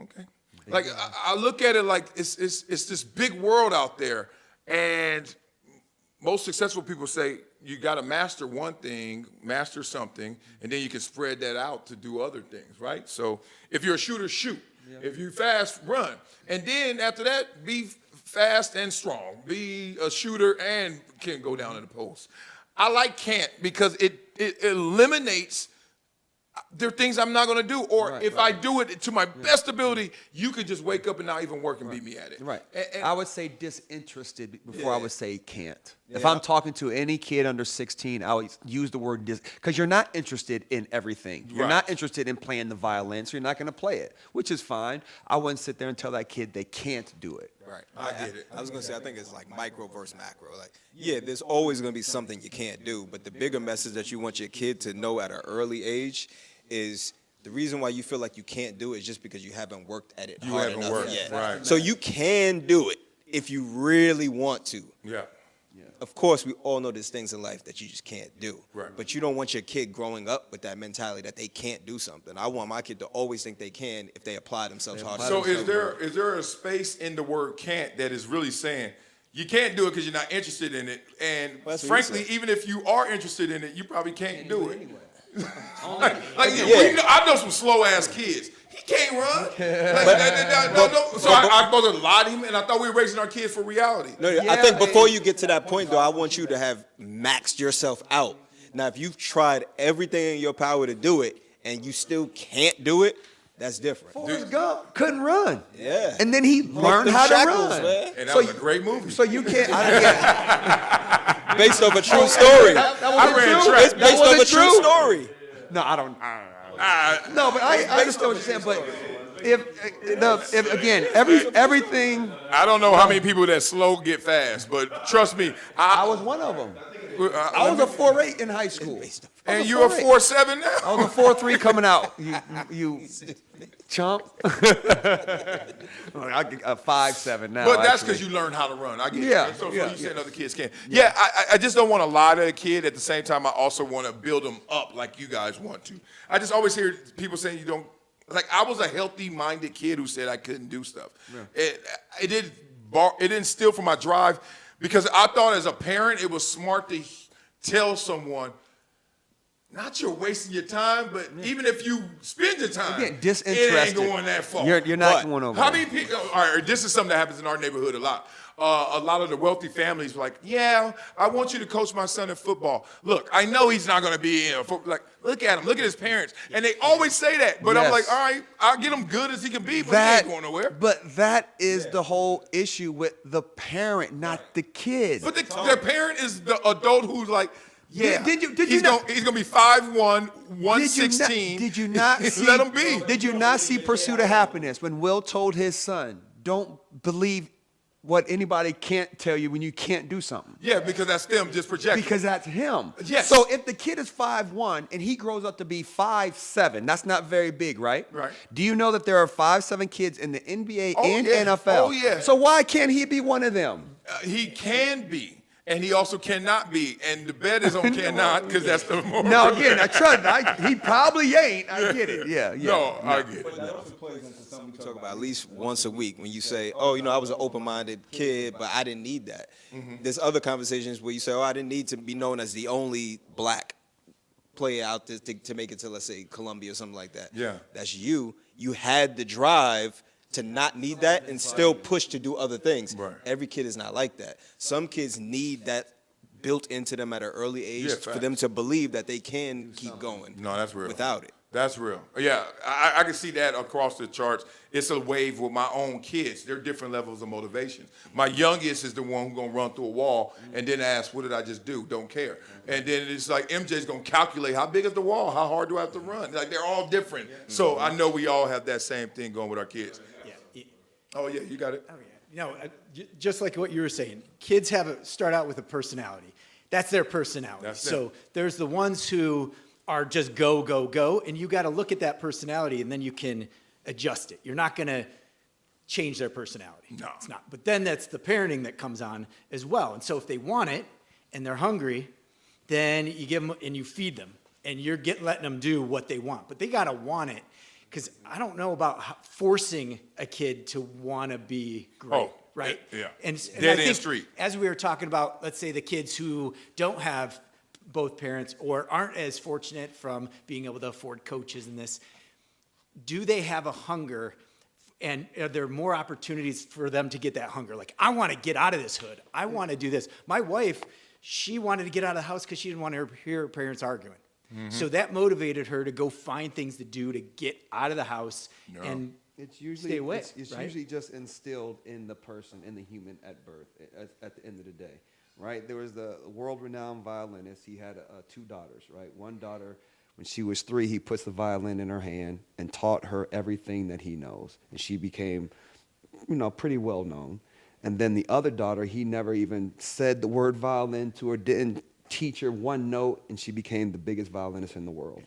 Okay. Like I look at it like it's this big world out there, and most successful people say you got to master one thing, master something, and then you can spread that out to do other things, right? So if you're a shooter, shoot. Yeah. If you fast, run. And then after that, be fast and strong. Be a shooter and can go down in the post. I like can't because it eliminates. There are things I'm not going to do, or if I do it to my best ability, you could just wake up and not even work and beat me at it. Right. And I would say disinterested before I would say can't. If I'm talking to any kid under 16, I would use the word because you're not interested in everything. You're not interested in playing the violin, so you're not going to play it, which is fine. I wouldn't sit there and tell that kid they can't do it. Right. I get it. I was going to say, I think it's like micro versus macro. Like, yeah, there's always going to be something you can't do, but the bigger message that you want your kid to know at an early age is The reason why you feel like you can't do it is just because you haven't worked at it You hard haven't enough worked, yet. right. So you can do it if you really want to. Yeah. Of course, we all know there's things in life that you just can't do. Right. But you don't want your kid growing up with that mentality that they can't do something. I want my kid to always think they can if they apply themselves hard enough. So is there a space in the word can't that is really saying you can't do it because you're not interested in it? And Well, that's what frankly, you said. even if you are interested in it, you probably can't do it. Anyway. I know some slow ass kids. He can't run. So I supposed to lie to him, and I thought we were raising our kids for reality. No, I think before you get to that point, though, I want you to have maxed yourself out. Now, if you've tried everything in your power to do it and you still can't do it, that's different. Forrest Gump couldn't run. Yeah. And then he learned them how to shackles, run. man. And that was a great movie. So you can't. Based off a true story. I ran track. It's based off a true story. No, I don't. No, but I understand what you're saying. But if again, everything. I don't know how many people that slow get fast, but trust me, I was one of them. I was a 4.8 in high school. And you're a 4.7 now. I was a 4.3 coming out. You chump. I get a 5.7 now. But that's because you learned how to run. I get Yeah, it. So yeah, you saying other kids can't. Yeah, I just don't want to lie to a kid. At the same time, I also want to build them up like you guys want to. I just always hear people saying you don't. Like, I was a healthy-minded kid who said I couldn't do stuff. Yeah. It didn't steal from my drive because I thought as a parent it was smart to tell someone, not you're wasting your time, but even if you spend your time, Again, it disinterested. ain't going that far. You're not going over. How there. many people? All right, this is something that happens in our neighborhood a lot. A lot of the wealthy families are like, yeah, I want you to coach my son in football. Look, I know he's not going to be in football. Like, look at him. Look at his parents. And they always say that. But I'm like, all right, I'll get him good as he can be, but he ain't going nowhere. But that is the whole issue with the parent, not the kid. But the parent is the adult who's like, yeah, Did you he's not- going to be 5'1", 116. Did you not see? Let him be. Did you not see Pursuit of Happiness when Will told his son, "Don't believe what anybody can't tell you when you can't do something." Yeah, because that's them just projecting. Because that's him. Yes. So if the kid is 5'1" and he grows up to be 5'7", that's not very big, right? Right. Do you know that there are 5'7" kids in the NBA Oh, and yeah. NFL? Oh, yeah. So why can't he be one of them? He can be. And he also cannot be. And the bet is on cannot because that's the more. No, again, I trust. He probably ain't. I get it. Yeah. No, I get it. That also plays into something we talk about at least once a week when you say, oh, I was an open-minded kid, but I didn't need that. There's other conversations where you say, oh, I didn't need to be known as the only black player out there to make it to, let's say, Columbia or something like that. Yeah. That's you. You had the drive to not need that and still push to do other things. Right. Every kid is not like that. Some kids need that built into them at an early age Yeah, for them to believe that they can keep going. No, that's real. Without it. That's real. Yeah, I can see that across the charts. It's a wave with my own kids. They're different levels of motivation. My youngest is the one who's going to run through a wall and then ask, what did I just do? Don't care. And then it's like MJ's going to calculate, how big is the wall? How hard do I have to run? Like, they're all different. So I know we all have that same thing going with our kids. Oh, yeah, you got it. Oh, yeah. Just like what you were saying, kids start out with a personality. That's their personality. That's so them. there's the ones who are just go, go, go, and you got to look at that personality, and then you can adjust it. You're not going to change their personality. No. It's not. But then that's the parenting that comes on as well. And so if they want it and they're hungry, then you give them and you feed them, and you're letting them do what they want. But they got to want it. Because I don't know about forcing a kid to want to be great, Oh, right? yeah. And Dead I end think street. as we were talking about, let's say the kids who don't have both parents or aren't as fortunate from being able to afford coaches in this, do they have a hunger and are there more opportunities for them to get that hunger? Like, I want to get out of this hood. I want to do this. My wife, she wanted to get out of the house because she didn't want to hear her parents arguing. So that motivated her to go find things to do to get out of the house and It's usually stay away. It's right? usually just instilled in the person, in the human at birth. At the end of the day, right? There was the world-renowned violinist. He had 2 daughters, right? One daughter, when she was 3, he puts the violin in her hand and taught her everything that he knows, and she became, pretty well known. And then the other daughter, he never even said the word violin to her, didn't teach her one note, and she became the biggest violinist in the world.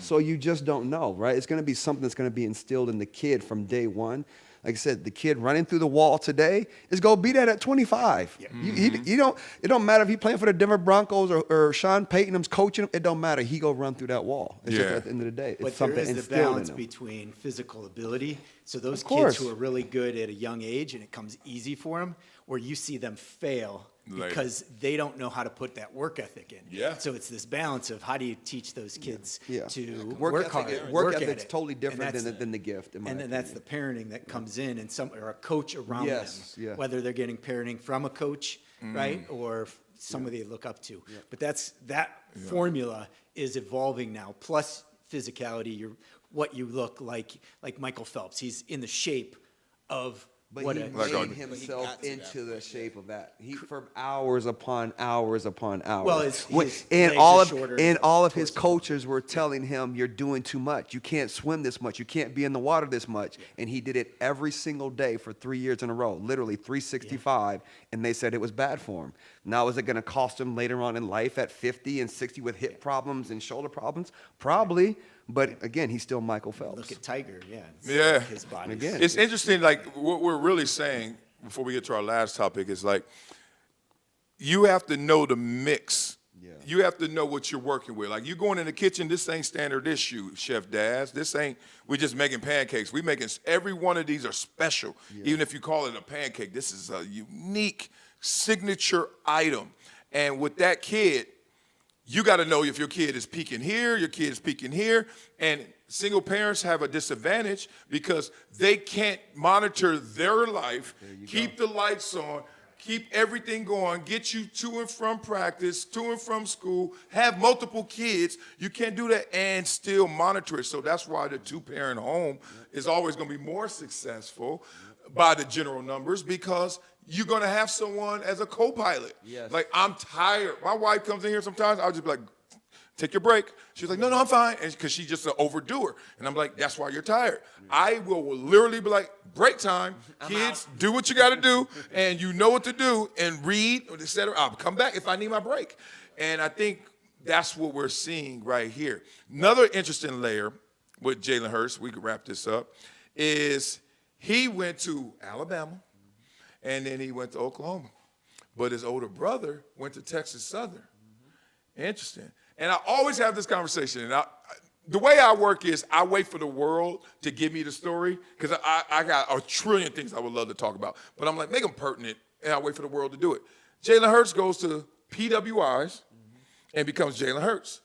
So you just don't know, right? It's going to be something that's going to be instilled in the kid from day one. Like I said, the kid running through the wall today is going to be that at 25. Yeah. It don't matter if he's playing for the Denver Broncos or Sean Payton's coaching him. It don't matter. He go run through that wall. It's just at the end of the day. It's but something there is the instilled in balance him. between physical ability. So those Of course. kids who are really good at a young age and it comes easy for them, or you see them fail Later. because they don't know how to put that work ethic in. Yeah. So it's this balance of how do you teach those kids to Work work ethic- hard, work at ethic's it. totally And different that's than the gift, in my And then that's the parenting that comes in, and or a coach around Yes, them, yeah. whether they're getting parenting from a coach, right, or somebody they look up to. But that formula is evolving now. Plus physicality, what you look like Michael Phelps. He's in the shape of But what he a made himself into the shape of that. He for hours upon hours upon hours. Well, his and legs all are of shorter and than all of his torso. coaches were telling him, "You're doing too much. You can't swim this much. You can't be in the water this much." And he did it every single day for 3 years in a row, literally 365. And they said it was bad for him. Now, is it going to cost him later on in life at 50 and 60 with hip problems and shoulder problems? Probably. But again, he's still Michael Phelps. Look at Tiger, it's Yeah. like his body. Again. It's interesting, like, what we're really saying, before we get to our last topic, is like, you have to know the mix. Yeah. You have to know what you're working with. Like, you going in the kitchen, this ain't standard issue, Chef Daz. This ain't, we're just making pancakes. We making, every one of these are special. Even if you call it a pancake, this is a unique signature item. And with that kid, you got to know if your kid is peaking here, your kid is peaking here, and single parents have a disadvantage because they can't monitor their life, keep the lights on, keep everything going, get you to and from practice, to and from school, have multiple kids. You can't do that and still monitor it. So that's why the two-parent home is always going to be more successful by the general numbers, because you're going to have someone as a co-pilot. Yes. Like, I'm tired. My wife comes in here sometimes, I'll just be like, take your break. She's like, no, I'm fine. And because she's just an overdoer. And I'm like, that's why you're tired. I will literally be like, break time. Kids, do what you got to do. And you know what to do. And read, et cetera. I'll come back if I need my break. And I think that's what we're seeing right here. Another interesting layer with Jalen Hurts, we could wrap this up, is he went to Alabama. And then he went to Oklahoma. But his older brother went to Texas Southern. Interesting. And I always have this conversation. And the way I work is I wait for the world to give me the story, because I got a trillion things I would love to talk about. But I'm like, make them pertinent, and I wait for the world to do it. Jalen Hurts goes to PWIs and becomes Jalen Hurts.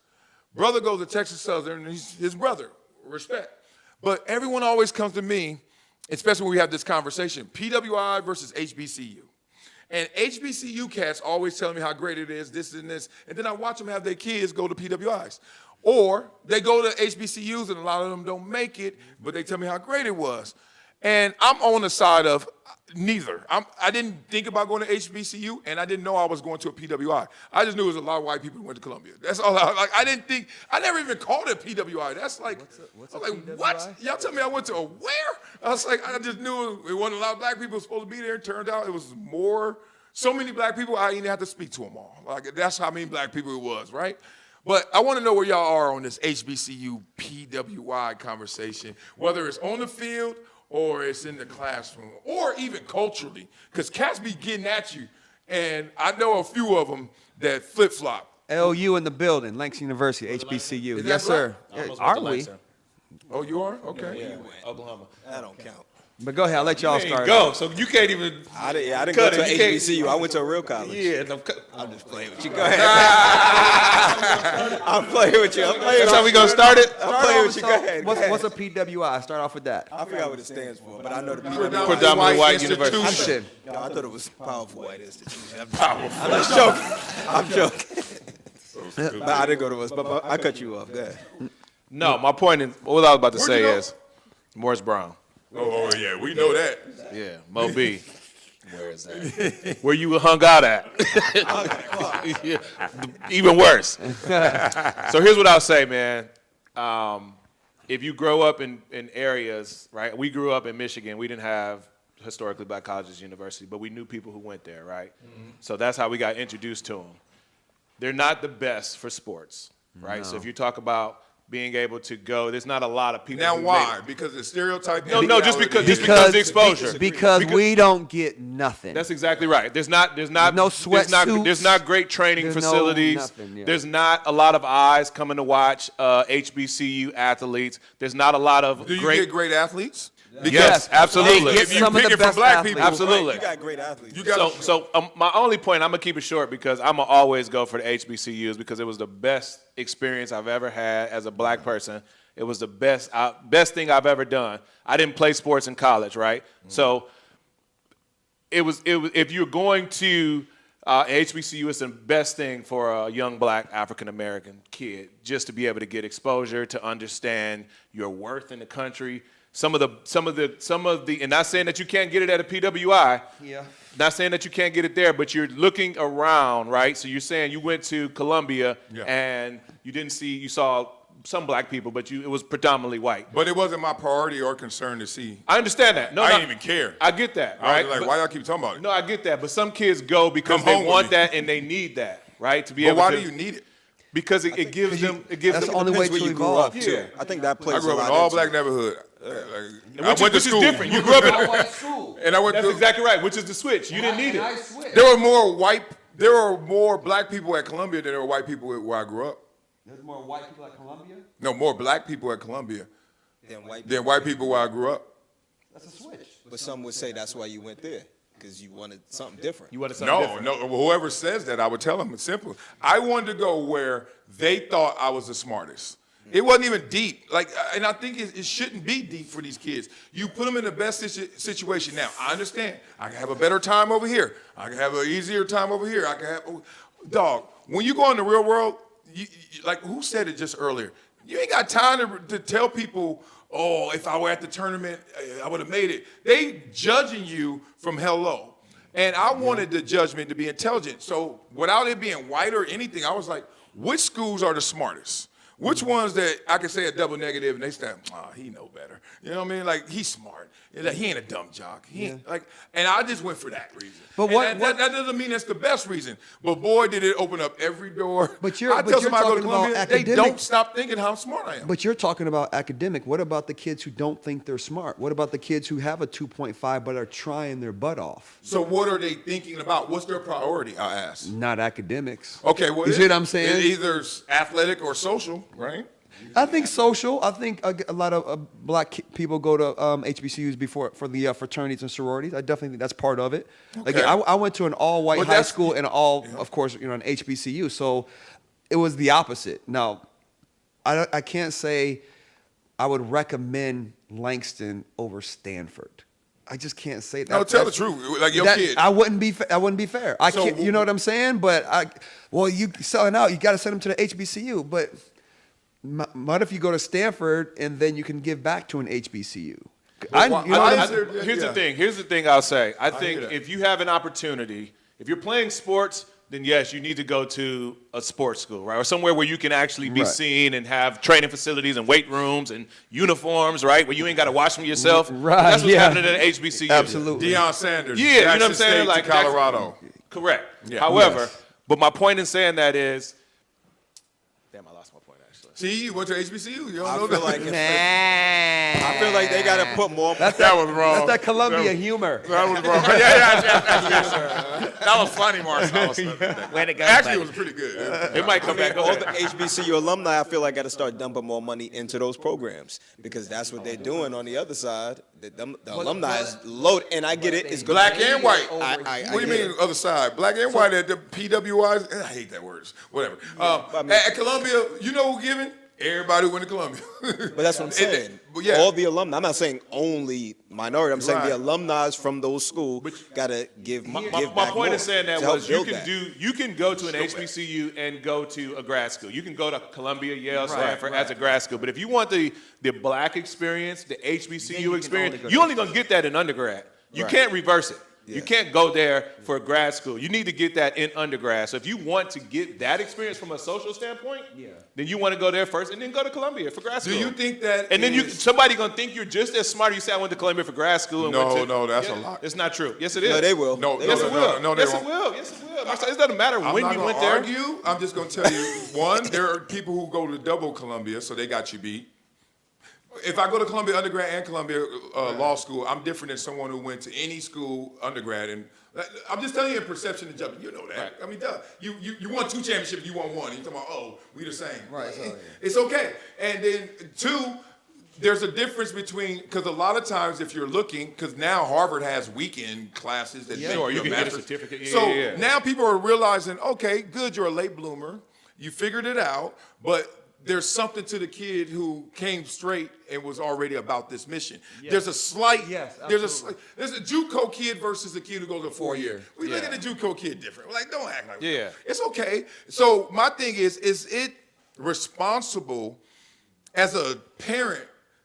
Brother goes to Texas Southern, and he's his brother. Respect. But everyone always comes to me, especially when we have this conversation, PWI versus HBCU. And HBCU cats always telling me how great it is, this and this, and then I watch them have their kids go to PWIs. Or they go to HBCUs, and a lot of them don't make it, but they tell me how great it was. And I'm on the side of neither. I didn't think about going to HBCU, and I didn't know I was going to a PWI. I just knew there was a lot of white people who went to Columbia. That's all. I didn't think. I never even called it PWI. That's like, what's I a was like, PWI? what? Y'all tell me I went to a where? I was like, I just knew it wasn't a lot of black people supposed to be there. It turned out it was more. So many black people, I didn't have to speak to them all. Like, that's how many black people it was, right? But I want to know where y'all are on this HBCU PWI conversation, whether it's on the field or it's in the classroom, or even culturally, because cats be getting at you, and I know a few of them that flip-flop. LU in the building, Langston University, HBCU. Is that Yes, sir. I almost Are went to we? Langston. Oh, you are? Okay. Yeah, Oklahoma. That don't count. But go ahead, I'll let y'all There you start. go. So you can't even. I didn't Cut go to it. You can't- HBCU. I went to a real college. Yeah. No, I'm just playing with you. Go ahead. I'm playing with you. I'm playing That's with how we gonna start it. I'm playing with you. Go ahead. Go ahead. What's a PWI? Start off with that. I forgot what it stands for, but I know the Predominantly white university. I'm shit. No, I thought it was powerful white institution. I'm just joking. I'm joking. But I didn't go to us, but I cut you off. Go ahead. No, my point is, what I was about to Where'd say you go? is, Morris Brown. Oh, yeah, we know that. Yeah, Mo B. Where is that? Where you hung out at? Yeah, even worse. So here's what I'll say, man. If you grow up in areas, right? We grew up in Michigan. We didn't have historically black colleges, university, but we knew people who went there, right? Mm-hmm. So that's how we got introduced to them. They're not the best for sports, right? No. So if you talk about being able to go. There's not a lot of people. Now who why? made it. Because the stereotype. No, just because the exposure. Because we don't get nothing. That's exactly right. There's not no sweatsuits. There's not great training There's no facilities. nothing, yeah. There's not a lot of eyes coming to watch HBCU athletes. There's not a lot of Do you great. get great athletes? Yes, absolutely. They If get you some of pick the it from best black athletes. people, Absolutely. You got great athletes. You got So my only point, I'm gonna keep it short because I'm gonna always go for the HBCUs because it was the best experience I've ever had as a black person. It was the best thing I've ever done. I didn't play sports in college, right? So it was if you're going to HBCU, it's the best thing for a young black African American kid just to be able to get exposure, to understand your worth in the country. Some of the, and not saying that you can't get it at a PWI. Yeah. Not saying that you can't get it there, but you're looking around, right? So you're saying you went to Columbia and you saw some black people, but it was predominantly white. But it wasn't my priority or concern to see. I understand that. No, I didn't even care. I get that, I right? was like, why y'all keep talking about it? No, I get that. But some kids go because Come they home with want me. that and they need that, right? To be But able why to. do you need it? Because it gives them. It gives that's them the only way Depends where to you grew up evolve. too. I think that plays I grew a up in lot an all into black it. neighborhood. I Which went to is school. different. You grew up in. And I went That's to. exactly right. Which is the switch. You didn't need it. There were more black people at Columbia than there were white people where I grew up. There's more white people at Columbia? No, more black people at Columbia Then than white people where I grew up. That's a switch. But some would say that's why you went there, because you wanted something different. You wanted something No, different. whoever says that, I would tell them it's simple. I wanted to go where they thought I was the smartest. It wasn't even deep. And I think it shouldn't be deep for these kids. You put them in the best situation. Now, I understand. I can have a better time over here. I can have an easier time over here. I can have, dog, when you go in the real world, like who said it just earlier? You ain't got time to tell people, oh, if I were at the tournament, I would have made it. They judging you from hello. And I wanted the judgment to be intelligent. So without it being white or anything, I was like, which schools are the smartest? Which ones that I could say a double negative and they say, he know better. You know what I mean? Like, he's smart. He ain't a dumb jock. And I just went for that reason. But that doesn't mean that's the best reason. But boy, did it open up every door. But you're I tell somebody to go to talking about Columbia, they academic- don't stop thinking how smart I am. But you're talking about academic. What about the kids who don't think they're smart? What about the kids who have a 2.5 but are trying their butt off? So what are they thinking about? What's their priority, I ask. Not academics. Okay, well, You see what I'm saying? It's either athletic or social, right? I think social. I think a lot of black people go to HBCUs for the fraternities and sororities. I definitely think that's part of it. Like Okay. I went to an all-white But high that's- school and of course, an HBCU. So it was the opposite. Now, I can't say I would recommend Langston over Stanford. I just can't say that. No, tell the truth. Like your kid. I wouldn't be fair. I So- can't. You know what I'm saying? But you selling out. You got to send them to the HBCU. But what if you go to Stanford and then you can give back to an HBCU? Here's the thing. Here's the thing I'll say. I think hear that. if you have an opportunity, if you're playing sports, then yes, you need to go to a sports school, right? Or somewhere where you can actually be Right. seen and have training facilities and weight rooms and uniforms, right? Where you ain't got to wash them yourself. Right, That's what's yeah. happening at HBCU. Absolutely. Deion Sanders. Yeah, you know what I'm Jackson saying? State Like to Colorado. Correct. Yeah. However, Yes. but my point in saying that is, damn, I lost my point actually. See, you went to HBCU. You don't I know feel that. like I feel like they gotta put more. that was wrong. That's that Columbia humor. That was wrong. Yeah. That was funny, Marcellus. Way to go, Actually, it buddy. was pretty good. It might come back. Go All ahead. the HBCU alumni, I feel like, got to start dumping more money into those programs because that's what they're doing on the other side. The alumni is loaded, and I get it. It's good. Black and white. I What do you get mean other side? Black and white at the PWIs? I hate that word. Whatever. At Columbia, you know who giving? Everybody who went to Columbia. But that's what I'm saying. But yeah. All the alumni. I'm not saying only minority. I'm saying Right. the alumni from those schools gotta give. My give point back more in saying that to help was you build can that. you can go to an HBCU and go to a grad school. You can go to Columbia, Yale, Stanford as a grad school. But if you want the black experience, the HBCU experience, you're only gonna get that in undergrad. You can't reverse it. You can't go there for grad school. You need to get that in undergrad. So if you want to get that experience from a social standpoint, then you want to go there first and then go to Columbia for grad school. Do you think that? And then somebody gonna think you're just as smart as you say I went to Columbia for grad school. And No, that's a lie. It's not true. Yes, it is. No, they will. Yes, it will. No, they yes, won't. it will. Yes, it will. Marcel, it doesn't matter when you went there. I'm not going to argue. I'm just going to tell you, one, there are people who go to double Columbia, so they got you beat. If I go to Columbia undergrad and Columbia law school, I'm different than someone who went to any school undergrad. And I'm just telling you in perception and judgment. You know that. Right. I mean, duh. You won 2 championships, you won 1. You're talking about, oh, we the same. Right. So, It's okay. And then 2, there's a difference between, because a lot of times if you're looking, because now Harvard has weekend classes that make Sure, you your can get a master's. certificate. Yeah, So yeah. now people are realizing, okay, good, you're a late bloomer. You figured it out, but there's something to the kid who came straight and was already about this mission. There's a slight, there's a JUCO kid versus a kid who goes to 4-year. We look at the JUCO kid different. We're like, don't act like that. It's okay. So my thing is it responsible as a parent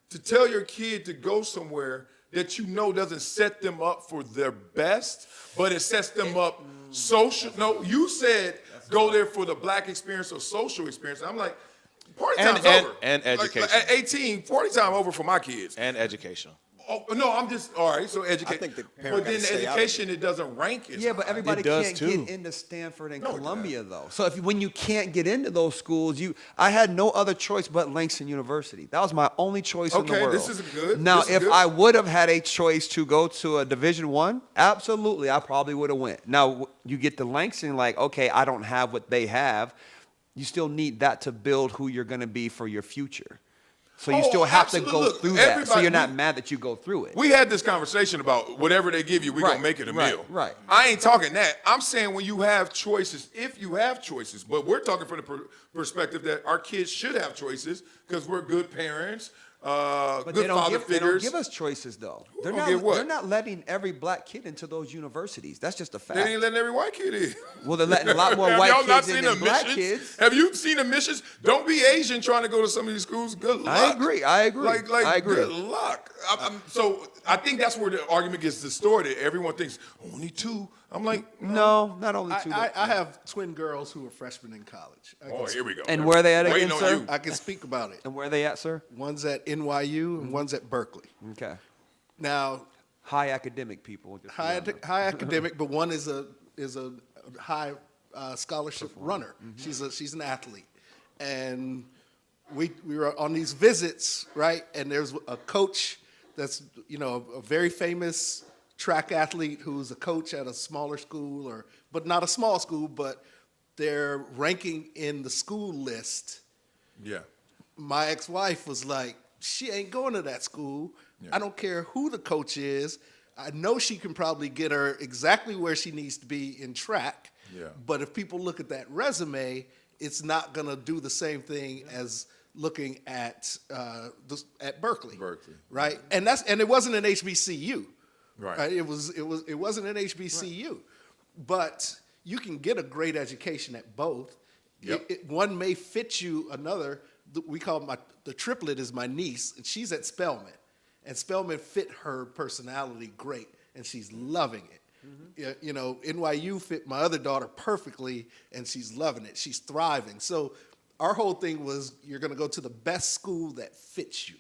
to tell your kid to go somewhere that you know doesn't set them up for their best, but it sets them up social? No, you said go there for the black experience or social experience. I'm like, party time's over. And education. Like, at 18, party time over for my kids. And educational. Oh, no, I'm just, all right, so education. I think the parent but then gotta the stay out of education, it doesn't rank as Yeah, but high. everybody It does can't too. get into Stanford and No, it Columbia, though. So when you can't get into those schools, I had no other choice but Langston University. That was my only choice in the Okay, world. this is good. Now, This is if good. I would have had a choice to go to a Division I, absolutely, I probably would have went. Now, you get to Langston, like, okay, I don't have what they have. You still need that to build who you're going to be for your future. So you still have to go Look, through that. So everybody- you're not mad that you go through it. We had this conversation about whatever they give you, we're going Right, to make it a right, meal. right. I ain't talking that. I'm saying when you have choices, if you have choices, but we're talking from the perspective that our kids should have choices because we're good parents, But good they don't father give, they don't figures. give us choices, though. Who don't give what? They're not letting every black kid into those universities. That's just a fact. They ain't letting every white kid in. Well, they're letting a lot more Have white y'all not kids in seen than the black missions? kids. Have you seen the missions? Don't be Asian trying to go to some of these schools. Good luck. I agree. Like, I agree. good luck. So I think that's where the argument gets distorted. Everyone thinks only 2. I'm like, No, not only two. I have twin girls who are freshmen in college. oh, here we go. And where are they at Waiting again, on sir? you. I can speak about it. And where are they at, sir? One's at NYU and one's at Berkeley. Okay. Now, High academic people. just high remember. academic, but one is a high scholarship runner. She's an athlete, and we were on these visits, right? And there's a coach that's a very famous track athlete who's a coach at a smaller school, but not a small school, but they're ranking in the school list. Yeah. My ex-wife was like, she ain't going to that school. I don't care who the coach is. I know she can probably get her exactly where she needs to be in track. Yeah. But if people look at that resume, it's not going to do the same thing as looking at Berkeley. Berkeley. Right? And it wasn't an HBCU. Right. It wasn't an HBCU. Right. But you can get a great education at both. Yep. One may fit you, another. We call the triplet is my niece, and she's at Spelman. And Spelman fit her personality great, and she's loving it. NYU fit my other daughter perfectly, and she's loving it. She's thriving. So our whole thing was you're going to go to the best school that fits you.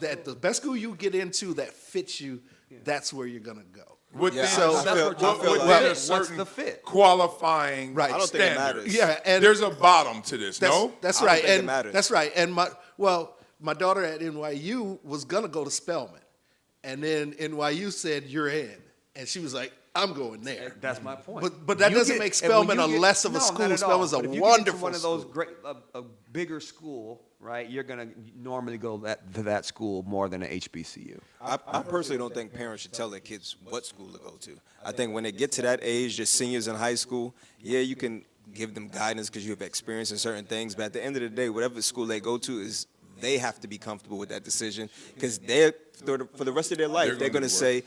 That the best school you get into that fits you, that's where you're going to go. What's the fit? Qualifying I don't think it standards. matters. Yeah, and there's a bottom to this, no? That's I don't right. think it And matters. that's right. And my daughter at NYU was gonna go to Spelman, and then NYU said you're in, and she was like, I'm going there. That's my point. But that You doesn't get- make and when Spelman you a get- less of a no, school. not at all. Spelman's a But if you wonderful get into one of those school. great, a bigger school, right? You're gonna normally go to that school more than an HBCU. I personally don't think parents should tell their kids what school to go to. I think when they get to that age, just seniors in high school, yeah, you can give them guidance because you have experience in certain things. But at the end of the day, whatever school they go to is they have to be comfortable with that decision because for the rest of their life, they're going to say,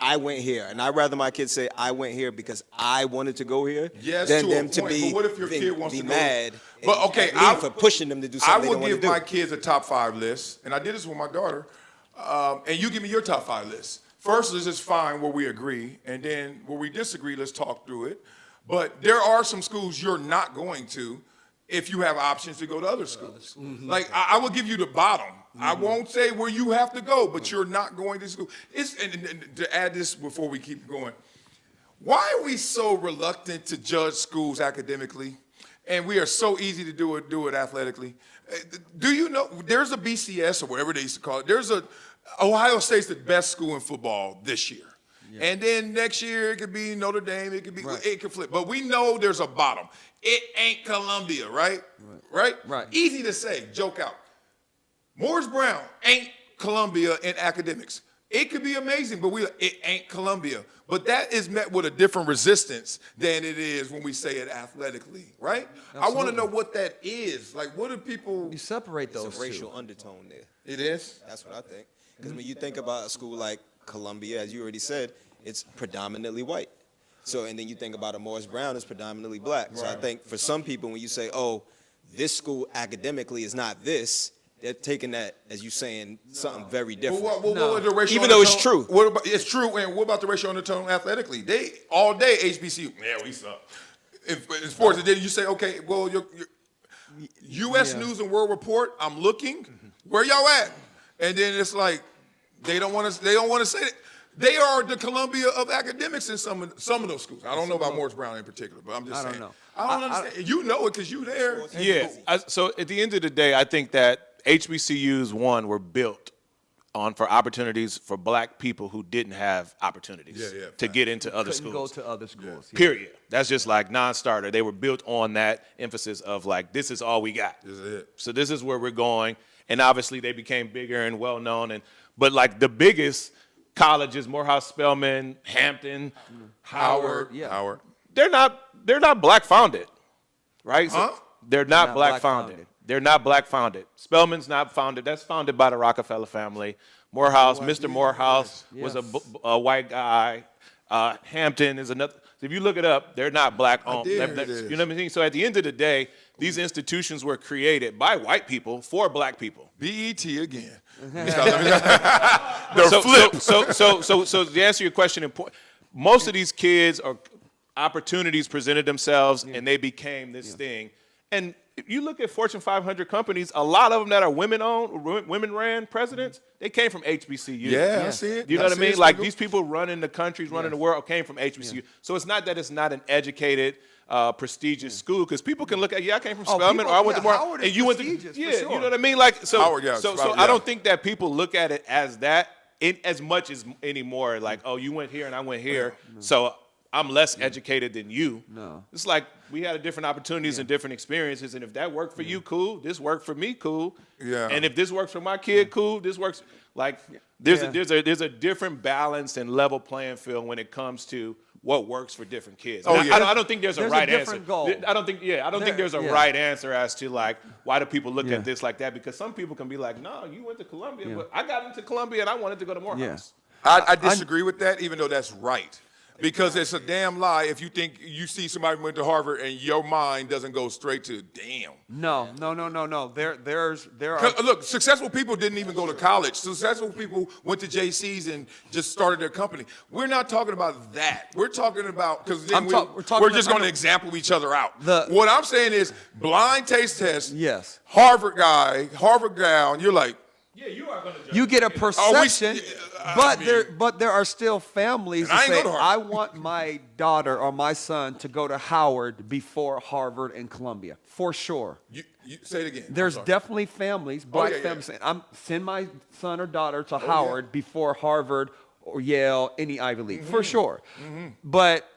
I went here. And I'd rather my kids say, I went here because I wanted to go here Yes, than to a them to point. be, But what if your kid wants be to go- mad But, okay, at me for pushing them to do I something they would don't want give to do. my kids a top 5 list, and I did this with my daughter. And you give me your top 5 list. first, let's just find where we agree, and then where we disagree, let's talk through it. But there are some schools you're not going to if you have options to go to other schools. Like, I will give you the bottom. I won't say where you have to go, but you're not going to school. And to add this before we keep going, why are we so reluctant to judge schools academically? And we are so easy to do it athletically. Do you know, there's a BCS or whatever they used to call it. Ohio State's the best school in football this year. Yeah. And then next year it could be Notre Dame, it could flip. But we know there's a bottom. It ain't Columbia, right? Right? Easy to say, joke out. Morris Brown ain't Columbia in academics. It could be amazing, but it ain't Columbia. But that is met with a different resistance than it is when we say it athletically, right? Absolutely. I want to know what that is. Like, what do people... You separate those It's a racial undertone there. It is? That's what I think. Because when you think about a school like Columbia, as you already said, it's predominantly white. So, and then you think about a Morris Brown, it's predominantly black. Right. So I think for some people, when you say, oh, this school academically is not this, they're taking that as you saying something very different. What was the racial Even though undertone? it's true. It's true, and what about the racial undertone athletically? They, all day, HBCU, yeah, we suck. In sports, and then you say, okay, well, your U.S. News and World Report, I'm looking, where y'all at? And then it's like, they don't want to say it. They are the Columbia of academics in some of those schools. I don't know about Morris Brown in particular, but I'm just saying. I don't understand. You know it because you there. Yeah. So at the end of the day, I think that HBCUs, were built for opportunities for black people who didn't have opportunities to get into other schools. Go to other schools. Yeah. Period. That's just like non-starter. They were built on that emphasis of like, this is all we got. This is it. So this is where we're going. And obviously they became bigger and well-known. But like the biggest colleges, Morehouse, Spelman, Hampton, Howard. Howard. They're not black founded, right? Huh? So they're not black founded. They're not black founded. Spelman's not founded. That's founded by the Rockefeller family. Morehouse, Mr. Morehouse was a white guy. Hampton is another. So if you look it up, they're not black owned. You know what I mean? So at the end of the day, these institutions were created by white people for black people. BET again. So to answer your question, most of these kids or opportunities presented themselves and they became this thing. And if you look at Fortune 500 companies, a lot of them that are women-owned, women-ran presidents, they came from HBCU. Yeah, I see it. You know what I mean? Like these people running the countries, running the world came from HBCU. Yeah. So it's not that it's not an educated, prestigious school, because people can look at, I came from Spelman, or I went to Morehouse, and you went to, you know what I mean? Like, so, Howard, so I don't think that people look at it as that as much as anymore. Like, oh, you went here and I went here, so I'm less educated than you. No. It's like we had different opportunities and different experiences, and if that worked for you, cool. This worked for me, cool. Yeah. And if this works for my kid, cool. This works. Like there's a different balance and level playing field when it comes to what works for different kids. I don't think there's a right answer. Goal. I don't think there's a right answer as to like why do people look at this like that, because some people can be like, no, you went to Columbia, but I got into Columbia and I wanted to go to Morehouse. I disagree with that, even though that's right. Because it's a damn lie if you think you see somebody went to Harvard and your mind doesn't go straight to damn. No. Look, successful people didn't even go to college. Successful people went to JCs and just started their company. We're not talking about that. We're talking about, because we're just going to example each other out. What I'm saying is blind taste test. Yes. Harvard guy, Harvard gal, and you're like, yeah, you are going to judge. You get a perception, but there are still families that say, I want my daughter or my son to go to Howard before Harvard and Columbia, for sure. You say it again. There's definitely families, black families saying, send my son or daughter to Howard before Harvard or Yale, any Ivy League, for sure. But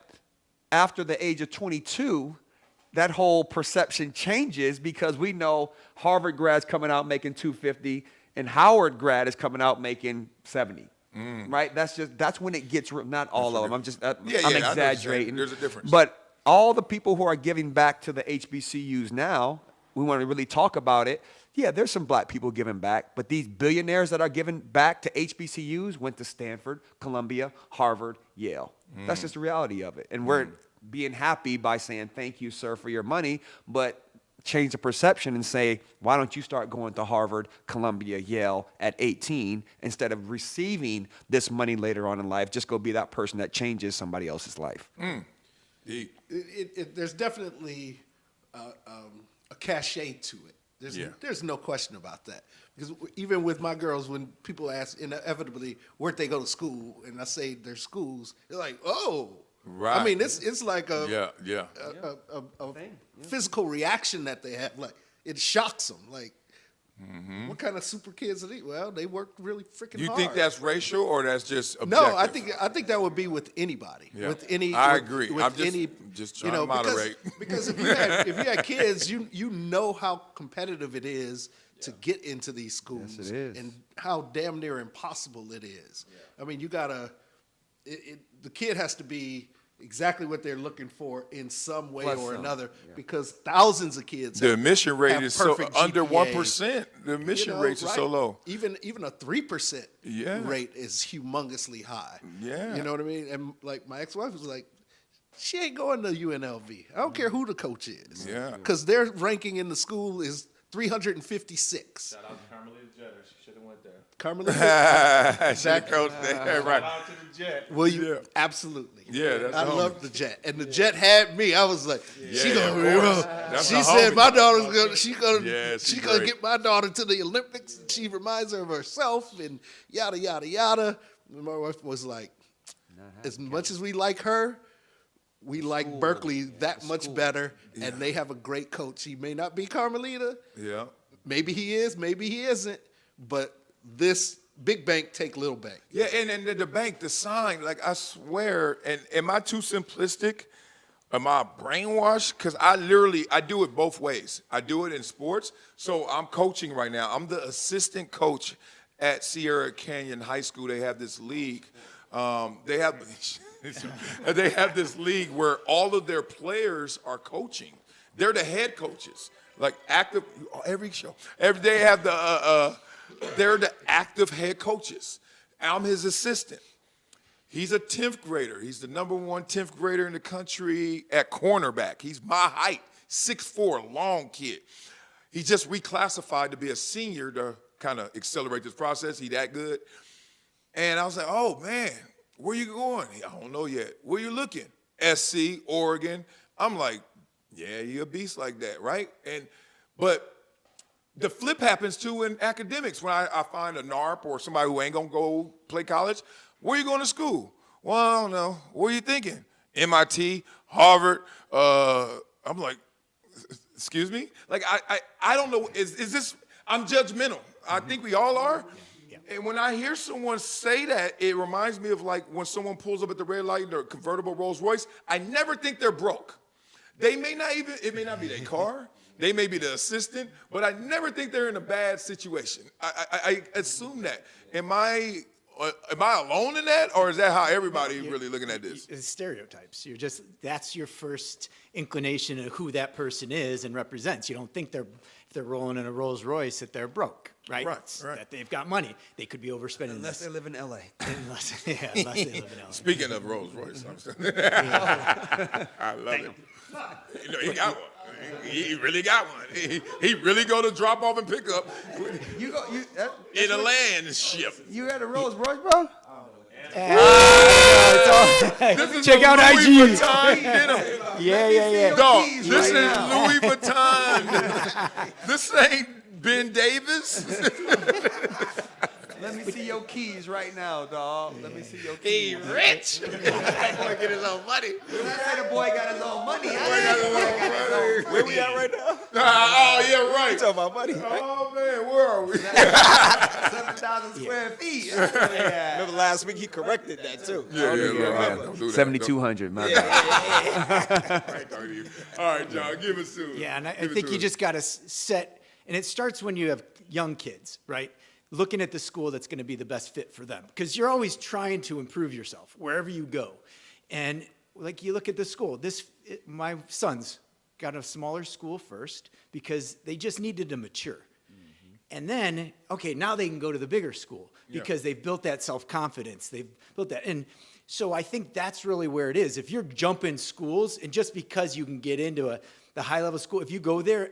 after the age of 22, that whole perception changes, because we know Harvard grads coming out making $250 and Howard grad is coming out making 70, right? That's when it gets real. Not all of them. I'm exaggerating. There's a difference. But all the people who are giving back to the HBCUs now, we want to really talk about it. Yeah, there's some black people giving back, but these billionaires that are giving back to HBCUs went to Stanford, Columbia, Harvard, Yale. That's just the reality of it. And we're being happy by saying, thank you, sir, for your money, but change the perception and say, why don't you start going to Harvard, Columbia, Yale at 18 instead of receiving this money later on in life? Just go be that person that changes somebody else's life. There's definitely a cachet to it. There's no question about that. Because even with my girls, when people ask inevitably where'd they go to school, and I say their schools, they're like, oh. Right. I mean, it's like a Thing, physical reaction that they have. Like, it shocks them. Like, what kind of super kids are these? Well, they work really freaking You hard. think that's racial or that's just objective? No, I think that would be with anybody. Yeah. With any, I with- agree. With I'm just trying to moderate. Because if you had kids, you know how competitive it is to get into these schools. Yes, it is. And how damn near impossible it is. I mean, you gotta. The kid has to be exactly what they're looking for in some way Plus or some, another, because thousands of kids. The admission rate have is so perfect under GPAs. 1%. The admission rates are so right? low. Even a 3% Yeah. rate is humongously high. Yeah. You know what I mean? And like my ex-wife was like, she ain't going to UNLV. I don't care who the coach is. Yeah. Because their ranking in the school is 356. Shout out to Carmelita Jeter. She should have went there. Carmelita. That coach there, Shout right. out to the Jet. Well, you absolutely. Yeah, that's I the love homie. the Jet, and the Jet had me. I was like, she Yeah, gonna be of real. course. That's She the said homie. my daughter's gonna, Yeah, she she gonna great. get my daughter to the Olympics. She reminds her of herself, and yada yada yada. And my wife was like, as much as we like her, we like Berkeley that much better, and they have a great coach. He may not be Carmelita. Yeah. Maybe he is, maybe he isn't. But this big bank take little bank. Yeah, and the bank, the sign, like I swear, and am I too simplistic? Am I brainwashed? Because I do it both ways. I do it in sports. So I'm coaching right now. I'm the assistant coach at Sierra Canyon High School. They have this league. They have this league where all of their players are coaching. They're the head coaches, like active every show. Every day have they're the active head coaches. I'm his assistant. He's a 10th grader. He's the number 1 10th grader in the country at cornerback. He's my height, 6'4", long kid. He just reclassified to be a senior to kind of accelerate this process. He that good. And I was like, oh, man, where you going? I don't know yet. Where you looking? SC, Oregon. I'm like, yeah, you're a beast like that, right? But the flip happens, too, in academics. When I find a NARP or somebody who ain't going to go play college, where you going to school? Well, I don't know. What are you thinking? MIT, Harvard. I'm like, excuse me? Like, I don't know. Is this, I'm judgmental. I think we all are. And when I hear someone say that, it reminds me of like when someone pulls up at the red light in their convertible Rolls Royce. I never think they're broke. It may not be their car. They may be the assistant, but I never think they're in a bad situation. I assume that. Am I alone in that, or is that how everybody really looking at this? It's stereotypes. That's your first inclination of who that person is and represents. You don't think if they're rolling in a Rolls Royce that they're broke, right? Right. That they've got money. They could be overspending. Unless they live in LA. unless they live in LA. Speaking of Rolls Royce, I love it. You know, he got one. He really got one. He really go to drop off and pick up in a land ship. You had a Rolls Royce, bro? Check out Louis IG. Vuitton denim. Yeah. Dog, keys this right is now. Louis Vuitton. This ain't Ben Davis. Let me see your keys right now, dog. Let me see your keys. He rich. That boy get his own money. That the boy got his own money. Where we at right now? Oh, yeah, right. Talking about money. Oh, man, where are we? 7,000 square feet. Yeah. Remember last week he corrected that too. Yeah, don't do that. 7,200, my bad. All right, John, give us to it. Yeah, and I Give it think to you us. just got to set, and it starts when you have young kids, right? Looking at the school that's going to be the best fit for them. Because you're always trying to improve yourself wherever you go. And like you look at the school, my sons got a smaller school first because they just needed to mature. And then, okay, now they can go to the bigger school because they've built that self-confidence. They've built that. And so I think that's really where it is. If you're jumping schools, and just because you can get into the high-level school, if you go there,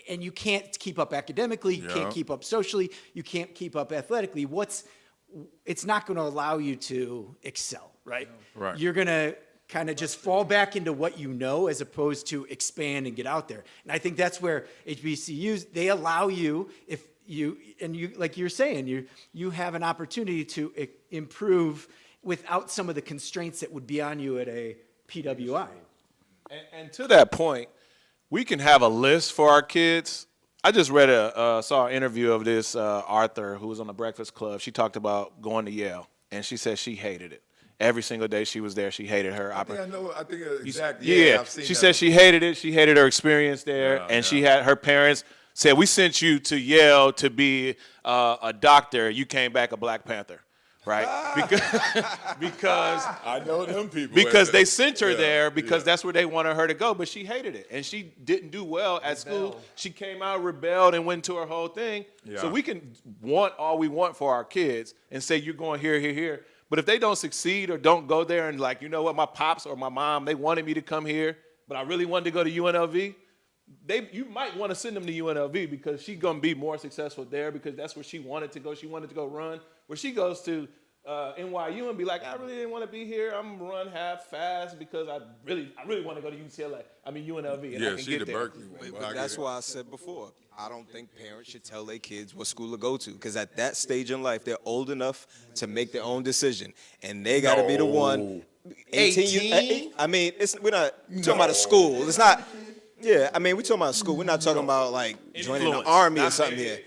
and you can't keep up academically, you can't keep up socially, you can't keep up athletically, it's not going to allow you to excel, right? Right. You're going to kind of just fall back into what you know as opposed to expand and get out there. And I think that's where HBCUs, they allow you, if you, and you, like you're saying, you have an opportunity to improve without some of the constraints that would be on you at a PWI. And to that point, we can have a list for our kids. I just read saw an interview of this Arthur, who was on the Breakfast Club. She talked about going to Yale, and she said she hated it. Every single day she was there, she hated her opportunity. I think exactly. Yeah, I've seen she that. said she hated it. She hated her experience there, and she had her parents said, "We sent you to Yale to be a doctor. You came back a Black Panther." Right? Because I know them people. because they sent her there because that's where they wanted her to go, but she hated it. And she didn't do well at school. She came out, rebelled, and went to her whole thing. Yeah. So we can want all we want for our kids and say, you're going here, here, here. But if they don't succeed or don't go there and like, you know what, my pops or my mom, they wanted me to come here, but I really wanted to go to UNLV, you might want to send them to UNLV because she's going to be more successful there because that's where she wanted to go. She wanted to go run. Where she goes to NYU and be like, I really didn't want to be here. I'm gonna run half fast because I really want to go to UNLV and I can she get the there. Berkeley one. But that's why I said before, I don't think parents should tell their kids what school to go to, because at that stage in life, they're old enough to make their own decision, and they got to be the one. 18? I mean, we're not talking about a school. It's not. Yeah, I mean, we're talking about school. We're not talking about like joining the Influence. army or Not something maybe. here.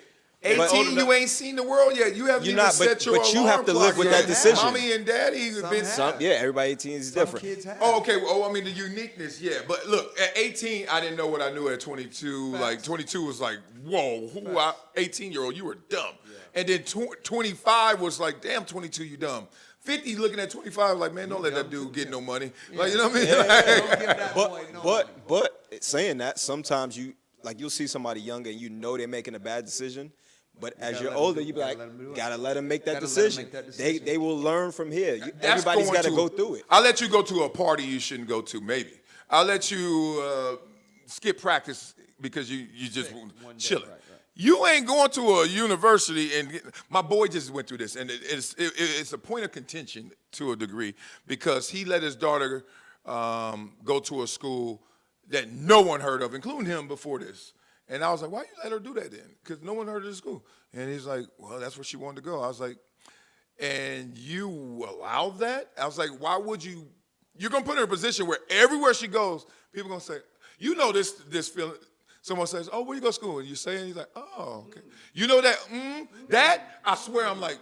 18, you ain't seen the world yet. You haven't You're even not, set your but you alarm have to live clock with yet. that decision. Mommy and daddy have been. Yeah, everybody 18 is different. Kids have. Oh, okay. Well, I mean, the uniqueness, yeah. But look, at 18, I didn't know what I knew at 22. Like, 22 was like, whoa, 18-year-old, you were dumb. Yeah. And then 25 was like, damn, 22, you dumb. 50 looking at 25 like, man, don't let that dude get no money. Like, you know what I mean? Yeah. But saying that, sometimes you'll see somebody younger and you know they're making a bad decision. But as you're older, you be like, gotta let them make that decision. They will learn from here. Everybody's got to go through it. I'll let you go to a party you shouldn't go to, maybe. I'll let you skip practice because you just chilling. Right. You ain't going to a university, and my boy just went through this, and it's a point of contention to a degree because he let his daughter go to a school that no one heard of, including him before this. And I was like, why you let her do that then? Because no one heard of the school. And he's like, well, that's where she wanted to go. I was like, and you allow that? I was like, why would you? You're going to put her in a position where everywhere she goes, people are going to say, you know this feeling. Someone says, oh, where you go to school? And you say, and he's like, oh, okay. You know that? That, I swear, I'm like,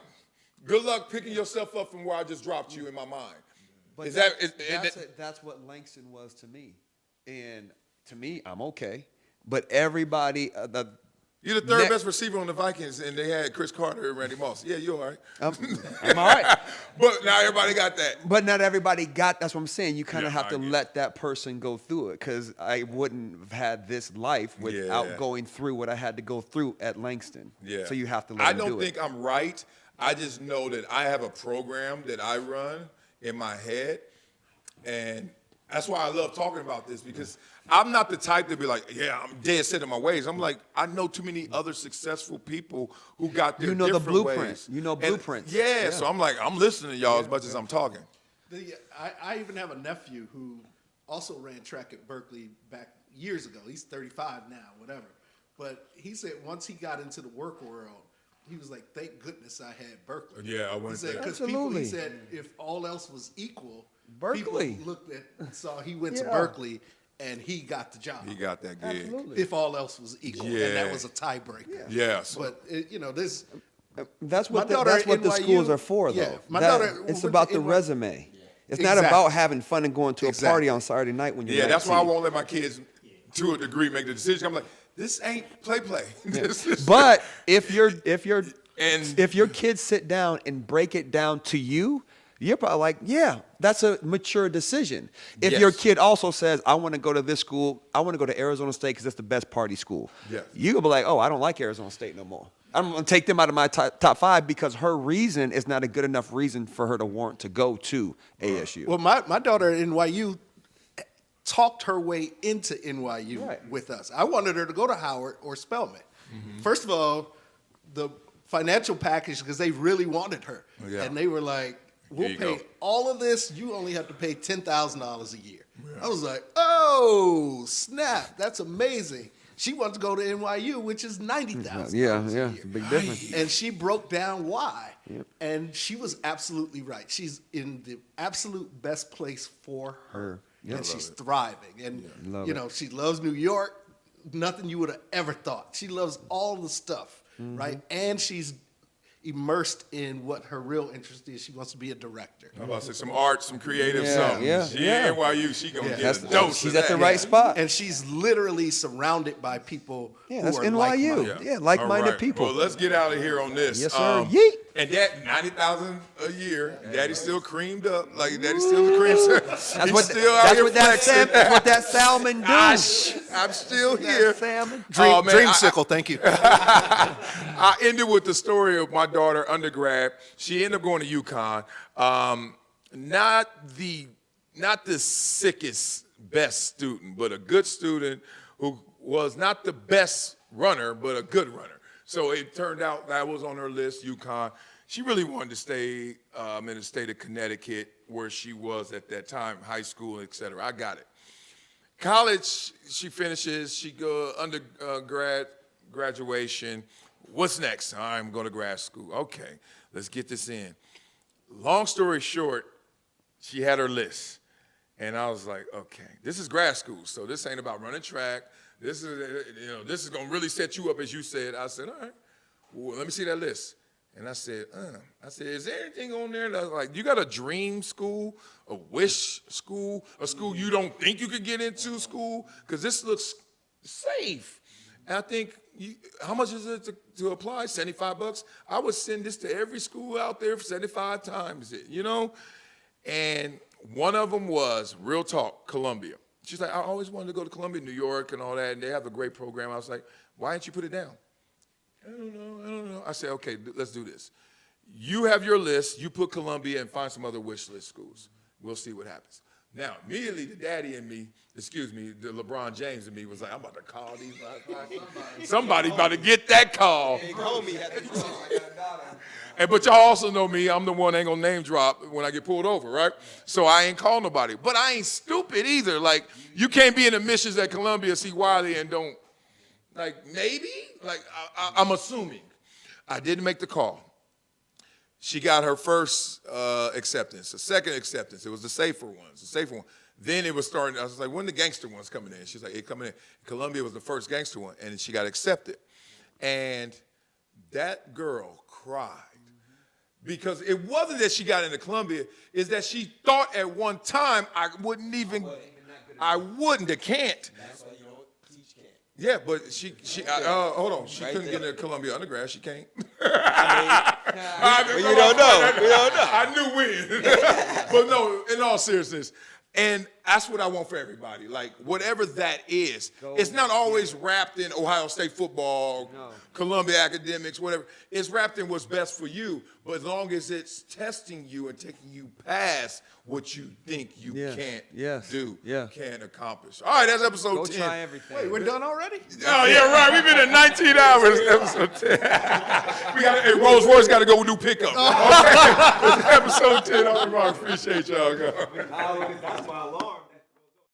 good luck picking yourself up from where I just dropped you in my mind. But that's what Langston was to me. And to me, I'm okay. But everybody, you're the third best receiver on the Vikings, and they had Chris Carter and Randy Moss. Yeah, you're all right. I'm all right. But now everybody got that. But not everybody got, that's what I'm saying. You kind of have to let that person go through it, because I wouldn't have had this life without going through what I had to go through at Langston. Yeah. So you have to let them do it. I don't think I'm right. I just know that I have a program that I run in my head, and that's why I love talking about this, because I'm not the type to be like, yeah, I'm dead set in my ways. I'm like, I know too many other successful people who got their different the blueprint. ways. You know blueprints. Yeah, so I'm like, I'm listening to y'all as much as I'm talking. I even have a nephew who also ran track at Berkeley back years ago. He's 35 now, whatever. But he said once he got into the work world, he was like, thank goodness I had Berkeley. Yeah, I went there. Because people, he said, if all else was equal, Berkeley. people looked at, saw he went to Berkeley, and he got the job. He got that gig. Absolutely. If all else was equal, and that was a tiebreaker. Yes. But this. That's what My that's what daughter the at schools NYU are for, though. yeah, my daughter It's went about to the NYU. resume. It's not about having fun and going to a party on Saturday night when you're Yeah, that's why I 19. won't let my kids, to a degree, make the decision. I'm like, this ain't play. This is- But if your kids sit down and break it down to you, you're probably like, yeah, that's a mature decision. If your kid also says, I want to go to this school, I want to go to Arizona State because that's the best party school. Yes. You could be like, oh, I don't like Arizona State no more. I'm going to take them out of my top five because her reason is not a good enough reason for her to warrant to go to ASU. Well, my daughter at NYU, talked her way into NYU with us. I wanted her to go to Howard or Spelman. First of all, the financial package, because they really wanted her. And they were like, we'll pay all of this. You only have to pay $10,000 a year. I was like, oh, snap. That's amazing. She wanted to go to NYU, which is $90,000 a year. Big difference. And she broke down why. And she was absolutely right. She's in the absolute best place for her. And she's thriving. And, you know, she loves New York. Nothing you would have ever thought. She loves all the stuff, right? And she's immersed in what her real interest is. She wants to be a director. I'm about to say some art, some creative something. NYU, she gonna get a dose. She's at the right spot. And she's literally surrounded by people who that's are NYU. Like-minded people. Well, let's get out of here on this. Yes, sir. Yeet. And that $90,000 a year, Daddy's still creamed up. Like Daddy's still the cream. That's what that salmon do. I'm still here. Salmon. Dreamsicle, thank you. I ended with the story of my daughter, undergrad. She ended up going to UConn. Not the sickest, best student, but a good student who was not the best runner, but a good runner. So it turned out that was on her list, UConn. She really wanted to stay in the state of Connecticut, where she was at that time, high school, et cetera. I got it. College, she finishes. She go graduation. What's next? I'm going to grad school. Okay, let's get this in. Long story short, she had her list. And I was like, okay, this is grad school, so this ain't about running track. This is going to really set you up, as you said. I said, all right, well, let me see that list. And I said, is there anything on there that's like, you got a dream school, a wish school, a school you don't think you could get into school? Because this looks safe. And I think, how much is it to apply? $75? I would send this to every school out there for 75 times it, you know? And one of them was, real talk, Columbia. She's like, I always wanted to go to Columbia, New York, and all that, and they have a great program. I was like, why didn't you put it down? I don't know. I said, okay, let's do this. You have your list, you put Columbia and find some other wish list schools. We'll see what happens. Now, immediately the daddy in me, the LeBron James in me was like, I'm about to call these. Somebody about to get that call. But y'all also know me, I'm the one that ain't gonna name drop when I get pulled over, right? So I ain't call nobody. But I ain't stupid either. Like, you can't be in admissions at Columbia, see Wiley, and don't, like, maybe? Like, I'm assuming. I didn't make the call. She got her first acceptance, a second acceptance. It was the safer ones, Then it was starting, I was like, when the gangster ones coming in? She's like, hey, coming in. Columbia was the first gangster one, and she got accepted. And that girl cried. Because it wasn't that she got into Columbia, it's that she thought at one time I wouldn't, I can't. That's why you don't teach can't. Yeah, but she hold on, she couldn't get into Columbia undergrad, she can't. We don't know. I knew when. But no, in all seriousness, and that's what I want for everybody. Like, whatever that is, it's not always wrapped in Ohio State football, Columbia academics, whatever. It's wrapped in what's best for you, but as long as it's testing you and taking you past what you think you can't do, can't accomplish. All right, that's episode 10. Go try everything. Wait, we're done already? Oh, yeah, right. We've been at 19 hours. Episode 10. Rolls Royce got to go do pickup. Okay. Episode 10 on the Mark. Appreciate y'all. That's my alarm.